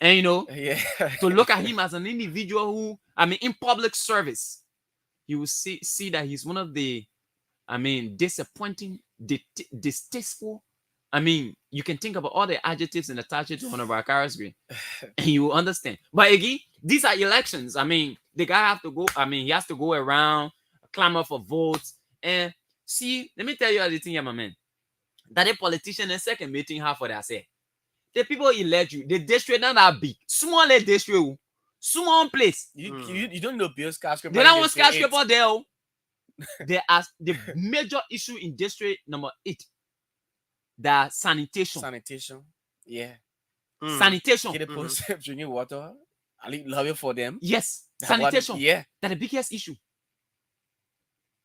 and to look at him as an individual who, in public service, you will see that he's one of the, disappointing, distasteful. You can think about all the adjectives and attach it to one of our grade, and you will understand. But again, these are elections. The guy have to go. He has to go around, clamor for votes, and see. Let me tell you the thing, yeah, my man. That a politician and second meeting have for that say. The people elect you, the district not that big, small district, small place. You don't know Bill skyscraper. They don't want skyscraper there. There are the major issue in district number 8. The sanitation. Yeah. Sanitation. Get a post drinking water. I love it for them. Yes. That Sanitation. one, yeah. That's the biggest issue.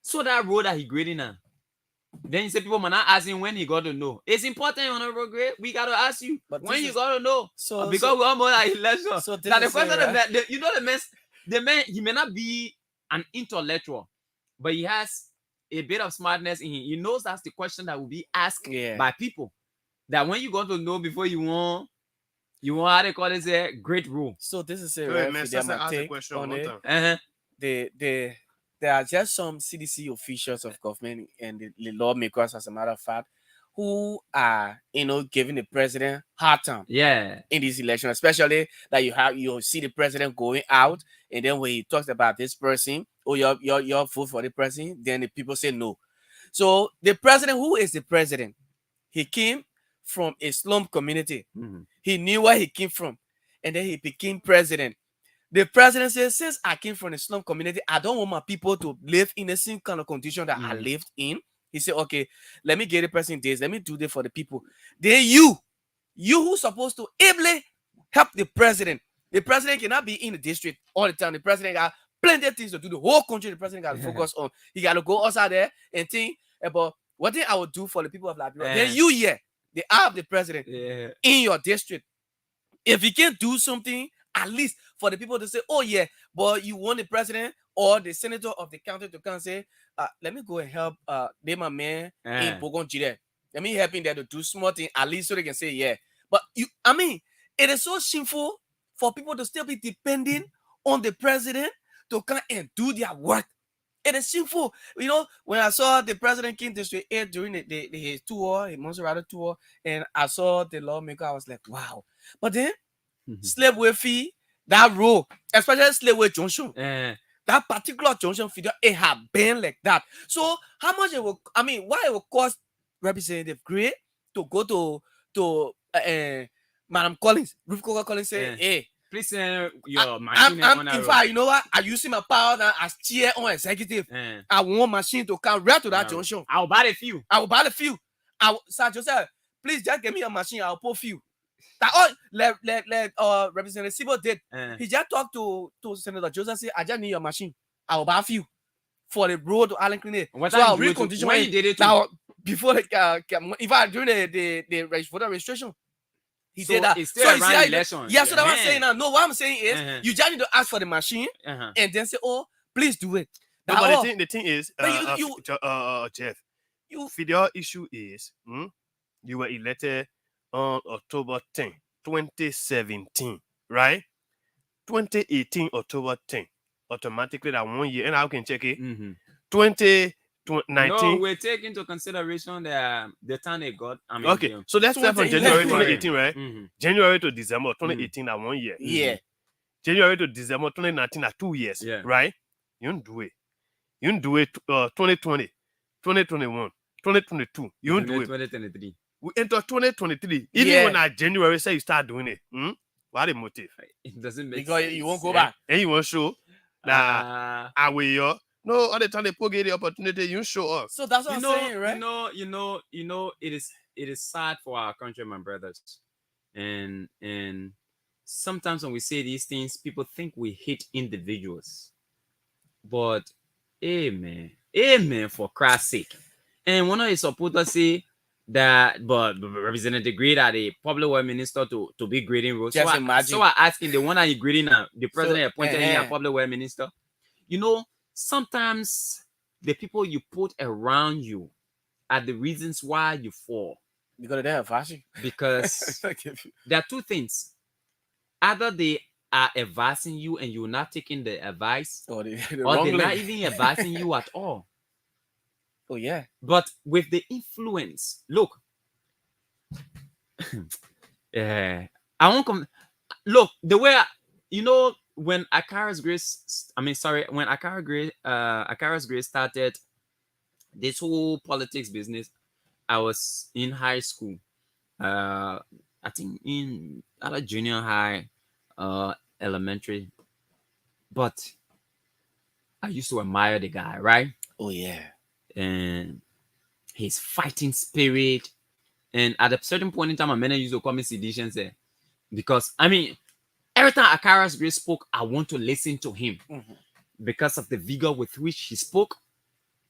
So that road that he grading now. Then you say people might not ask him when he got to know. It's important, Honorable Grade. We got to ask you But when this you is- got to know. So- Because so- we almost like election. so this Now the is question, it, right? the man, he may not be an intellectual, but he has a bit of smartness in him. He knows that's the question that will be asked by people. That when you got to know before you want how they call it a great rule. So this is a Wait, right man, for them Sasa asked a take question on one it. time. There are just some CDC officials of government and the lawmakers, as a matter of fact, who are giving the president hard time. Yeah. In this election, especially that you see the president going out, and then when he talks about this person, your vote for the president, then the people say no. So the president, who is the president? He came from a slum community. He knew where he came from, and then he became president. The president says, since I came from a slum community, I don't want my people to live in the same kind of condition that I lived in. He said, okay, let me get the president this, let me do this for the people. Then you who's supposed to ably help the president cannot be in the district all the time. The president got plenty of things to do. The whole country, the president got to focus on. He got to go outside there and think about What thing I would do for the people of Liberia? Then you here, the eye of the president in your district. If you can't do something, at least for the people to say, oh yeah, but you want the president or the senator of the county to come and say, let me go and help my man in Bogon Jide. Let me help him there to do small thing, at least so they can say, yeah. But it is so shameful for people to still be depending on the president to come and do their work. It is shameful. You know, when I saw the president came to District 8 during his tour, his Monserrato tour, and I saw the lawmaker, I was like, wow. But then, slave fee, that rule, especially slave junction, that particular junction fee, it had been like that. So, how much it will, why it will cost Representative Gray to go to Madam Collins, Ruth Coker Collins, say, hey, please send your machine. In fact, you know what? I'm using my power now as chair on executive. I want machine to come right to that junction. I'll buy a few. Sir Joseph, please just give me a machine. I'll put few. Let Representative Sibo did. He just talked to Senator Joseph, say, I just need your machine. I will buy a few for the road to Allen Clinic. So I'll recondition when you did it now before if I during the voter registration. He did that. It's still so around election. Yeah, so that's what I'm saying now. No, what I'm saying is you just need to ask for the machine and then say, oh, please do it. No, but the thing is, Jeff, the issue is you were elected on October 10, 2017, right? 2018, October 10. Automatically that 1 year, and I can check it. 2019. No, we're taking into consideration the time they got. Okay, so that's from January 2018, right? January to December 2018 at 1 year. Yeah. January to December 2019 at 2 years. Yeah. Right? You don't do it. You don't do it 2020, 2021, 2022. You don't do it. 2023. We enter 2023. Even when at January say you start doing it. What the motive? It doesn't make because sense. You won't go back. And you won't show that I will. No, all the time they get the opportunity, you show up. So that's what I'm saying, right? You know, it is sad for our country, my brothers. And sometimes when we say these things, people think we hate individuals. But amen, for Christ's sake. And one of the supporters say that, but Representative Gray that the public work minister to be grading roads. Just imagine. So I asking the one that you grading now, the president appointed him a public work minister. You know, sometimes the people you put around you are the reasons why you fall. Because they have fashion. Because there are two things. Either they are advising you and you're not taking the advice, or they're not even advising you at all. Oh, yeah. But with the influence, look, I won't come. Look, the way when Akara's Grace, when Akara's Grace started this whole politics business, I was in high school. I think in either junior high, elementary. But I used to admire the guy, right? Oh, yeah. And his fighting spirit. And at a certain point in time, my manager used to call me seditions there. Because, every time Akara's Grace spoke, I want to listen to him. Because of the vigor with which he spoke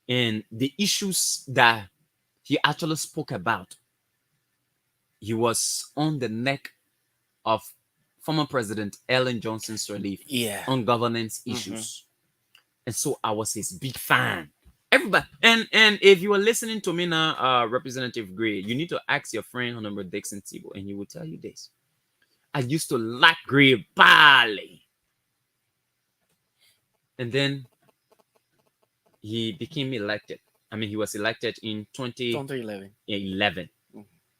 and the issues that he actually spoke about. He was on the neck of former President Ellen Johnson Sirleaf on governance issues. And so I was his big fan. Everybody, and if you are listening to me now, Representative Gray, you need to ask your friend Honorable Dixon Thibault, and he will tell you this. I used to like Gray badly. And then he became elected. He was elected in 2011.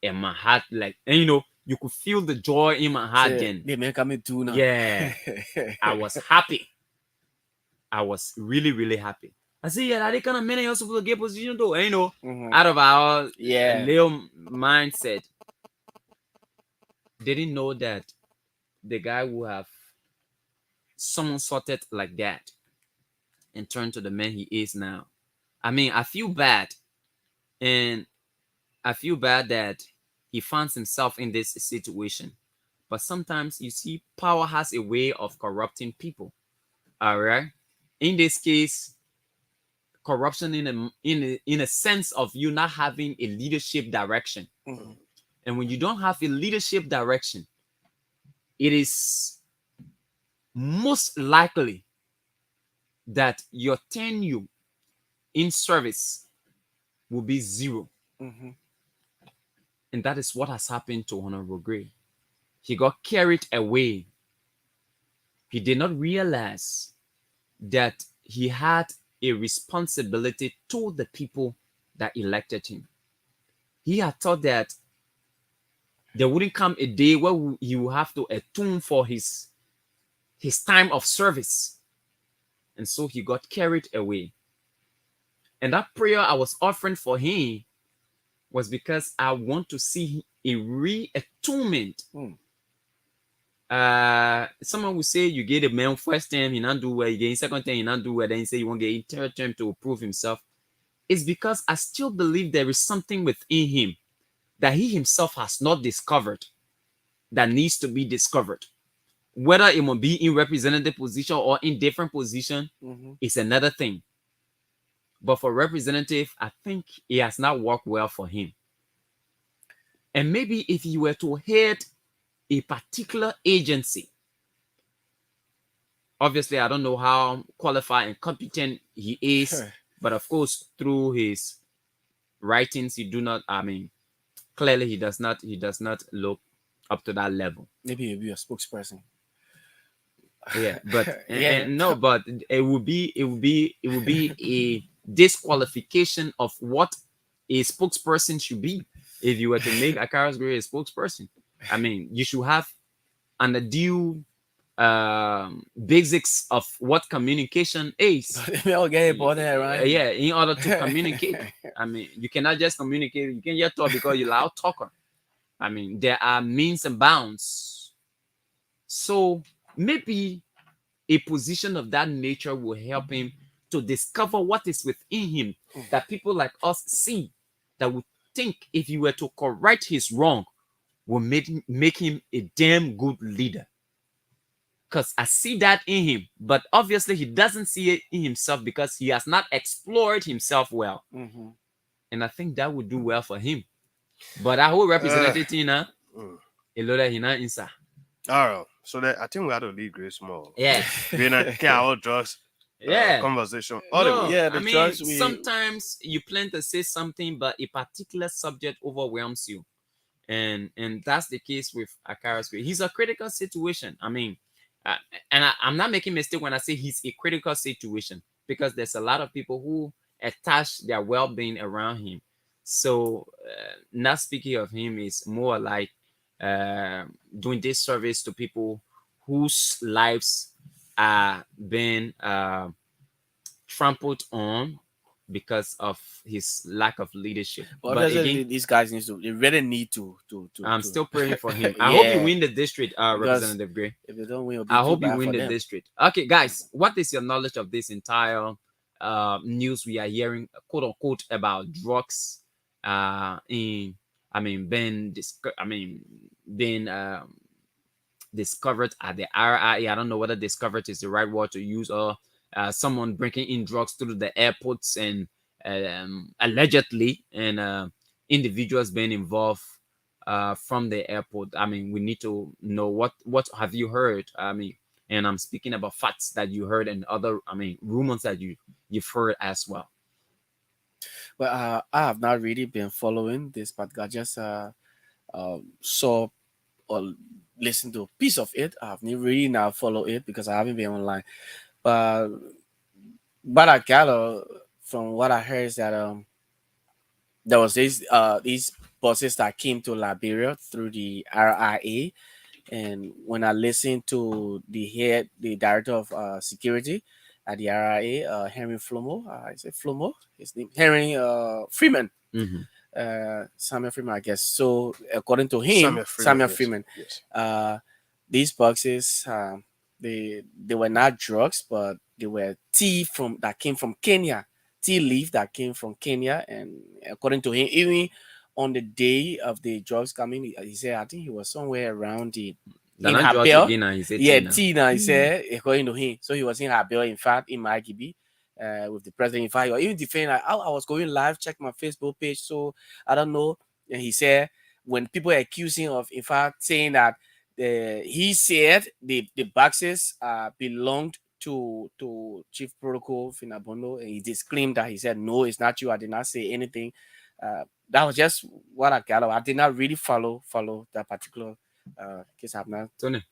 And my heart, you could feel the joy in my heart then. They may come too now. Yeah. I was happy. I was really, really happy. I say, that kind of men are supposed to get position though. Out of our little mindset. They didn't know that the guy who have someone sorted like that and turned to the man he is now. I feel bad. And I feel bad that he finds himself in this situation. But sometimes you see power has a way of corrupting people. All right. In this case, corruption in a sense of you not having a leadership direction. And when you don't have a leadership direction, it is most likely that your tenure in service will be 0. And that is what has happened to Honorable Gray. He got carried away. He did not realize that he had a responsibility to the people that elected him. He had thought that there wouldn't come a day where he will have to atone for his time of service. And so he got carried away. And that prayer I was offering for him was because I want to see a re-attunement. Someone will say you get a man first time, he not do well, you get second time, he not do well, then you say you won't get third time to prove himself. It's because I still believe there is something within him that he himself has not discovered that needs to be discovered. Whether it will be in representative position or in different position is another thing. But for representative, I think it has not worked well for him. And maybe if he were to head a particular agency, obviously I don't know how qualified and competent he is, but of course through his writings, clearly he does not look up to that level. Maybe he'll be a spokesperson. Yeah, but no, but it would be a disqualification of what a spokesperson should be. If you were to make Akaras Gray a spokesperson, you should have an due basics of what communication is. Right? Yeah, in order to communicate. You cannot just communicate. You can just talk because you're a loud talker. There are means and bounds. So maybe a position of that nature will help him to discover what is within him that people like us see, that would think if you were to correct his wrong will make him a damn good leader. Because I see that in him, but obviously he doesn't see it in himself because he has not explored himself well. And I think that would do well for him. But I will represent it in a lot of inside. All right. So that I think we have to leave Grace more. Yeah. Our drugs. Conversation. Sometimes you plan to say something, but a particular subject overwhelms you. And that's the case with Akaras Gray. He's a critical situation. I'm not making a mistake when I say he's a critical situation, because there's a lot of people who attach their well-being around him. So not speaking of him is more like doing this service to people whose lives are being trampled on because of his lack of leadership. But again, these guys they really need to. I'm still praying for him. I hope you win the district, Representative Gray. If they don't win, I hope you win the district. Okay, guys, what is your knowledge of this entire news we are hearing, quote unquote, about drugs being discovered at the RIA? I don't know whether discovered is the right word to use, or someone bringing in drugs through the airports and allegedly, and individuals being involved from the airport. We need to know what have you heard? And I'm speaking about facts that you heard and other rumors that you've heard as well. Well, I have not really been following this, but I just saw or listened to a piece of it. I have really not followed it because I haven't been online. But I gather from what I heard is that there was these buses that came to Liberia through the RIA, and when I listened to the director of security at the RIA, Henry Flomo, is it Flomo? His name Henry Freeman. Samuel Freeman, I guess. So according to him, Samuel Freeman, yes. These boxes, they were not drugs, but they were tea that came from Kenya, tea leaf that came from Kenya. And according to him, even on the day of the drugs coming, he said, I think he was somewhere around in Habel. Tina, he said, according to him. So he was in Habel, in fact, in Magibi. with the president. In fact, or even defending, like, I was going live, check my Facebook page, so I don't know. And he said when people are accusing of, in fact, saying that he said the boxes belonged to Chief Protocol Finabondo, and he disclaimed that. He said, no, it's not you. I did not say anything. That was just what I got. I did not really follow that particular case happening. Tony.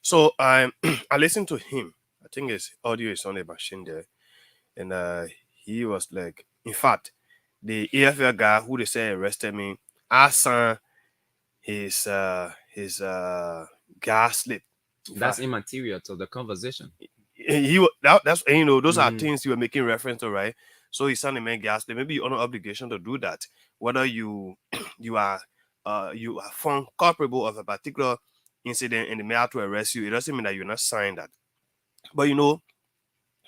So I listened to him. I think his audio is on the machine there, and he was like, in fact, the AFL guy who they say arrested me, I signed his gas slip. That's immaterial to the conversation. That's those are Mhm. things you were making reference to, right? So he signed a man gas slip. Maybe you're under obligation to do that. Whether you are found culpable of a particular incident and they may have to arrest you, it doesn't mean that you're not signed that. But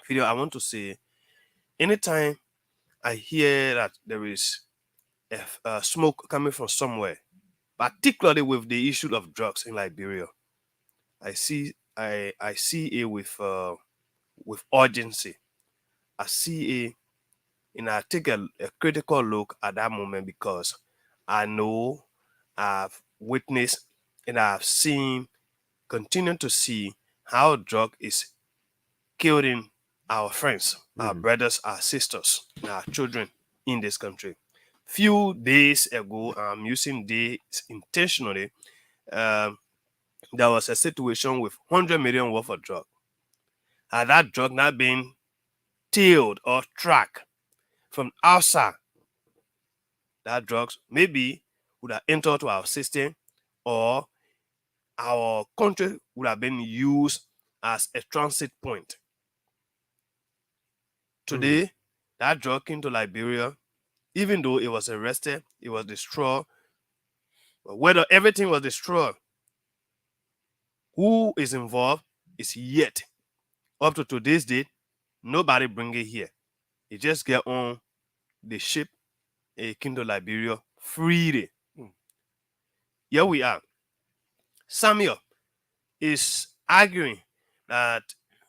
Video, I want to say, anytime I hear that there is smoke coming from somewhere, particularly with the issue of drugs in Liberia, I see it with urgency. I see it, and I take a critical look at that moment, because I know I've witnessed and I've seen, continue to see how drug is killing our friends, our brothers, our sisters, our children in this country. Few days ago, I'm using days intentionally. There was a situation with 100 million worth of drug. Had that drug not been tailed or tracked from outside, that drugs maybe would have entered to our system, or our country would have been used as a transit point. Today, that drug came to Liberia. Even though it was arrested, it was destroyed. But whether everything was destroyed, who is involved is yet, up to today's date, nobody bring it here. It just get on the ship, it came to Liberia freely. Here we are. Samuel is arguing that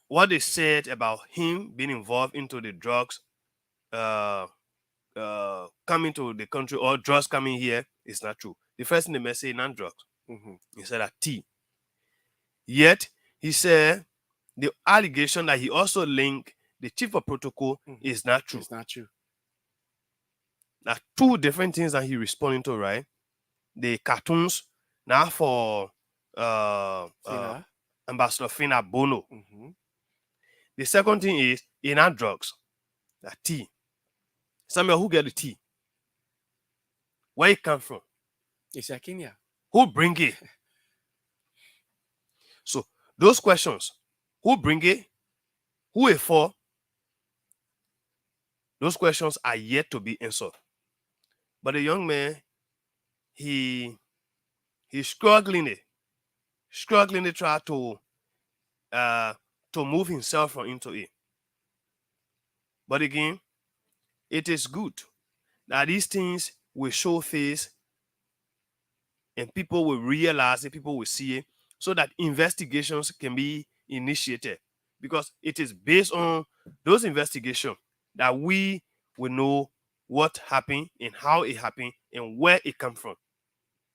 what they said about him being involved into the drugs coming to the country, or drugs coming here, is not true. The first thing they may say, non-drugs. He said that tea. Yet he said the allegation that he also linked the chief of protocol is not true. It's not true. Now, two different things that he responding to, right? The cartoons now for Ambassador Fina Bono. The second thing is in our drugs, that tea. Samuel, who get the tea? Where it come from? It's a Kenya. Who bring it? So those questions, who bring it? Who it for? Those questions are yet to be answered. But the young man, he's struggling to try to move himself from into it. But again, it is good that these things will show face and people will realize it, people will see it, so that investigations can be initiated. Because it is based on those investigations that we will know what happened and how it happened and where it come from.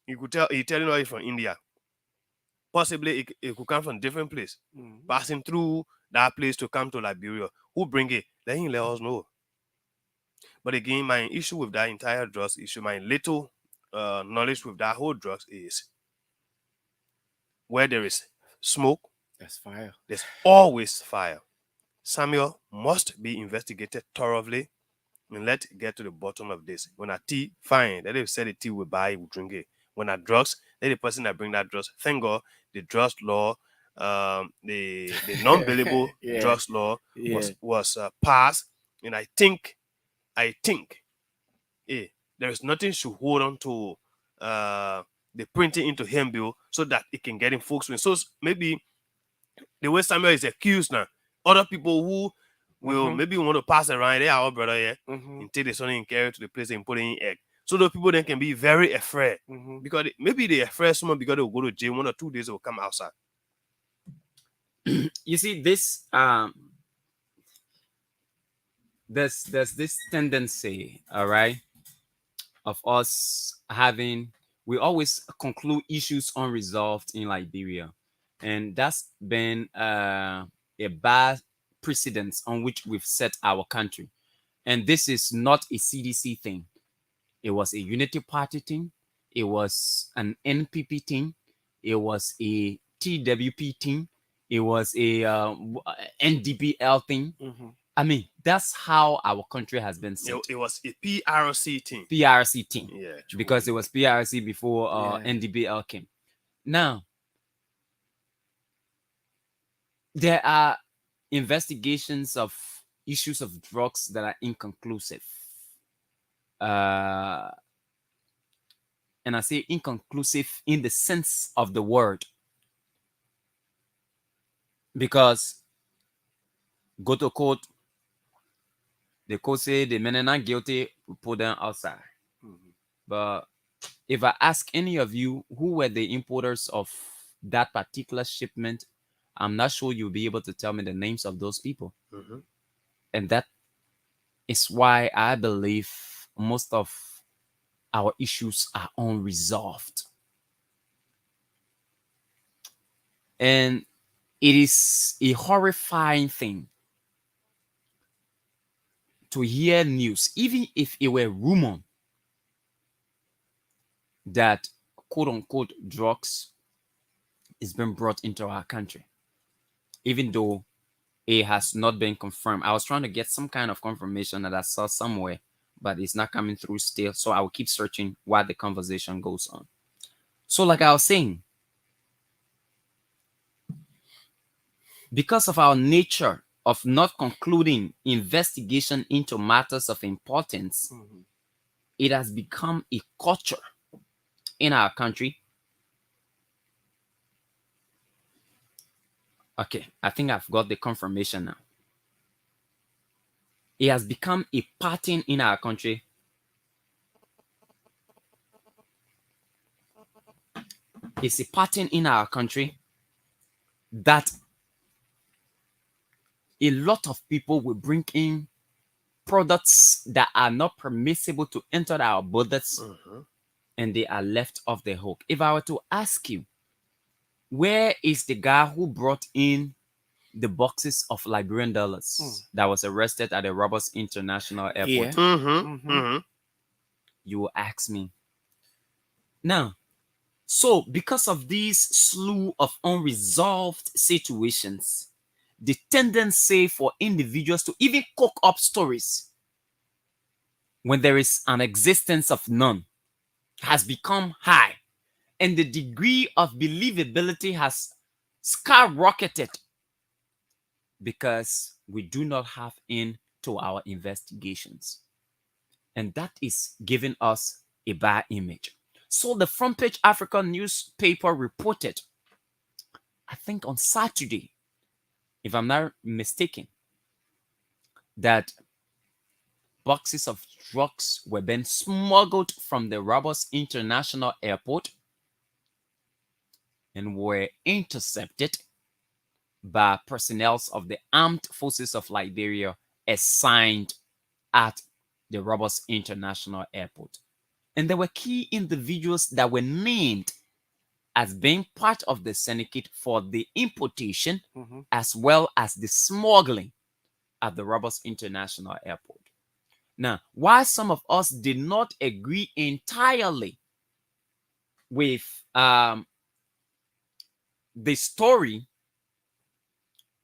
You could tell, you're telling us from India. Possibly it could come from different place, passing through that place to come to Liberia. Who bring it? Let him let us know. But again, my issue with that entire drugs issue, my little knowledge with that whole drugs is, where there is smoke, there's fire. There's always fire. Samuel must be investigated thoroughly, and let's get to the bottom of this. When a tea, fine. That they said the tea will buy, will drink it. When a drugs, let the person that bring that drugs. Thank God, the drugs law, the non-billable drugs law was passed, and I think, there is nothing should hold on to the printing into him bill, so that it can get in folks. So maybe the way Samuel is accused now, other people who will maybe want to pass around, they are our brother here, and take the son and carry to the place and put it in egg. So those people then can be very afraid, because maybe they afraid someone because they will go to jail 1 or 2 days, they will come outside. You see, this there's this tendency, all right, of us having, we always conclude issues unresolved in Liberia, and that's been a bad precedence on which we've set our country. And this is not a CDC thing. It was a Unity Party thing. It was an NPP thing. It was a TWP thing. It was a NDBL thing. I mean, that's how our country has been set. It was a PRC team. PRC team. Yeah. Because it was PRC before NDBL came. Now, there are investigations of issues of drugs that are inconclusive. And I say inconclusive in the sense of the word. Because, go to court, the court say the men are not guilty, we put them outside. But if I ask any of you who were the importers of that particular shipment, I'm not sure you'll be able to tell me the names of those people. And that is why I believe most of our issues are unresolved. And it is a horrifying thing to hear news, even if it were rumor, that quote unquote drugs is being brought into our country, even though it has not been confirmed. I was trying to get some kind of confirmation that I saw somewhere, but it's not coming through still. So I will keep searching while the conversation goes on. So like I was saying, because of our nature of not concluding investigation into matters of importance, it has become a culture in our country. Okay, I think I've got the confirmation now. It has become a pattern in our country it's a pattern in our country that a lot of people will bring in products that are not permissible to enter our borders, and they are left off the hook. If I were to ask you, where is the guy who brought in the boxes of Liberian dollars that was arrested at the Roberts International Airport? You will ask me. Now, so because of these slew of unresolved situations, the tendency for individuals to even cook up stories when there is an existence of none has become high, and the degree of believability has skyrocketed because we do not have into our investigations, and that is giving us a bad image. So the Front Page Africa newspaper reported, I think on Saturday, if I'm not mistaken, that boxes of drugs were being smuggled from the Roberts International Airport and were intercepted by personnel of the Armed Forces of Liberia assigned at the Roberts International Airport. And there were key individuals that were named as being part of the syndicate for the importation as well as the smuggling at the Roberts International Airport. Now, while some of us did not agree entirely with the story,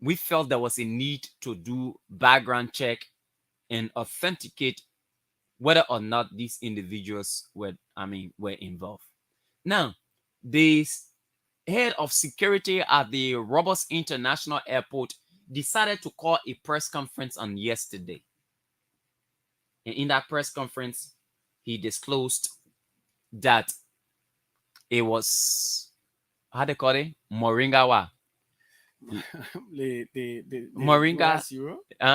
we felt there was a need to do background check and authenticate whether or not these individuals were involved. Now, the head of security at the Roberts International Airport decided to call a press conference on yesterday. And in that press conference, he disclosed that it was, how they call it? Moringa. Moringa.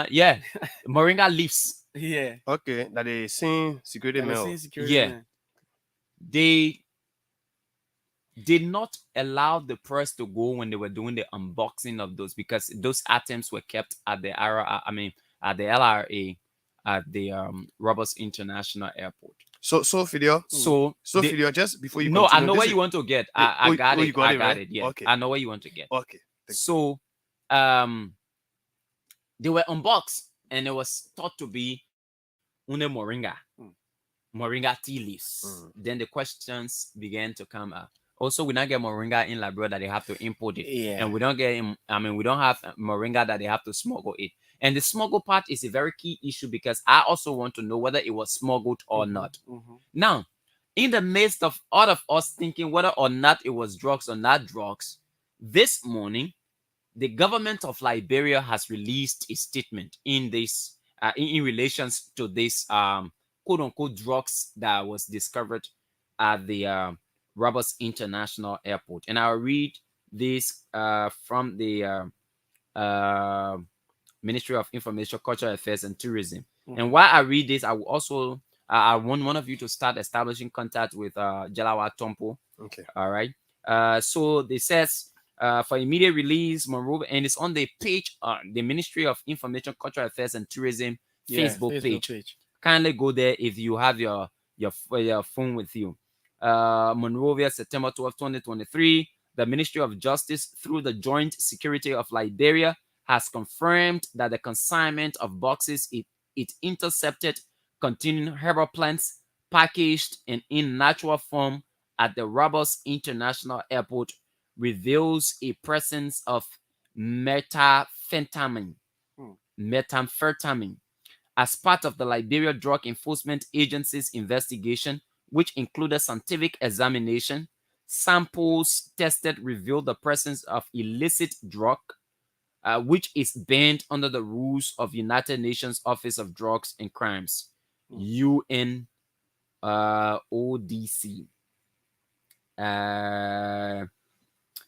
Yeah. Moringa leaves. Yeah. Okay, that is same security mail. Yeah. They did not allow the press to go when they were doing the unboxing of those, because those items were kept at the LRA at the Roberts International Airport. So video. So they- video. Just before you no, I continue, know this where is- you want to get. Oh, I got oh, it. you got I it, got right? it. Yeah, Okay. I know where you want to get. Okay. Thank you. So, they were unboxed, and it was thought to be une moringa, moringa tea leaves. Then the questions began to come up. Also, we not get moringa in Liberia that they have to import it, Yeah. and we don't get. We don't have moringa that they have to smuggle it. And the smuggle part is a very key issue because I also want to know whether it was smuggled or not. Now, in the midst of all of us thinking whether or not it was drugs or not drugs, this morning, the government of Liberia has released a statement in this, in relations to this quote unquote drugs that was discovered at the Roberts International Airport. And I'll read this from the Ministry of Information, Cultural Affairs, and Tourism. And while I read this, I will also I want one of you to start establishing contact with Jalawa Tompo. Okay. All right. So they says for immediate release, Monrovia, and it's on the page, the Ministry of Information, Cultural Affairs, and Tourism Facebook page. Kindly go there if you have your phone with you. Monrovia, September 12, 2023. The Ministry of Justice, through the Joint Security of Liberia, has confirmed that the consignment of boxes it intercepted containing herbal plants packaged and in natural form at the Roberts International Airport reveals a presence of methamphetamine as part of the Liberia Drug Enforcement Agency's investigation, which included scientific examination. Samples tested revealed the presence of illicit drug, which is banned under the rules of United Nations Office of Drugs and Crimes, UNODC.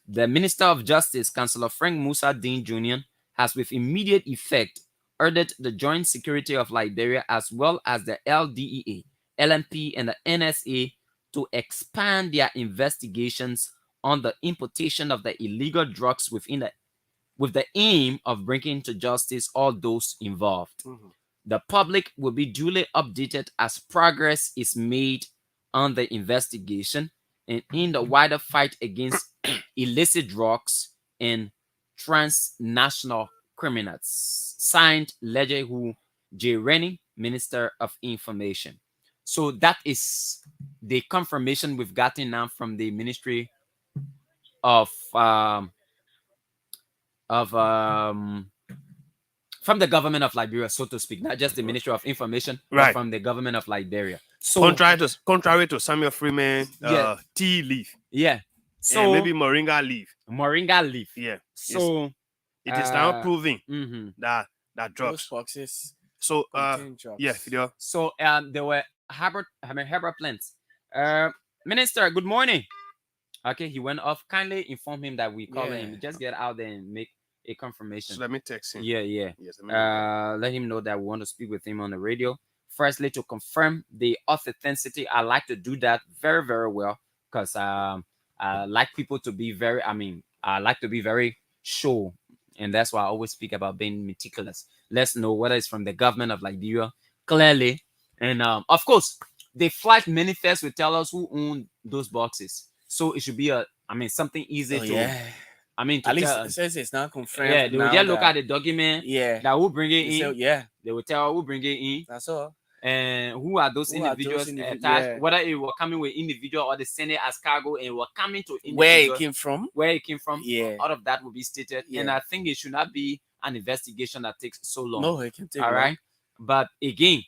The Minister of Justice, Councillor Frank Musa Dean Jr., has with immediate effect ordered the Joint Security of Liberia as well as the LDEA, LMP, and the NSA to expand their investigations on the importation of the illegal drugs with the aim of bringing to justice all those involved. The public will be duly updated as progress is made on the investigation and in the wider fight against illicit drugs and transnational criminals. Signed, Lejehu J. Rennie, Minister of Information. So that is the confirmation we've gotten now from the Ministry of from the government of Liberia, so to speak, not just the Ministry of Information, Right. but from the government of Liberia. So contrary to Samuel Freeman, Yeah. tea leaf. yeah, so And maybe moringa leaf. moringa leaf. Yeah. So it is now uh, proving mhm. that Those drugs. boxes So contain drugs. yeah, video. So there were herbal plants. Minister, good morning. Okay, he went off. Kindly inform him that we call him. Yeah. Just get out there and make a confirmation. So let me text him. Yeah. Yes, let me Let him know that we want to speak with him on the radio. Firstly, to confirm the authenticity, I like to do that very, very well because I like people to be very. I like to be very sure, and that's why I always speak about being meticulous. Let's know whether it's from the government of Liberia clearly, and of course, the flight manifest will tell us who owned those boxes. So it should be something easy Oh, to. yeah. To At least tell. it says it's not confirmed. Yeah, they will now just look that- at the document. Yeah. That will bring it They say, in. yeah. They will tell who bring it in. That's all. And who are those Who are those individuals individ- attached? yeah. Whether it were coming with individual or they send it as cargo and were coming to Where it individuals, came from. where it came from. Yeah. All of that will be stated. And Yeah. I think it should not be an investigation that takes so long. No, it can take All long. right. But again,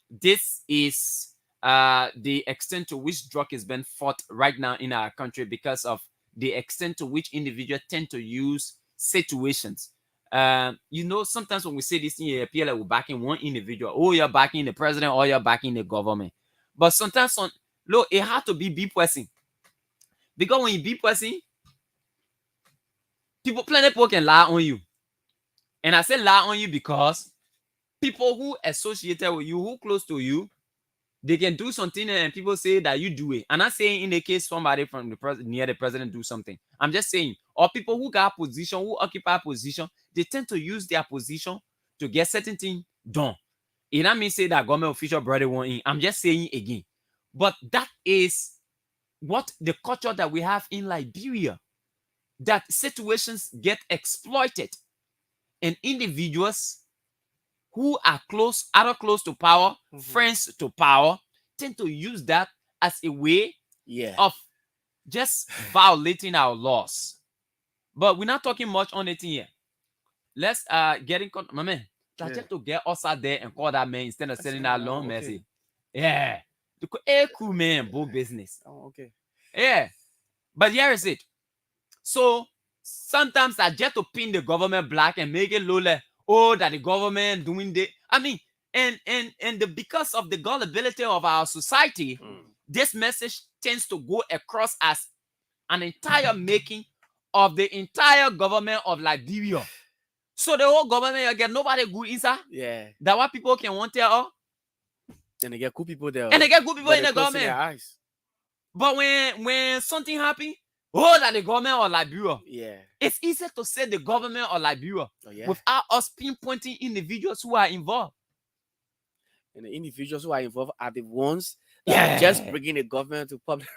this is the extent to which drug is being fought right now in our country because of the extent to which individuals tend to use situations. Sometimes when we say this thing, it appears like we're backing one individual. Oh, you're backing the president or you're backing the government. But sometimes, it has to be person. Because when you be person, plenty people can lie on you. And I say lie on you because people who associated with you, who close to you, they can do something and people say that you do it. I'm not saying in the case somebody from the near the president do something. I'm just saying, or people who got position, who occupy position, they tend to use their position to get certain things done. It not mean say that government official brought it one in. I'm just saying again. But that is what the culture that we have in Liberia. That situations get exploited, and individuals who are close, either close to power, friends to power, tend to use that as a way of just violating our laws. But we're not talking much on it here. Let's get in contact. My man, just to get us out there and call that man instead of sending that long message. Yeah. Because cool man, both business. Oh, okay. Yeah. But here is it. So sometimes I just to pin the government black and make it look like, oh, that the government doing the. I mean, because of the gullibility of our society, this message tends to go across as an entire making of the entire government of Liberia. So the whole government, you get nobody good inside. Yeah. That what people can want tell. And they get good people there. And they get good people in the government. But when something happen, oh, that the government of Liberia. Yeah. It's easy to say the government of Liberia yeah. without us pinpointing individuals who are involved. And the individuals who are involved are the ones that are just bringing the government to public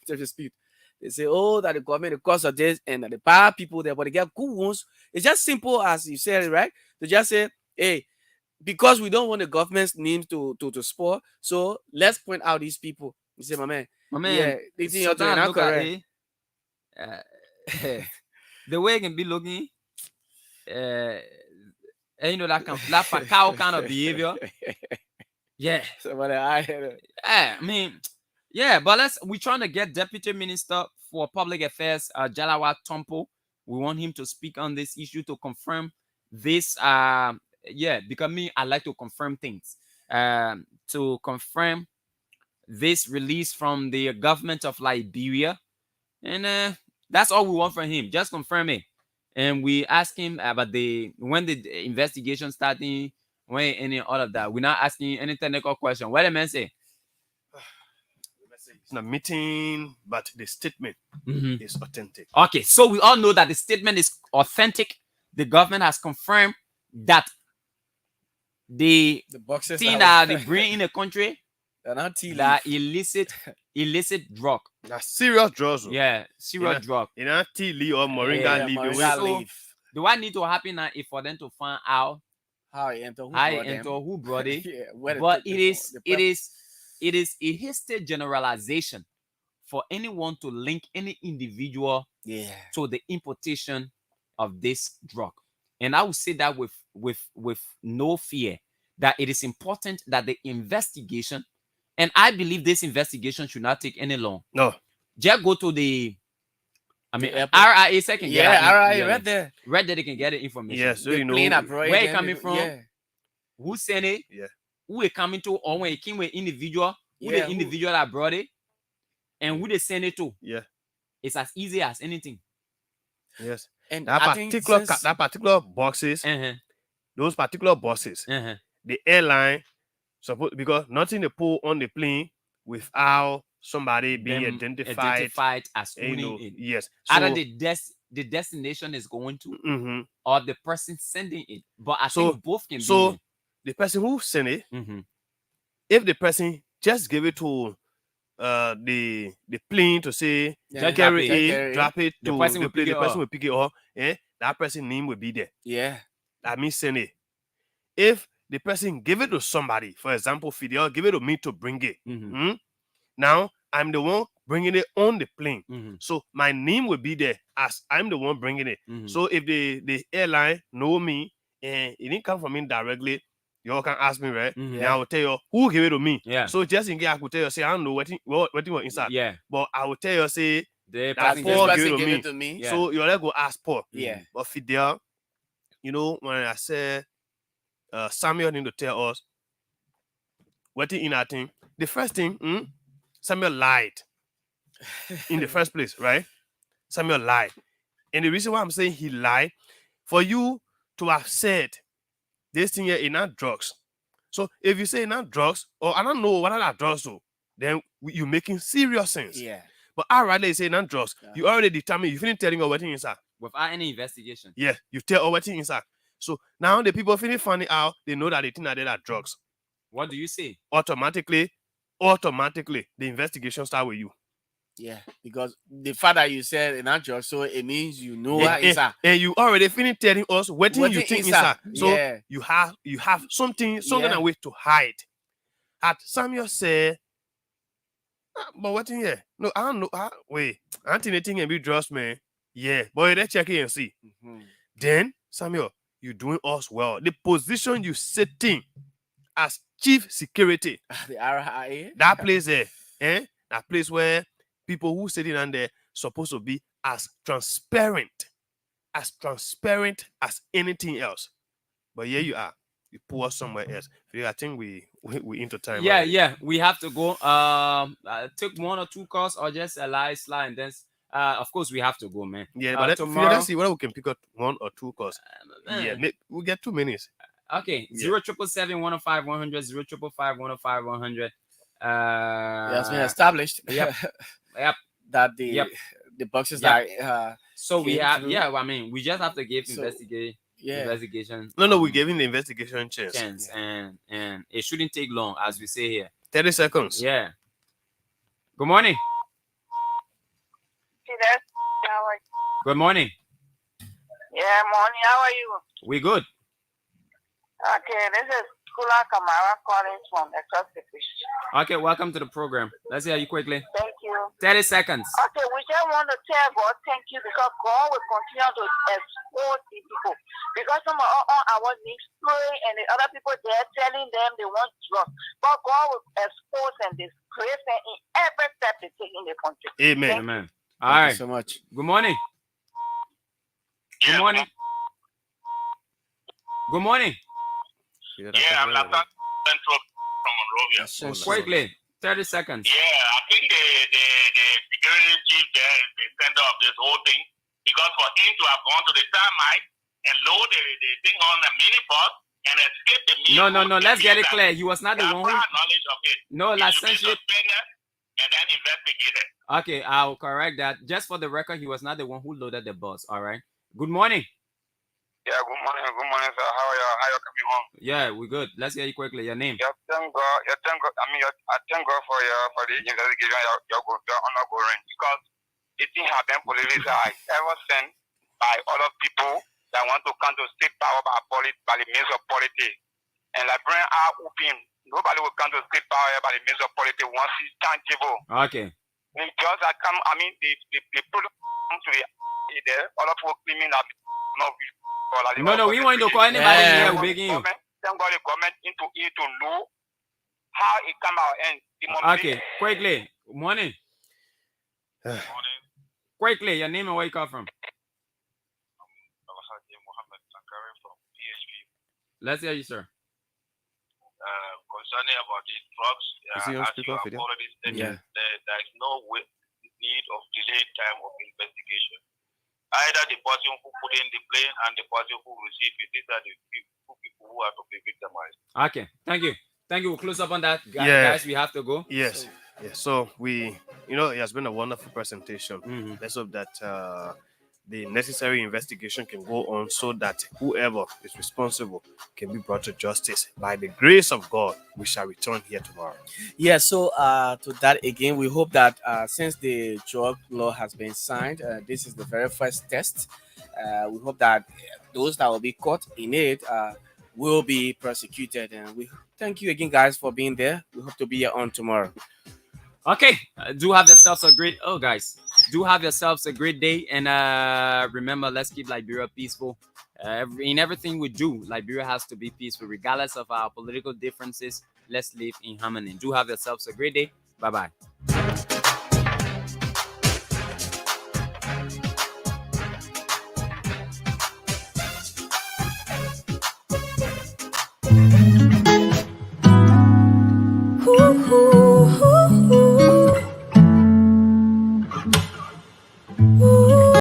to dispute. They say, oh, that the government, the cause of this, and that the bad people there, but they get good ones. It's just simple as you said, right? To just say, hey, because we don't want the government's names to spoil, so let's point out these people. You say, my man, yeah, they think you're doing not correct. The way it can be looking, and you know, that cow kind of behavior. Yeah. I mean, yeah, but we're trying to get Deputy Minister for Public Affairs, Jalawa Tompo. We want him to speak on this issue to confirm this. Because I like to confirm things. To confirm this release from the government of Liberia. And that's all we want from him. Just confirm it. And we ask him about when the investigation starting, when any all of that. We're not asking any technical question. What the man say? It's not a meeting, but the statement is authentic. Okay, so we all know that the statement is authentic. The government has confirmed that the boxes thing that they bring in the country that illicit drug. That's serious drugs. Yeah, serious drug. In a tea leaf or moringa leaf. Do I need to happen now if for them to find out how it enter, who brought it? But it is a hasty generalization for anyone to link any individual to the importation of this drug. And I would say that with no fear that it is important that the investigation, and I believe this investigation should not take any long. No. Just go to the RIA second. RIA right there. Right there they can get the information. Yes, so you know where it coming from, who sent it, who it coming to, or when it came with individual, who the individual that brought it, and who they send it to. Yeah. It's as easy as anything. Yes. And that particular boxes, those particular boxes, the airline suppose, because nothing they put on the plane without somebody being identified as owning it. Yes. So, either the destination is going to or the person sending it. But I think both can be. So the person who sent it, if the person just give it to the plane to say carry it, drop it to the person will pick it up, that person name will be there. Yeah. That means send it. If the person give it to somebody, for example, Fidel, give it to me to bring it. Now I'm the one bringing it on the plane. So my name will be there as I'm the one bringing it. So if the airline know me and it didn't come from me directly, you all can ask me, right? And I will tell you who gave it to me. Yeah. So just in case I could tell you, say, I don't know what was inside. Yeah. But I will tell you, say, that Paul gave it to me. Yeah. So you let go ask Paul. Yeah. But Fidel, you know, when I said Samuel need to tell us what in that thing, the first thing, Samuel lied in the first place, right? Samuel lied. And the reason why I'm saying he lied, for you to have said this thing here is not drugs. So if you say not drugs, or I don't know what are drugs, so then you're making serious sense. Yeah. But I rather say not drugs. You already determined, you finish telling what thing inside. Without any investigation. Yeah, you tell what thing inside. So now the people finish finding out, they know that they think that they are drugs. What do you say? Automatically, the investigation start with you. Yeah, because the fact that you said in that job, so it means you know Yeah, what is that. and you already finished telling us what you Wetin think inside. inside. So Yeah. you have something Yeah. away to hide. At Samuel said, but what in here? No, I don't know. Wait, anything can be trust, man. Yeah, but let's check it and see. Then Samuel, you doing us well. The position you sitting as chief security, The RIA. that place there, that place where people who sitting on there supposed to be as transparent as anything else. But here you are. You pull us somewhere else. I think we into time. Yeah, already. yeah, we have to go. Take 1 or 2 calls or just a live slide, and then of course we have to go, man. Yeah, but tomorrow. let's see whether we can pick up 1 or 2 calls. Yeah, we'll get 2 minutes. Okay, Yeah. 0777 105 100 0555 105 100. It has been established. Yep. Yep. That the boxes that So we came have through. I mean, we just have to give So, investigation. No, we're giving the investigation chance. And it shouldn't take long, as we say here. 30 seconds. Yeah. Good morning. See that? How are you? Good morning. Yeah, morning. How are you? We good. Okay, this is Kula Kamara calling from Excelsior. Okay, welcome to the program. Let's hear you quickly. Thank you. 30 seconds. Okay, we just want to tell God thank you because God will continue to expose the people. Because some of our needs pray and the other people they're telling them they want drugs. But God will expose and disgrace them in every step they take in the country. Amen. Amen. Thank All right. you so much. Good morning. Good morning. Good morning. Yeah, I'm Lafayette Central from Monrovia. Quickly, 30 seconds. Yeah, I think the security chief there is the center of this whole thing because for him to have gone to the termite and load the thing on a minibus and escape the minibus. No. Let's get it clear. He was not the one who. Knowledge of it. No, He should be licentiate. suspended and then investigated. Okay, I'll correct that. Just for the record, he was not the one who loaded the bus. All right. Good morning. Yeah, good morning, sir. How are you? How you coming home? Yeah, we're good. Let's hear you quickly. Your name. I thank God. I thank God for the investigation you're undergoing because the thing happened police side ever since by other people that want to come to state power by the means of politics. And like Brian are open. Nobody will come to state power by the means of politics once it's tangible. Okay. They just come. I mean, they put come to the there. Other people claiming that No, we want to call anybody here. We're begging you. Thank God the government into it to know how it come out and Okay, quickly. Morning. Quickly, your name and where you come from. Let's hear you, sir. Concerning about the drugs, Is he on as speaker you have video? already stated, Yeah. there is no need of delayed time of investigation. Either the person who put in the plane and the person who received it, these are the two people who are to be victimized. Okay, thank you. We'll close up on that. Yeah. Guys, we have to go. Yes. So it has been a wonderful presentation. Mhm. Let's hope that the necessary investigation can go on so that whoever is responsible can be brought to justice. By the grace of God, we shall return here tomorrow. Yeah, so to that again, we hope that since the drug law has been signed, this is the very first test. We hope that those that will be caught in it will be prosecuted. And we thank you again, guys, for being there. We hope to be here on tomorrow. Okay, do have yourselves a great day, and remember, let's keep Liberia peaceful. In everything we do, Liberia has to be peaceful regardless of our political differences. Let's live in harmony. Do have yourselves a great day. Bye-bye.